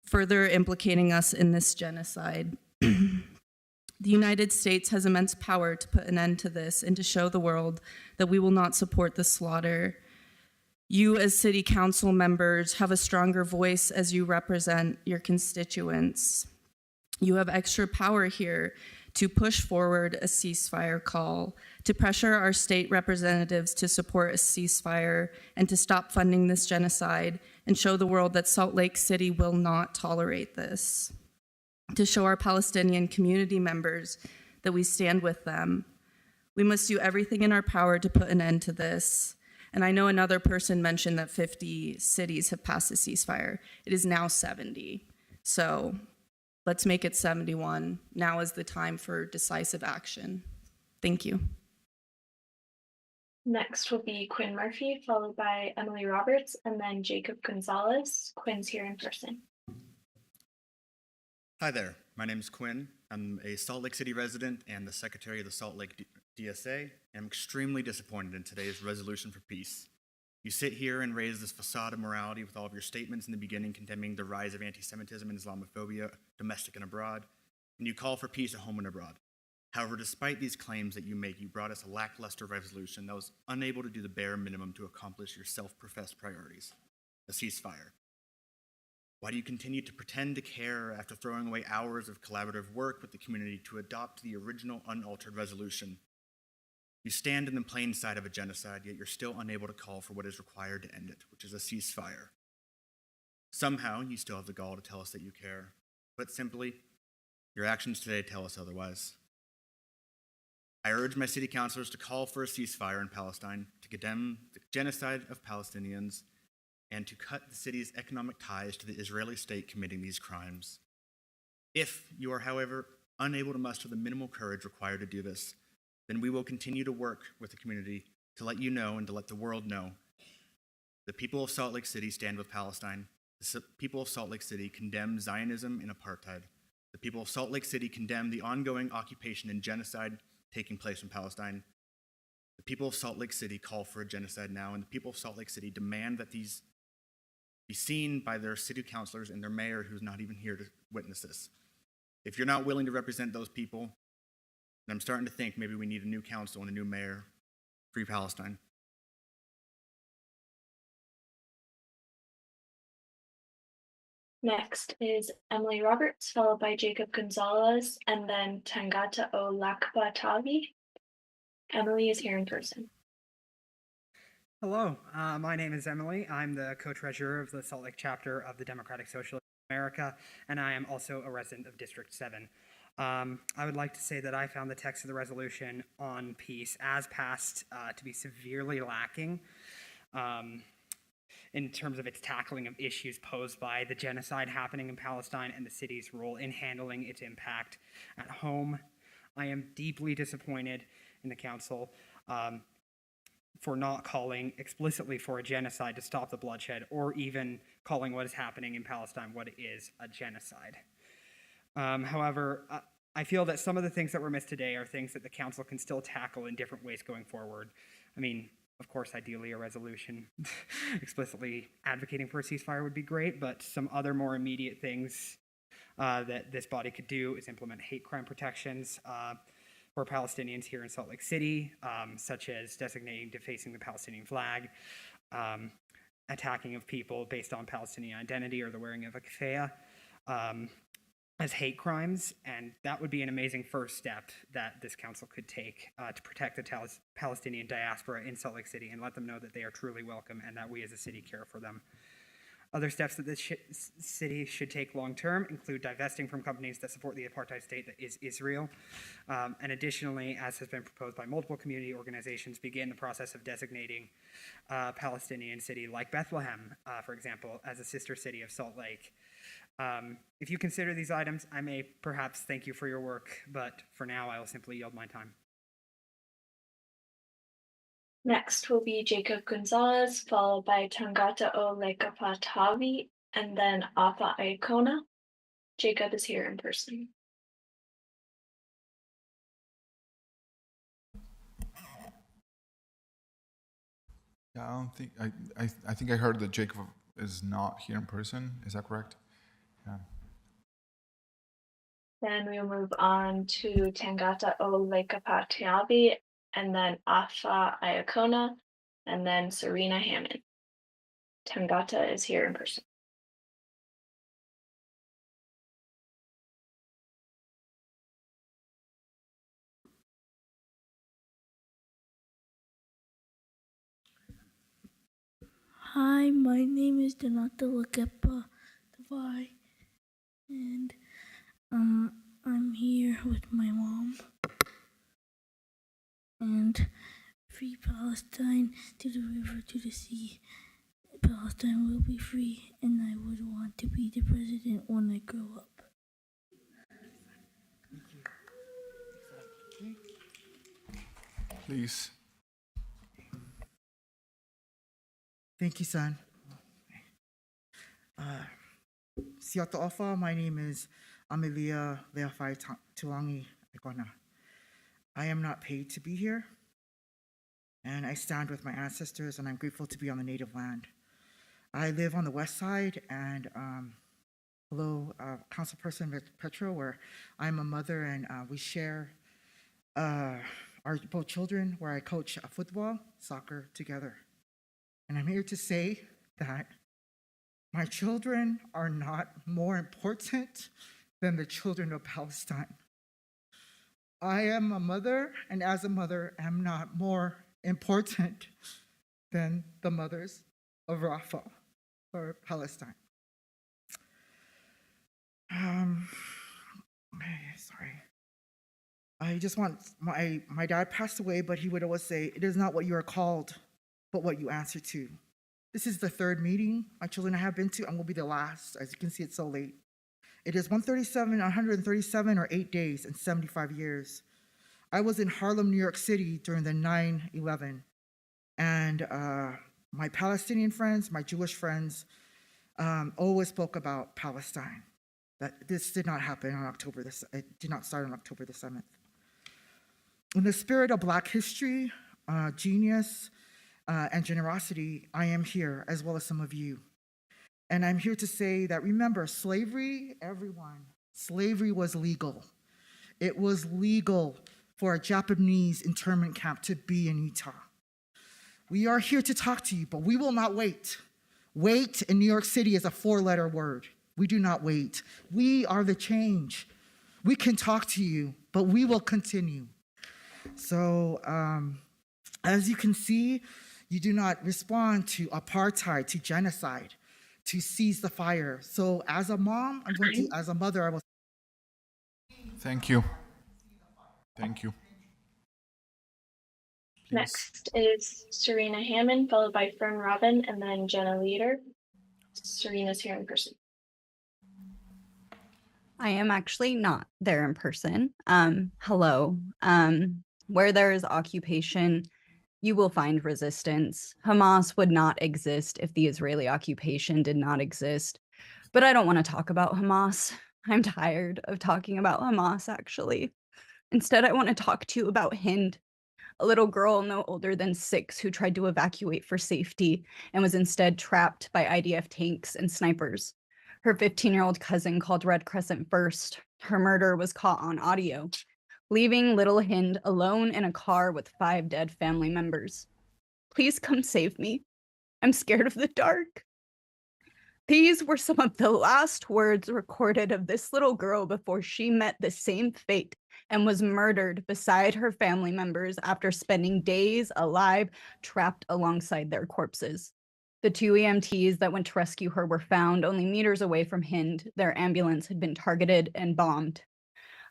further implicating us in this genocide. The United States has immense power to put an end to this and to show the world that we will not support the slaughter. You, as city council members, have a stronger voice as you represent your constituents. You have extra power here to push forward a ceasefire call, to pressure our state representatives to support a ceasefire and to stop funding this genocide and show the world that Salt Lake City will not tolerate this, to show our Palestinian community members that we stand with them. We must do everything in our power to put an end to this. And I know another person mentioned that 50 cities have passed a ceasefire. It is now 70. So let's make it 71. Now is the time for decisive action. Thank you. Next will be Quinn Murphy, followed by Emily Roberts, and then Jacob Gonzalez. Quinn's here in person. Hi there, my name is Quinn. I'm a Salt Lake City resident and the secretary of the Salt Lake DSA. I'm extremely disappointed in today's resolution for peace. You sit here and raise this facade of morality with all of your statements in the beginning condemning the rise of anti-Semitism and Islamophobia, domestic and abroad, and you call for peace at home and abroad. However, despite these claims that you make, you brought us a lackluster resolution that was unable to do the bare minimum to accomplish your self-professed priorities, a ceasefire. Why do you continue to pretend to care after throwing away hours of collaborative work with the community to adopt the original unaltered resolution? You stand in the plain sight of a genocide, yet you're still unable to call for what is required to end it, which is a ceasefire. Somehow, you still have the gall to tell us that you care, but simply, your actions today tell us otherwise. I urge my city councilors to call for a ceasefire in Palestine, to condemn the genocide of Palestinians, and to cut the city's economic ties to the Israeli state committing these crimes. If you are, however, unable to muster the minimal courage required to do this, then we will continue to work with the community to let you know and to let the world know. The people of Salt Lake City stand with Palestine. The people of Salt Lake City condemn Zionism and apartheid. The people of Salt Lake City condemn the ongoing occupation and genocide taking place in Palestine. The people of Salt Lake City call for a genocide now, and the people of Salt Lake City demand that these be seen by their city councilors and their mayor, who's not even here to witness this. If you're not willing to represent those people, then I'm starting to think maybe we need a new council and a new mayor. Free Palestine. Next is Emily Roberts, followed by Jacob Gonzalez, and then Tangata O Lakbatavi. Emily is here in person. Hello, my name is Emily. I'm the co-treasurer of the Salt Lake chapter of the Democratic Socialists of America, and I am also a resident of District 7. I would like to say that I found the text of the resolution on peace as passed to be severely lacking in terms of its tackling of issues posed by the genocide happening in Palestine and the city's role in handling its impact at home. I am deeply disappointed in the council for not calling explicitly for a genocide to stop the bloodshed, or even calling what is happening in Palestine what is a genocide. However, I feel that some of the things that were missed today are things that the council can still tackle in different ways going forward. I mean, of course, ideally a resolution explicitly advocating for a ceasefire would be great, but some other more immediate things that this body could do is implement hate crime protections for Palestinians here in Salt Lake City, such as designating defacing the Palestinian flag, attacking of people based on Palestinian identity or the wearing of a keffiyeh, as hate crimes, and that would be an amazing first step that this council could take to protect the Palestinian diaspora in Salt Lake City and let them know that they are truly welcome and that we as a city care for them. Other steps that this city should take long-term include divesting from companies that support the apartheid state that is Israel, and additionally, as has been proposed by multiple community organizations, begin the process of designating a Palestinian city like Bethlehem, for example, as a sister city of Salt Lake. If you consider these items, I may perhaps thank you for your work, but for now, I will simply yield my time. Next will be Jacob Gonzalez, followed by Tangata O Lekapatavi, and then Afa Aikona. Jacob is here in person. Yeah, I don't think I think I heard that Jacob is not here in person. Is that correct? Yeah. Then we'll move on to Tangata O Lekapatiabi, and then Afa Iacona, and then Serena Hammond. Tangata is here in person. Hi, my name is Donata Lakepa Tavai, and I'm here with my mom. And free Palestine, to the river, to the sea. Palestine will be free, and I would want to be the president when I grow up. Please. Thank you, son. Siata Ofa, my name is Amelia Leafai Tuangi Ikona. I am not paid to be here, and I stand with my ancestors, and I'm grateful to be on the native land. I live on the west side, and below Councilperson Petro, where I'm a mother, and we share our both children, where I coach football, soccer together. And I'm here to say that my children are not more important than the children of Palestine. I am a mother, and as a mother, am not more important than the mothers of Rafah or Palestine. Sorry. I just want, my dad passed away, but he would always say, it is not what you are called, but what you answer to. This is the third meeting my children have been to, and will be the last. As you can see, it's so late. It is 137 or 8 days and 75 years. I was in Harlem, New York City during the 9/11, and my Palestinian friends, my Jewish friends, always spoke about Palestine. That this did not happen on it did not start on October the 7th. In the spirit of Black history, genius, and generosity, I am here, as well as some of you. And I'm here to say that, remember, slavery, everyone, slavery was legal. It was legal for a Japanese internment camp to be in Utah. We are here to talk to you, but we will not wait. Wait in New York City is a 4-letter word. We do not wait. We are the change. We can talk to you, but we will continue. So, as you can see, you do not respond to apartheid, to genocide, to seize the fire. So as a mom, as a mother, I will. Thank you. Thank you. Please. Next is Serena Hammond, followed by Fern Robin, and then Jenna Leader. Serena's here in person. I am actually not there in person. Hello. Where there is occupation, you will find resistance. Hamas would not exist if the Israeli occupation did not exist. But I don't want to talk about Hamas. I'm tired of talking about Hamas, actually. Instead, I want to talk to you about Hind, a little girl no older than 6 who tried to evacuate for safety and was instead trapped by IDF tanks and snipers. Her 15-year-old cousin called Red Crescent first. Her murder was caught on audio, leaving little Hind alone in a car with 5 dead family members. Please come save me. I'm scared of the dark. These were some of the last words recorded of this little girl before she met the same fate and was murdered beside her family members after spending days alive, trapped alongside their corpses. The 2 EMTs that went to rescue her were found only meters away from Hind. Their ambulance had been targeted and bombed.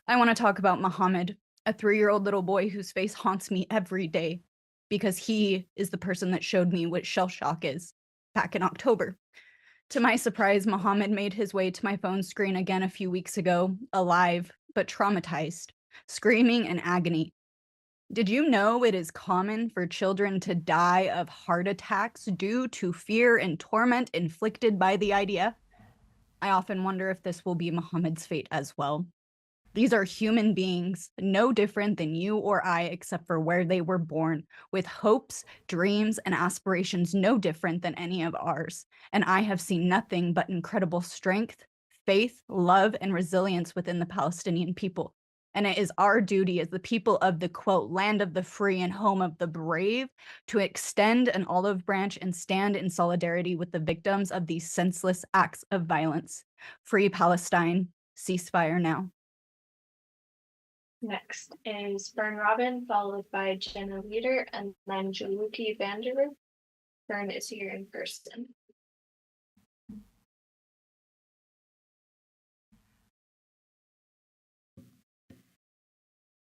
I want to talk about Muhammad, a 3-year-old little boy whose face haunts me every day because he is the person that showed me what shell shock is back in October. To my surprise, Muhammad made his way to my phone screen again a few weeks ago, alive but traumatized, screaming in agony. Did you know it is common for children to die of heart attacks due to fear and torment inflicted by the IDF? I often wonder if this will be Muhammad's fate as well. These are human beings, no different than you or I, except for where they were born, with hopes, dreams, and aspirations no different than any of ours. And I have seen nothing but incredible strength, faith, love, and resilience within the Palestinian people. And it is our duty as the people of the, quote, land of the free and home of the brave to extend an olive branch and stand in solidarity with the victims of these senseless acts of violence. Free Palestine, ceasefire now. Next is Bern Robin, followed by Jenna Leader, and then Jaluki Vanderer. Bern is here in person.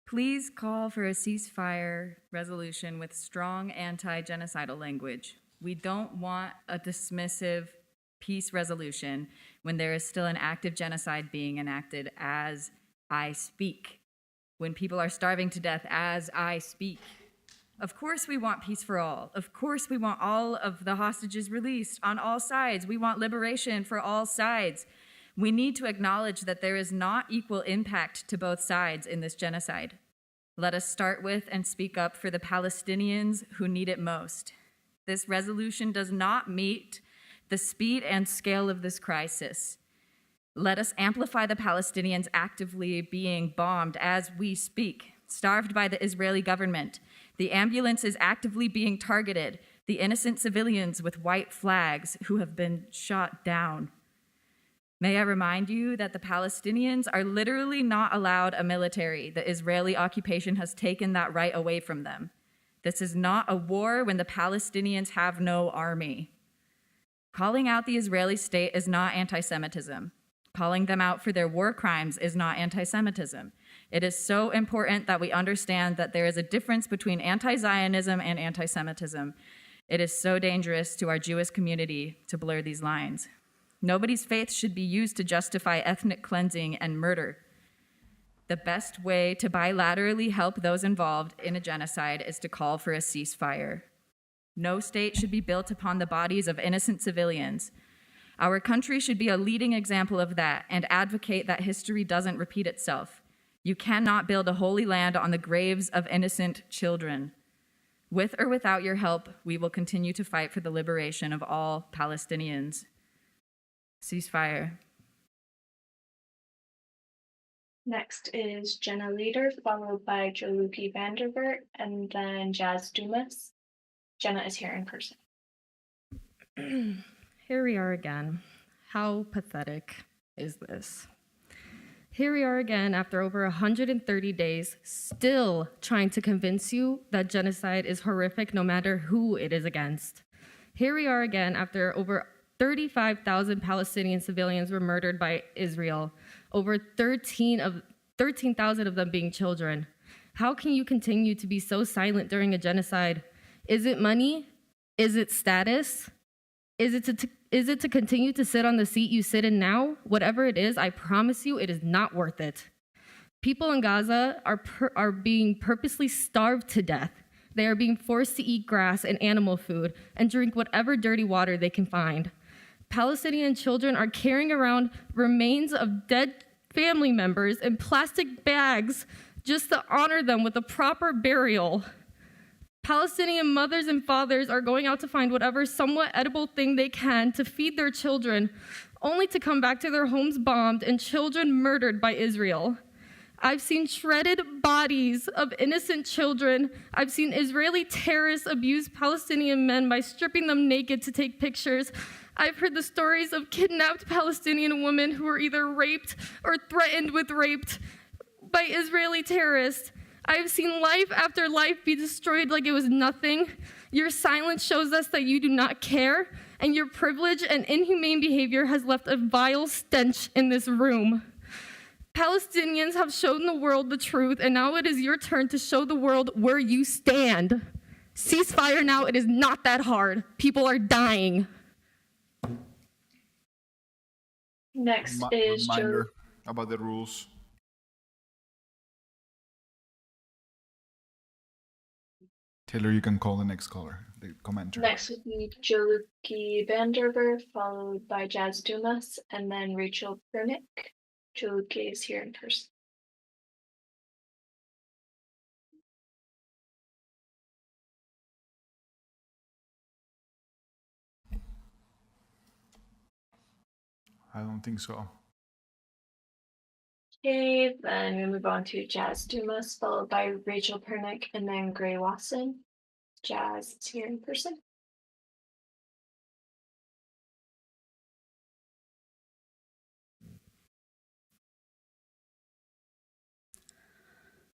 Please call for a ceasefire resolution with strong anti-genocidal language. We don't want a dismissive peace resolution when there is still an active genocide being enacted as I speak, when people are starving to death as I speak. Of course we want peace for all. Of course we want all of the hostages released on all sides. We want liberation for all sides. We need to acknowledge that there is not equal impact to both sides in this genocide. Let us start with and speak up for the Palestinians who need it most. This resolution does not meet the speed and scale of this crisis. Let us amplify the Palestinians actively being bombed as we speak, starved by the Israeli government. The ambulance is actively being targeted, the innocent civilians with white flags who have been shot down. May I remind you that the Palestinians are literally not allowed a military. The Israeli occupation has taken that right away from them. This is not a war when the Palestinians have no army. Calling out the Israeli state is not anti-Semitism. Calling them out for their war crimes is not anti-Semitism. It is so important that we understand that there is a difference between anti-Zionism and anti-Semitism. It is so dangerous to our Jewish community to blur these lines. Nobody's faith should be used to justify ethnic cleansing and murder. The best way to bilaterally help those involved in a genocide is to call for a ceasefire. No state should be built upon the bodies of innocent civilians. Our country should be a leading example of that and advocate that history doesn't repeat itself. You cannot build a holy land on the graves of innocent children. With or without your help, we will continue to fight for the liberation of all Palestinians. Ceasefire. Next is Jenna Leader, followed by Jaluki Vanderbert, and then Jazz Dumas. Jenna is here in person. Here we are again. How pathetic is this? Here we are again after over 130 days, still trying to convince you that genocide is horrific no matter who it is against. Here we are again after over 35,000 Palestinian civilians were murdered by Israel, over 13,000 of them being children. How can you continue to be so silent during a genocide? Is it money? Is it status? Is it to continue to sit on the seat you sit in now? Whatever it is, I promise you it is not worth it. People in Gaza are being purposely starved to death. They are being forced to eat grass and animal food and drink whatever dirty water they can find. Palestinian children are carrying around remains of dead family members in plastic bags just to honor them with a proper burial. Palestinian mothers and fathers are going out to find whatever somewhat edible thing they can to feed their children, only to come back to their homes bombed and children murdered by Israel. I've seen shredded bodies of innocent children. I've seen Israeli terrorists abuse Palestinian men by stripping them naked to take pictures. I've heard the stories of kidnapped Palestinian women who were either raped or threatened with rape by Israeli terrorists. I've seen life after life be destroyed like it was nothing. Your silence shows us that you do not care, and your privilege and inhumane behavior has left a vile stench in this room. Palestinians have shown the world the truth, and now it is your turn to show the world where you stand. Ceasefire now, it is not that hard. People are dying. Next is Reminder about the rules. Taylor, you can call the next caller, the commenter. Next would be Jaluki Vanderver, followed by Jazz Dumas, and then Rachel Pernick. Jaluki is here in person. I don't think so. Okay, then we move on to Jazz Dumas, followed by Rachel Pernick, and then Gray Watson. Jazz is here in person.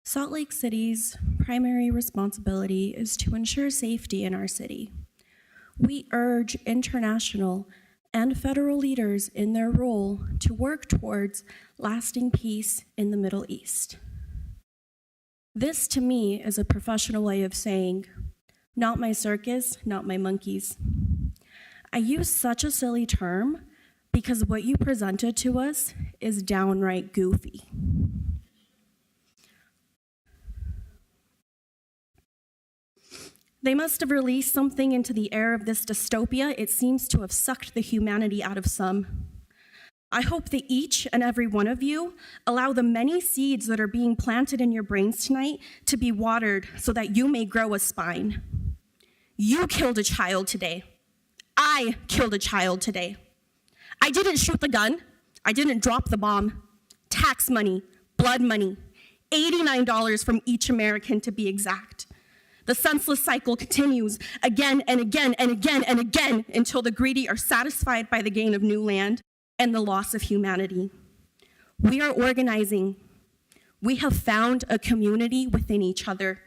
Salt Lake City's primary responsibility is to ensure safety in our city. We urge international and federal leaders in their role to work towards lasting peace in the Middle East. This, to me, is a professional way of saying, not my circus, not my monkeys. I use such a silly term because what you presented to us is downright goofy. They must have released something into the air of this dystopia. It seems to have sucked the humanity out of some. I hope that each and every one of you allow the many seeds that are being planted in your brains tonight to be watered so that you may grow a spine. You killed a child today. I killed a child today. I didn't shoot the gun. I didn't drop the bomb. Tax money, blood money, $89 from each American to be exact. The senseless cycle continues again and again and again and again until the greedy are satisfied by the gain of new land and the loss of humanity. We are organizing. We have found a community within each other.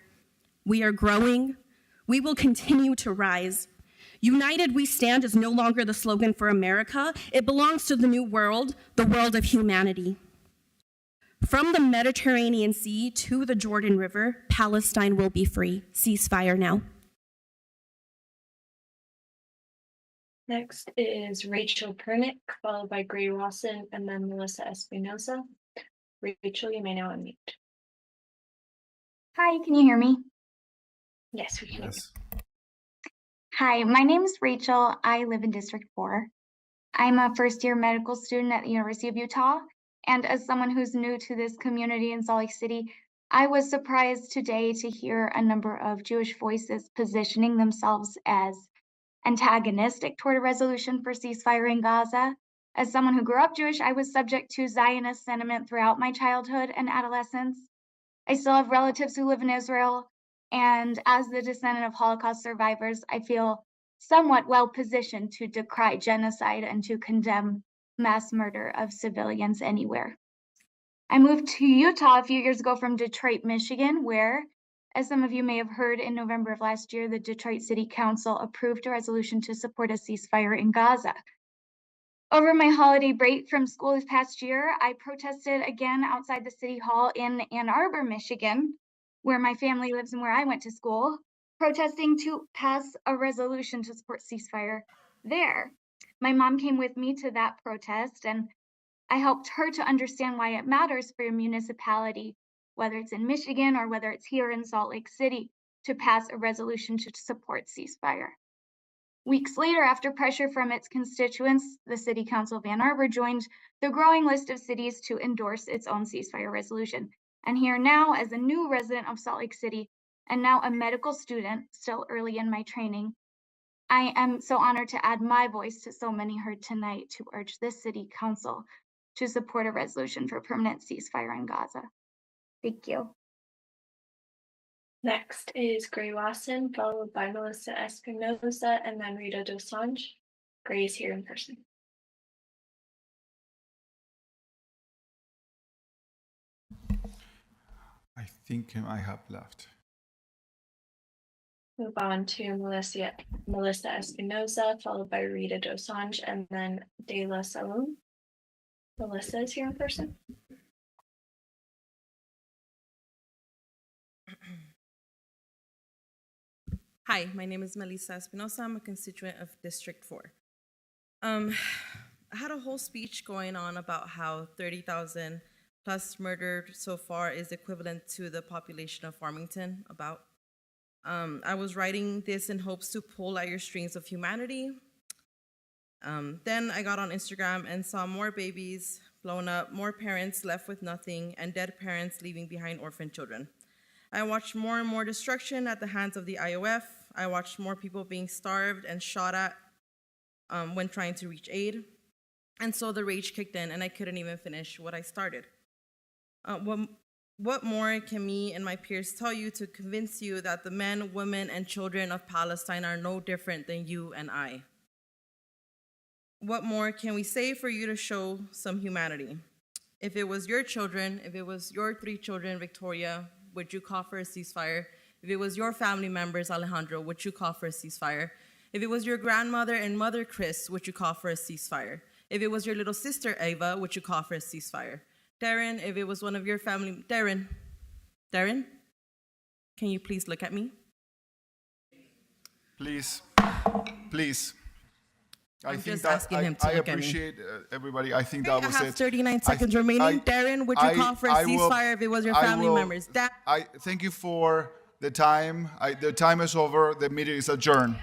We are growing. We will continue to rise. United we stand is no longer the slogan for America. It belongs to the new world, the world of humanity. From the Mediterranean Sea to the Jordan River, Palestine will be free. Ceasefire now. Next is Rachel Pernick, followed by Gray Rawson, and then Melissa Espinosa. Rachel, you may now unmute. Hi, can you hear me? Yes, we can. Yes. Hi, my name is Rachel. I live in District 4. I'm a first-year medical student at the University of Utah, and as someone who's new to this community in Salt Lake City, I was surprised today to hear a number of Jewish voices positioning themselves as antagonistic toward a resolution for ceasefire in Gaza. As someone who grew up Jewish, I was subject to Zionist sentiment throughout my childhood and adolescence. I still have relatives who live in Israel, and as the descendant of Holocaust survivors, I feel somewhat well positioned to decry genocide and to condemn mass murder of civilians anywhere. I moved to Utah a few years ago from Detroit, Michigan, where, as some of you may have heard, in November of last year, the Detroit City Council approved a resolution to support a ceasefire in Gaza. Over my holiday break from school this past year, I protested again outside the City Hall in Ann Arbor, Michigan, where my family lives and where I went to school, protesting to pass a resolution to support ceasefire there. My mom came with me to that protest, and I helped her to understand why it matters for your municipality, whether it's in Michigan or whether it's here in Salt Lake City, to pass a resolution to support ceasefire. Weeks later, after pressure from its constituents, the City Council of Ann Arbor joined the growing list of cities to endorse its own ceasefire resolution. And here now, as a new resident of Salt Lake City, and now a medical student, still early in my training, I am so honored to add my voice to so many heard tonight to urge this City Council to support a resolution for permanent ceasefire in Gaza. Thank you. Next is Gray Watson, followed by Melissa Espinosa, and then Rita Dosanjh. Gray is here in person. I think I have left. Move on to Melissa Espinosa, followed by Rita Dosanjh, and then De La Salon. Melissa is here in person. Hi, my name is Melissa Espinosa. I'm a constituent of District 4. I had a whole speech going on about how 30,000 plus murdered so far is equivalent to the population of Farmington, about. I was writing this in hopes to pull at your strings of humanity. Then I got on Instagram and saw more babies blown up, more parents left with nothing, and dead parents leaving behind orphan children. I watched more and more destruction at the hands of the IOF. I watched more people being starved and shot at when trying to reach aid. And so the rage kicked in, and I couldn't even finish what I started. What more can me and my peers tell you to convince you that the men, women, and children of Palestine are no different than you and I? What more can we say for you to show some humanity? If it was your children, if it was your 3 children, Victoria, would you call for a ceasefire? If it was your family members, Alejandro, would you call for a ceasefire? If it was your grandmother and mother, Chris, would you call for a ceasefire? If it was your little sister, Ava, would you call for a ceasefire? Darren, if it was one of your family, Darren, can you please look at me? Please. I'm just asking him to I look at me. appreciate everybody. I think that was I it. have 39 seconds remaining. Darren, would you call for a ceasefire if it was your family members? I thank you for the time. The time is over. The meeting is adjourned.